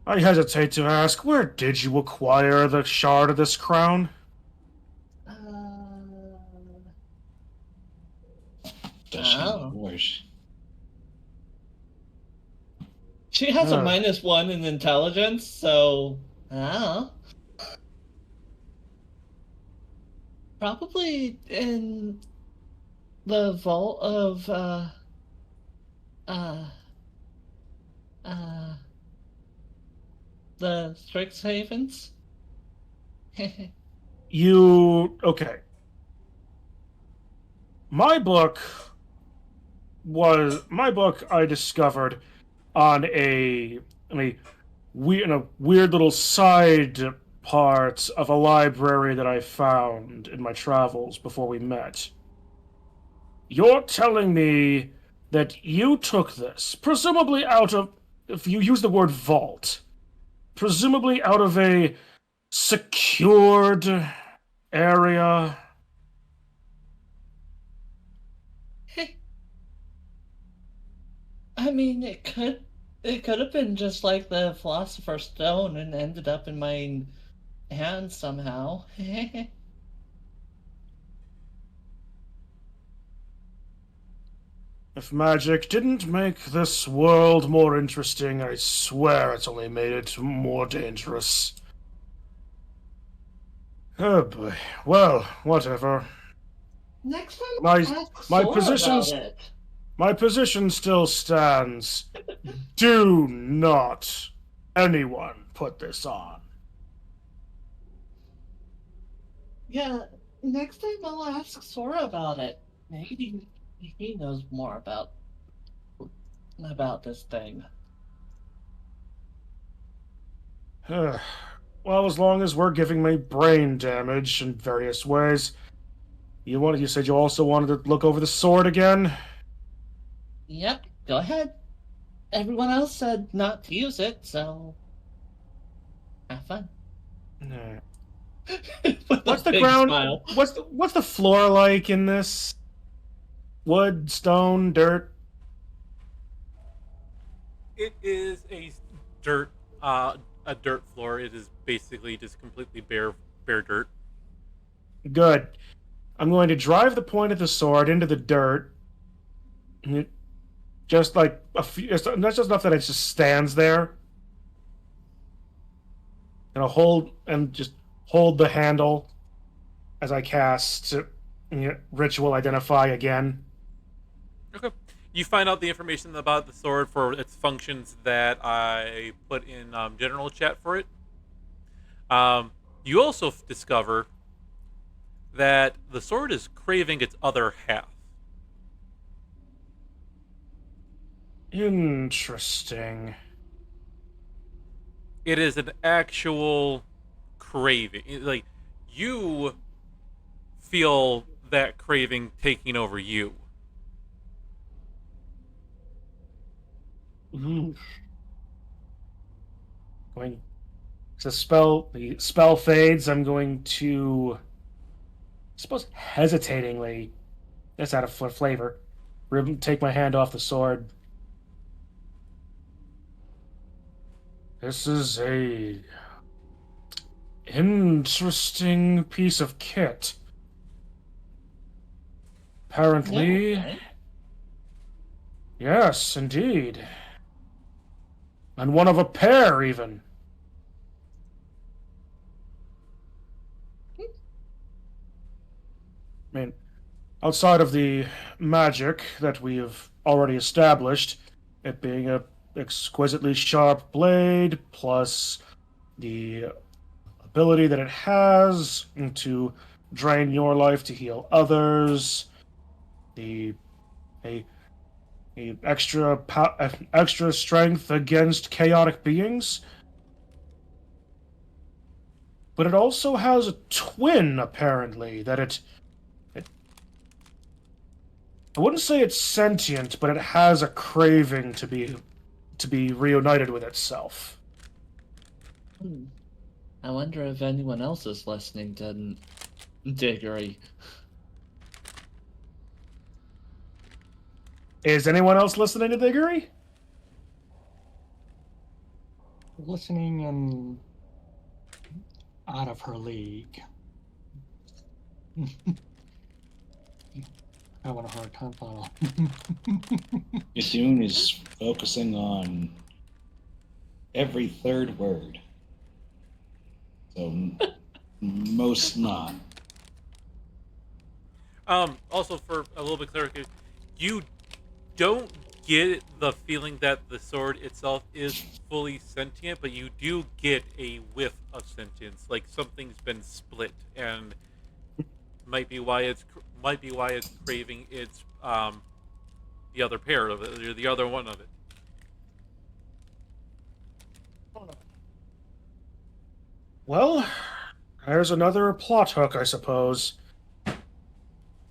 I hesitate to ask, where did you acquire the shard of this crown? Does she Oh. voice? She has a -1 in intelligence, so probably in the vault of the Strixhavens. Okay. My book I discovered on a weird little side part of a library that I found in my travels before we met. You're telling me that you took this, presumably out of, if you use the word vault, presumably out of a secured area. I mean, it could have been just like the Philosopher's Stone and ended up in my hand somehow. If magic didn't make this world more interesting, I swear it's only made it more dangerous. Oh boy. Well, whatever. Next time, My- ask my Sora position's- about it. My position still stands. Do not anyone put this on. Yeah, next time I'll ask Sora about it. Maybe he knows more about this thing. Well, as long as we're giving me brain damage in various ways. You said you also wanted to look over the sword again? Yep, go ahead. Everyone else said not to use it, so have fun. Nah. With What's a the big ground? smile. What's the floor like in this? Wood, stone, dirt? It is a dirt floor. It is basically just completely bare dirt. Good. I'm going to drive the point of the sword into the dirt. Just like not just enough that it just stands there. And I'll just hold the handle as I cast Ritual Identify again. Okay. You find out the information about the sword for its functions that I put in general chat for it. You also discover that the sword is craving its other half. Interesting. It is an actual craving. Like, you feel that craving taking over you. Ooh. Going the spell fades. I'm going to, I suppose, hesitatingly, that's out of flavor, take my hand off the sword. This is a interesting piece of kit. Apparently, Okay. yes, indeed. And one of a pair, even. I mean, outside of the magic that we have already established, it being a exquisitely sharp blade, plus the ability that it has to drain your life to heal others, the a, extra strength against chaotic beings. But it also has a twin, apparently, that it I wouldn't say it's sentient, but it has a craving to be reunited with itself. Hmm. I wonder if anyone else is listening to Diggory. Is anyone else listening to Diggory? Listening and out of her league. Having a hard time following. Yasun is focusing on every third word. So most not. Also, for a little bit clarification, you don't get the feeling that the sword itself is fully sentient, but you do get a whiff of sentience, like something's been split, and might be why it's craving its the other pair of it, or the other one of it. Well, there's another plot hook, I suppose.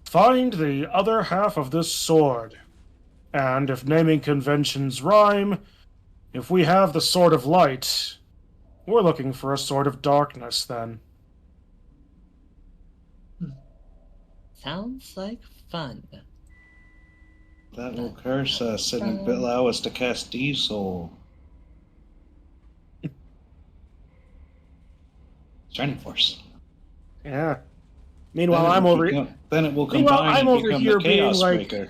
Find the other half of this sword. And if naming conventions rhyme, if we have the Sword of Light, we're looking for a Sword of Darkness then. Sounds like fun. That will curse us and allow us to cast Diesel. Shining Force. Yeah. Meanwhile, I'm over. Then it will Meanwhile, combine I'm and over become here the Chaos being like, Breaker.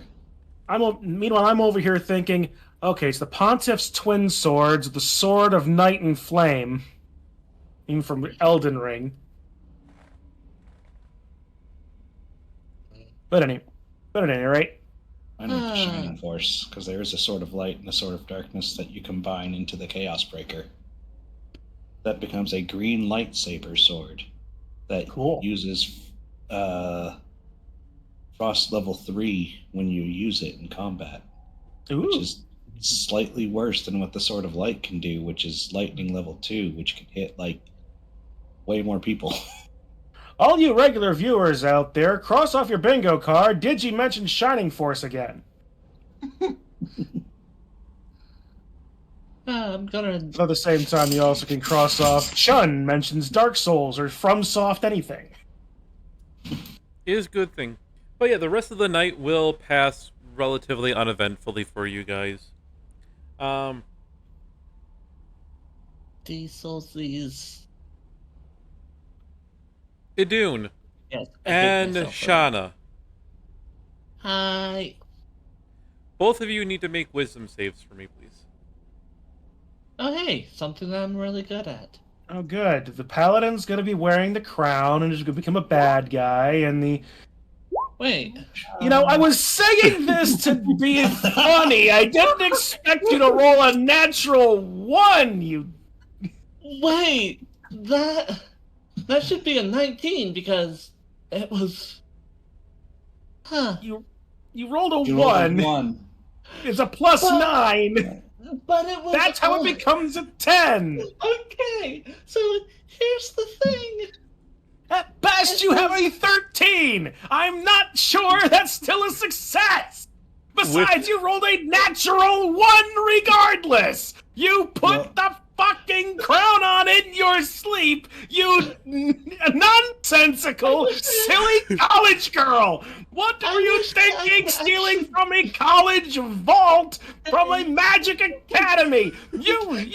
Meanwhile, I'm over here thinking, okay, it's the Pontiff's twin swords, the Sword of Night and Flame, even from Elden Ring. But at any rate, I need the Shining Force, because there is a Sword of Light and a Sword of Darkness that you combine into the Chaos Breaker. That becomes a green lightsaber sword that uses Frost level 3 when you use it in combat. Ooh. Which is slightly worse than what the Sword of Light can do, which is lightning level 2, which can hit like way more people. All you regular viewers out there, cross off your bingo card. Did you mention Shining Force again? I'm gonna. At the same time, you also can cross off Chun mentions Dark Souls or FromSoft anything. It is a good thing. But yeah, the rest of the night will pass relatively uneventfully for you guys. Dieselsies. Idun. Yes. And Shauna. Hi. Both of you need to make wisdom saves for me, please. Oh, hey, something I'm really good at. Oh, good. The paladin's going to be wearing the crown and is going to become a bad guy, and the Wait. You know, I was saying this to be funny. I didn't expect you to roll a natural 1, you... Wait. That should be a 19 because it was. Huh. You rolled a You rolled a 1. 1. It's a plus But- 9. But it was. That's how it becomes a 10. Okay. So here's the thing. At best, you have a 13. I'm not sure that's still a success. Besides, you rolled a natural 1 regardless. You put the fucking crown on in your sleep, you nonsensical, silly college girl. What were you thinking, stealing from a college vault from a magic academy?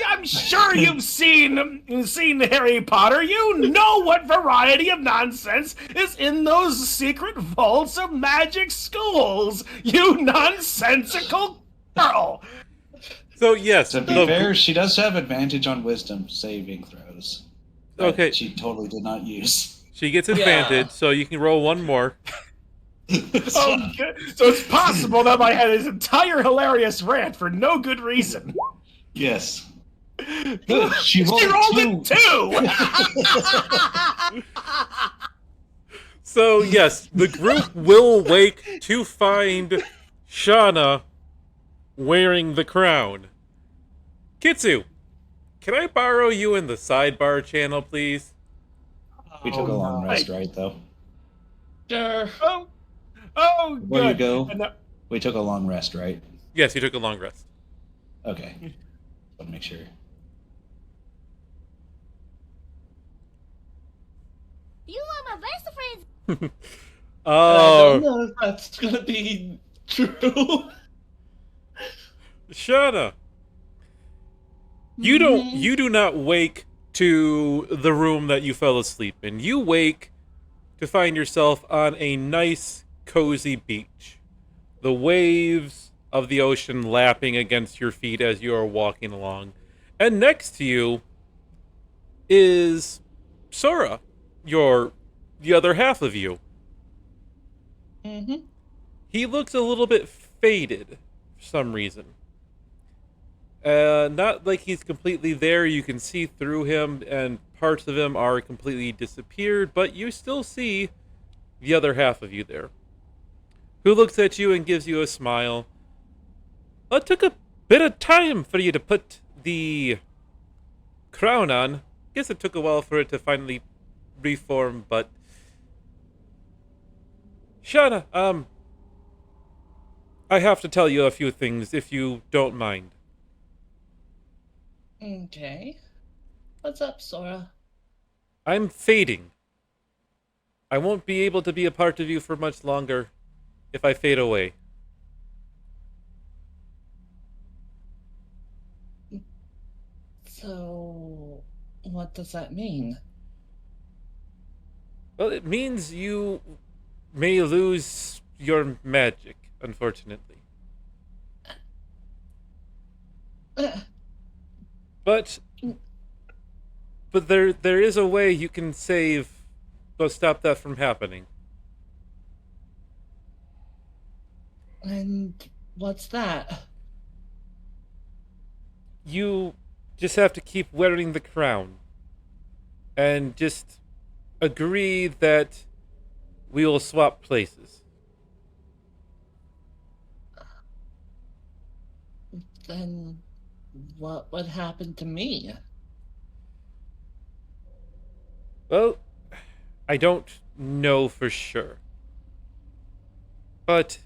I'm sure you've seen Harry Potter. You know what variety of nonsense is in those secret vaults of magic schools. You nonsensical girl. So yes, To be fair, she does have advantage on wisdom saving throws. that Okay. She totally did not use. she gets advantage, so you can roll one more. Oh, good. So it's possible that I had this entire hilarious rant for no good reason. Yes. Good. She rolled, She rolled a 2. it too. So yes, the group will wake to find Shauna wearing the crown. Kitsu, can I borrow you in the sidebar channel, please? We took a long rest, right, though? Sure. Oh, Where you good. go? And now- We took a long rest, right? Yes, you took a long rest. Okay. Want to make sure. You are my best friend. I Oh, don't know if that's gonna be true. Shauna, you do not wake to the room that you fell asleep in. You wake to find yourself on a nice, cozy beach. The waves of the ocean lapping against your feet as you are walking along. And next to you is Sora, the other half of you. Mm-hmm. He looks a little bit faded for some reason. Not like he's completely there. You can see through him, and parts of him are completely disappeared, but you still see the other half of you there. Who looks at you and gives you a smile. It took a bit of time for you to put the crown on. Guess it took a while for it to finally reform, but... Shauna, I have to tell you a few things, if you don't mind. Okay. What's up, Sora? I'm fading. I won't be able to be a part of you for much longer if I fade away. So, what does that mean? Well, it means you may lose your magic, unfortunately. But there is a way you can stop that from happening. And what's that? You just have to keep wearing the crown. And just agree that we will swap places. Then what would happen to me? Well, I don't know for sure. But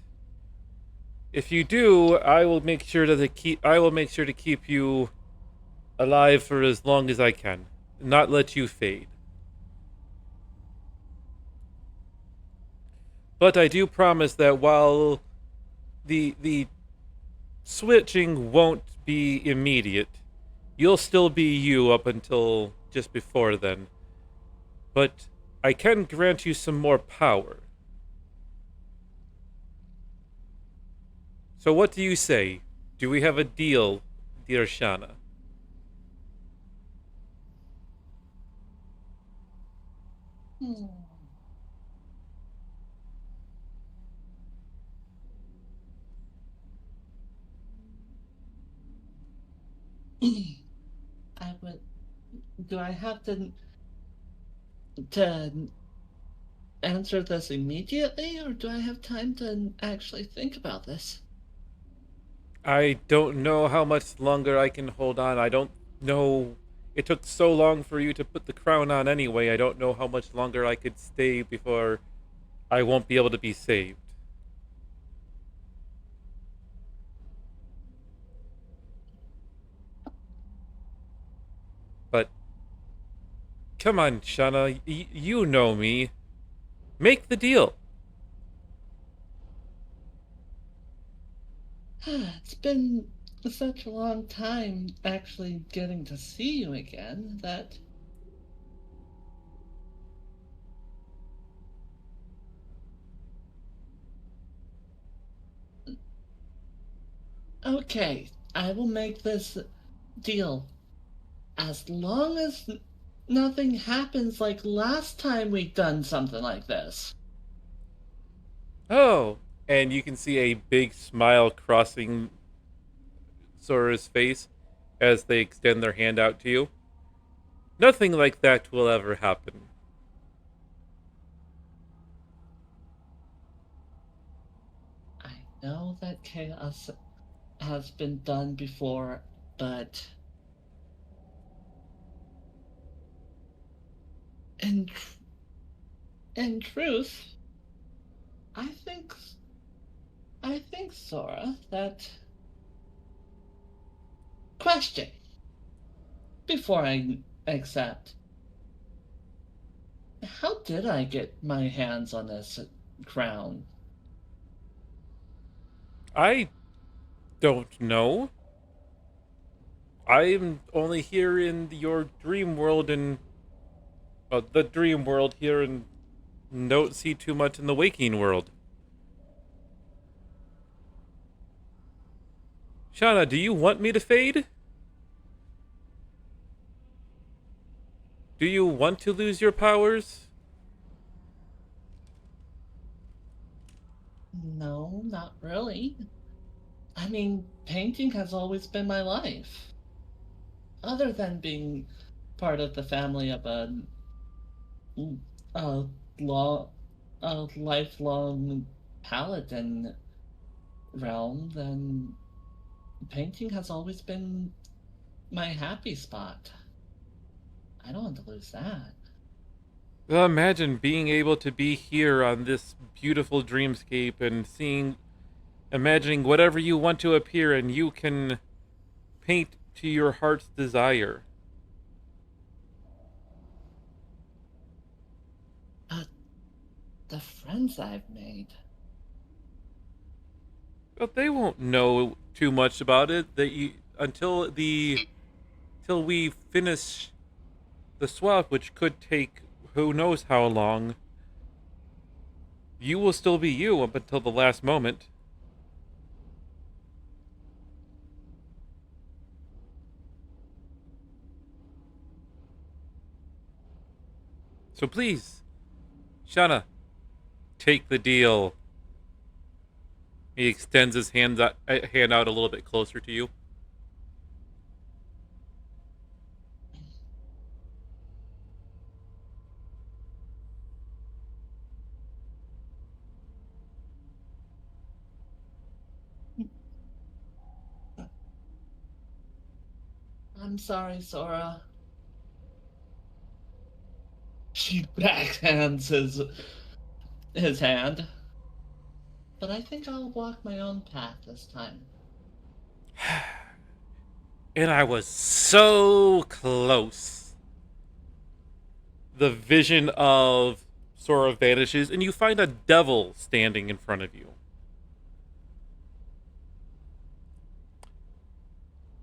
if you do, I will make sure to keep you alive for as long as I can, not let you fade. But I do promise that while the switching won't be immediate, you'll still be you up until just before then. But I can grant you some more power. So what do you say? Do we have a deal, dear Shauna? I would. Do I have to answer this immediately, or do I have time to actually think about this? I don't know how much longer I can hold on. I don't know. It took so long for you to put the crown on anyway. I don't know how much longer I could stay before I won't be able to be saved. But come on, Shauna. You know me. Make the deal. It's been such a long time actually getting to see you again that. Okay, I will make this deal. As long as nothing happens like last time we done something like this. Oh, and you can see a big smile crossing Sora's face as they extend their hand out to you. Nothing like that will ever happen. I know that chaos has been done before, but in in truth, I think Sora, that question before I accept. How did I get my hands on this crown? I don't know. I'm only here in your dream world and the dream world here and don't see too much in the waking world. Shauna, do you want me to fade? Do you want to lose your powers? No, not really. I mean, painting has always been my life. Other than being part of the family of a law, a lifelong paladin realm, then painting has always been my happy spot. I don't want to lose that. Well, imagine being able to be here on this beautiful dreamscape and imagining whatever you want to appear, and you can paint to your heart's desire. But the friends I've made. But they won't know too much about it. Until we finish the swap, which could take who knows how long. You will still be you up until the last moment. So please, Shauna, take the deal. He extends his hand out a little bit closer to you. I'm sorry, Sora. She backhands his hand. But I think I'll walk my own path this time. And I was so close. The vision of Sora vanishes, and you find a devil standing in front of you.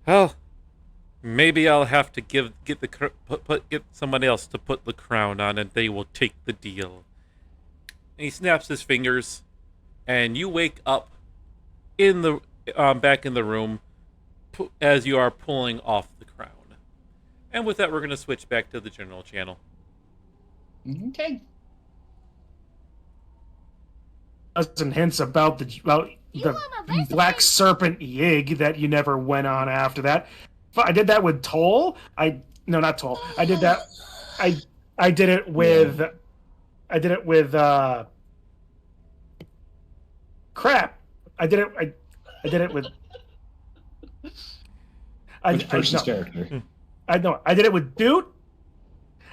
Well, maybe I'll have to get someone else to put the crown on, and they will take the deal. And he snaps his fingers, and you wake up in the back in the room as you are pulling off the crown. And with that, we're going to switch back to the general channel. Okay. Some hints about the black serpent Yig that you never went on after that. I did that with Toll. No, not Toll. I did that. I did it with. I did it with. Crap. I did it. I did it with. Which person's no. character? I know. I did it with Dude.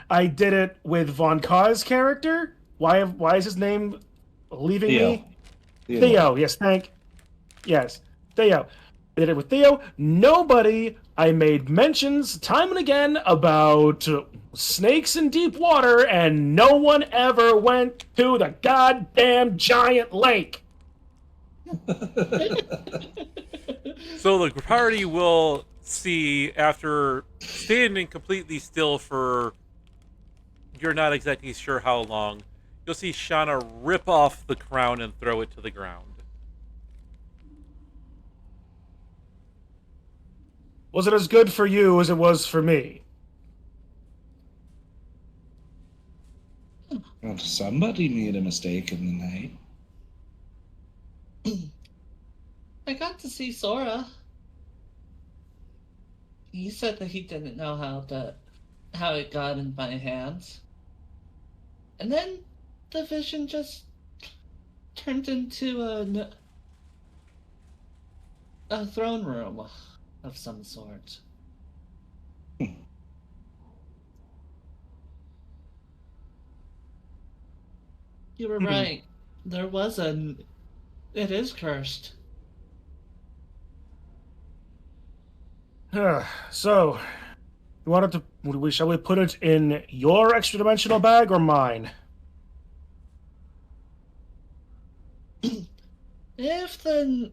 I did it with Von Kaw's character. Why is his name leaving me? Theo. Yes, yes, Theo. I did it with Theo. Nobody. I made mentions time and again about snakes in deep water, and no one ever went to the goddamn giant lake. So the party will see, after standing completely still for you're not exactly sure how long, you'll see Shauna rip off the crown and throw it to the ground. Was it as good for you as it was for me? Well, somebody made a mistake in the night. I got to see Sora. He said that he didn't know how it got in my hands. And then the vision just turned into a throne room of some sort. You were right. There was it is cursed. So, you wanted to? Shall we put it in your extra dimensional bag or mine? If the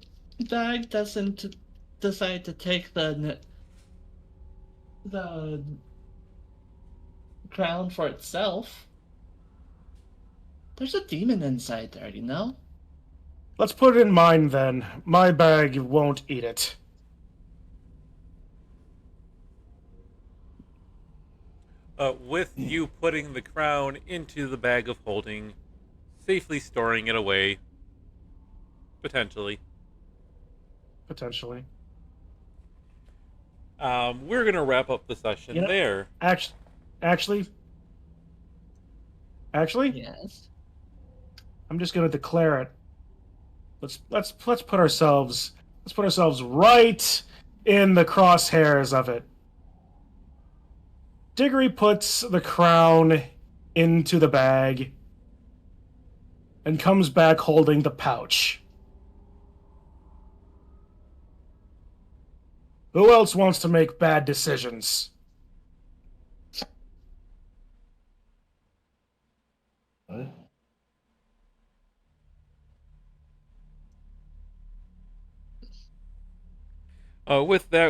bag doesn't decide to take the crown for itself, there's a demon inside there, you know? Let's put it in mine then. My bag won't eat it. With you putting the crown into the bag of holding, safely storing it away, potentially. Potentially. We're gonna wrap up the session there. Actually, Yes. I'm just gonna declare it. Let's put ourselves right in the crosshairs of it. Diggory puts the crown into the bag and comes back holding the pouch. Who else wants to make bad decisions? What?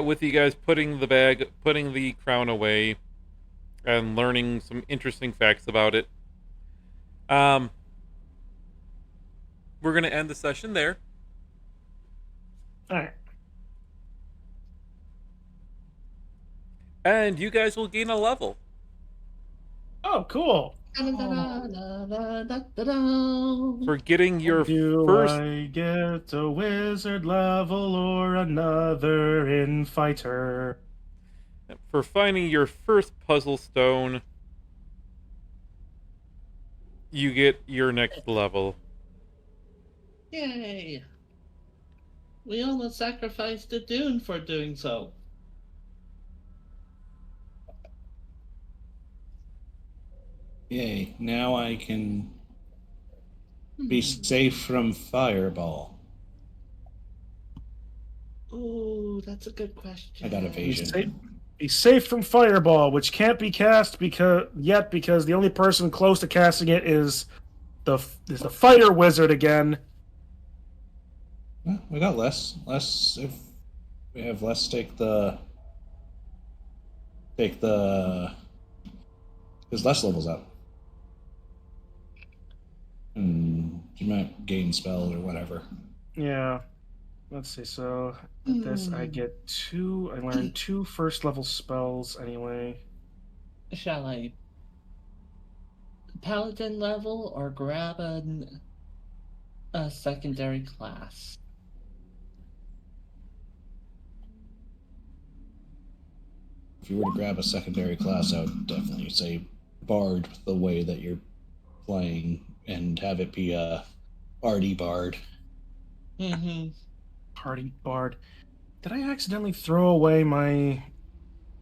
With you guys putting the crown away, and learning some interesting facts about it, we're gonna end the session there. All right. And you guys will gain a level. Oh, cool. For getting your Do first... I get a wizard level or another in fighter? For finding your first puzzle stone, you get your next level. Yay! We almost sacrificed a dune for doing so. Yay, now I can be safe from fireball. Ooh, that's a good question. I got evasion. Be safe from fireball, which can't be cast because the only person close to casting it is the fighter wizard again. Well, we got less. Less if we have less take the because less levels up. You might gain spell or whatever. Yeah. Let's see. So with this, I get two. I learn 2 first level spells anyway. Shall I paladin level or grab a secondary class? if you were to grab a secondary class, I would definitely say Bard the way that you're playing and have it be a arty Bard. Mm-hmm. Party Bard. Did I accidentally throw away my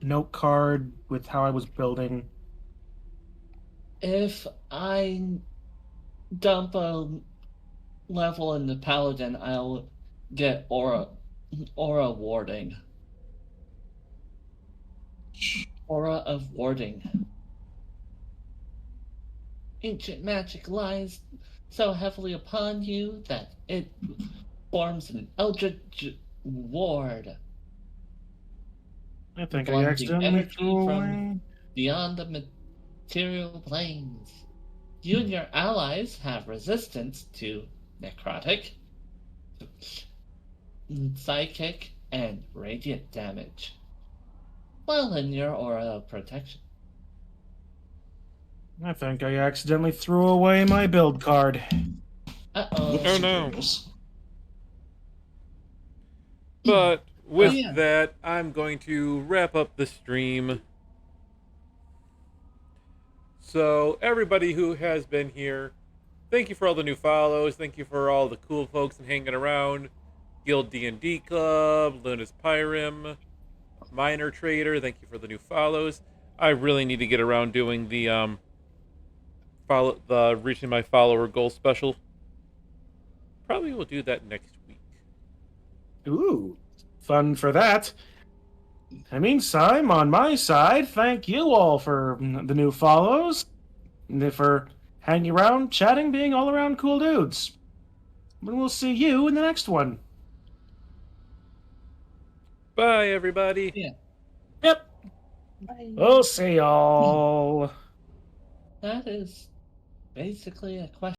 note card with how I was building? If I dump a level in the paladin, I'll get aura warding. Aura of warding. Ancient magic lies so heavily upon you that it forms an eldritch ward, I think I blending accidentally energy threw from away. beyond the material planes. You and your allies have resistance to necrotic, psychic, and radiant damage, while in your aura of protection. I think I accidentally threw away my build card. Uh-oh. Oh no. Girls. But with yeah. that, I'm going to wrap up the stream. So, everybody who has been here, thank you for all the new follows. Thank you for all the cool folks and hanging around. Guild D&D Club, Luna's Pyrim, Minor Trader, thank you for the new follows. I really need to get around doing the reaching my follower goal special. Probably will do that next week. Ooh, fun for that. In the meantime, on my side, thank you all for the new follows, and for hanging around, chatting, being all around cool dudes. And we'll see you in the next one. Bye, everybody. Yeah. Yep. Bye. We'll see y'all. That is basically a question.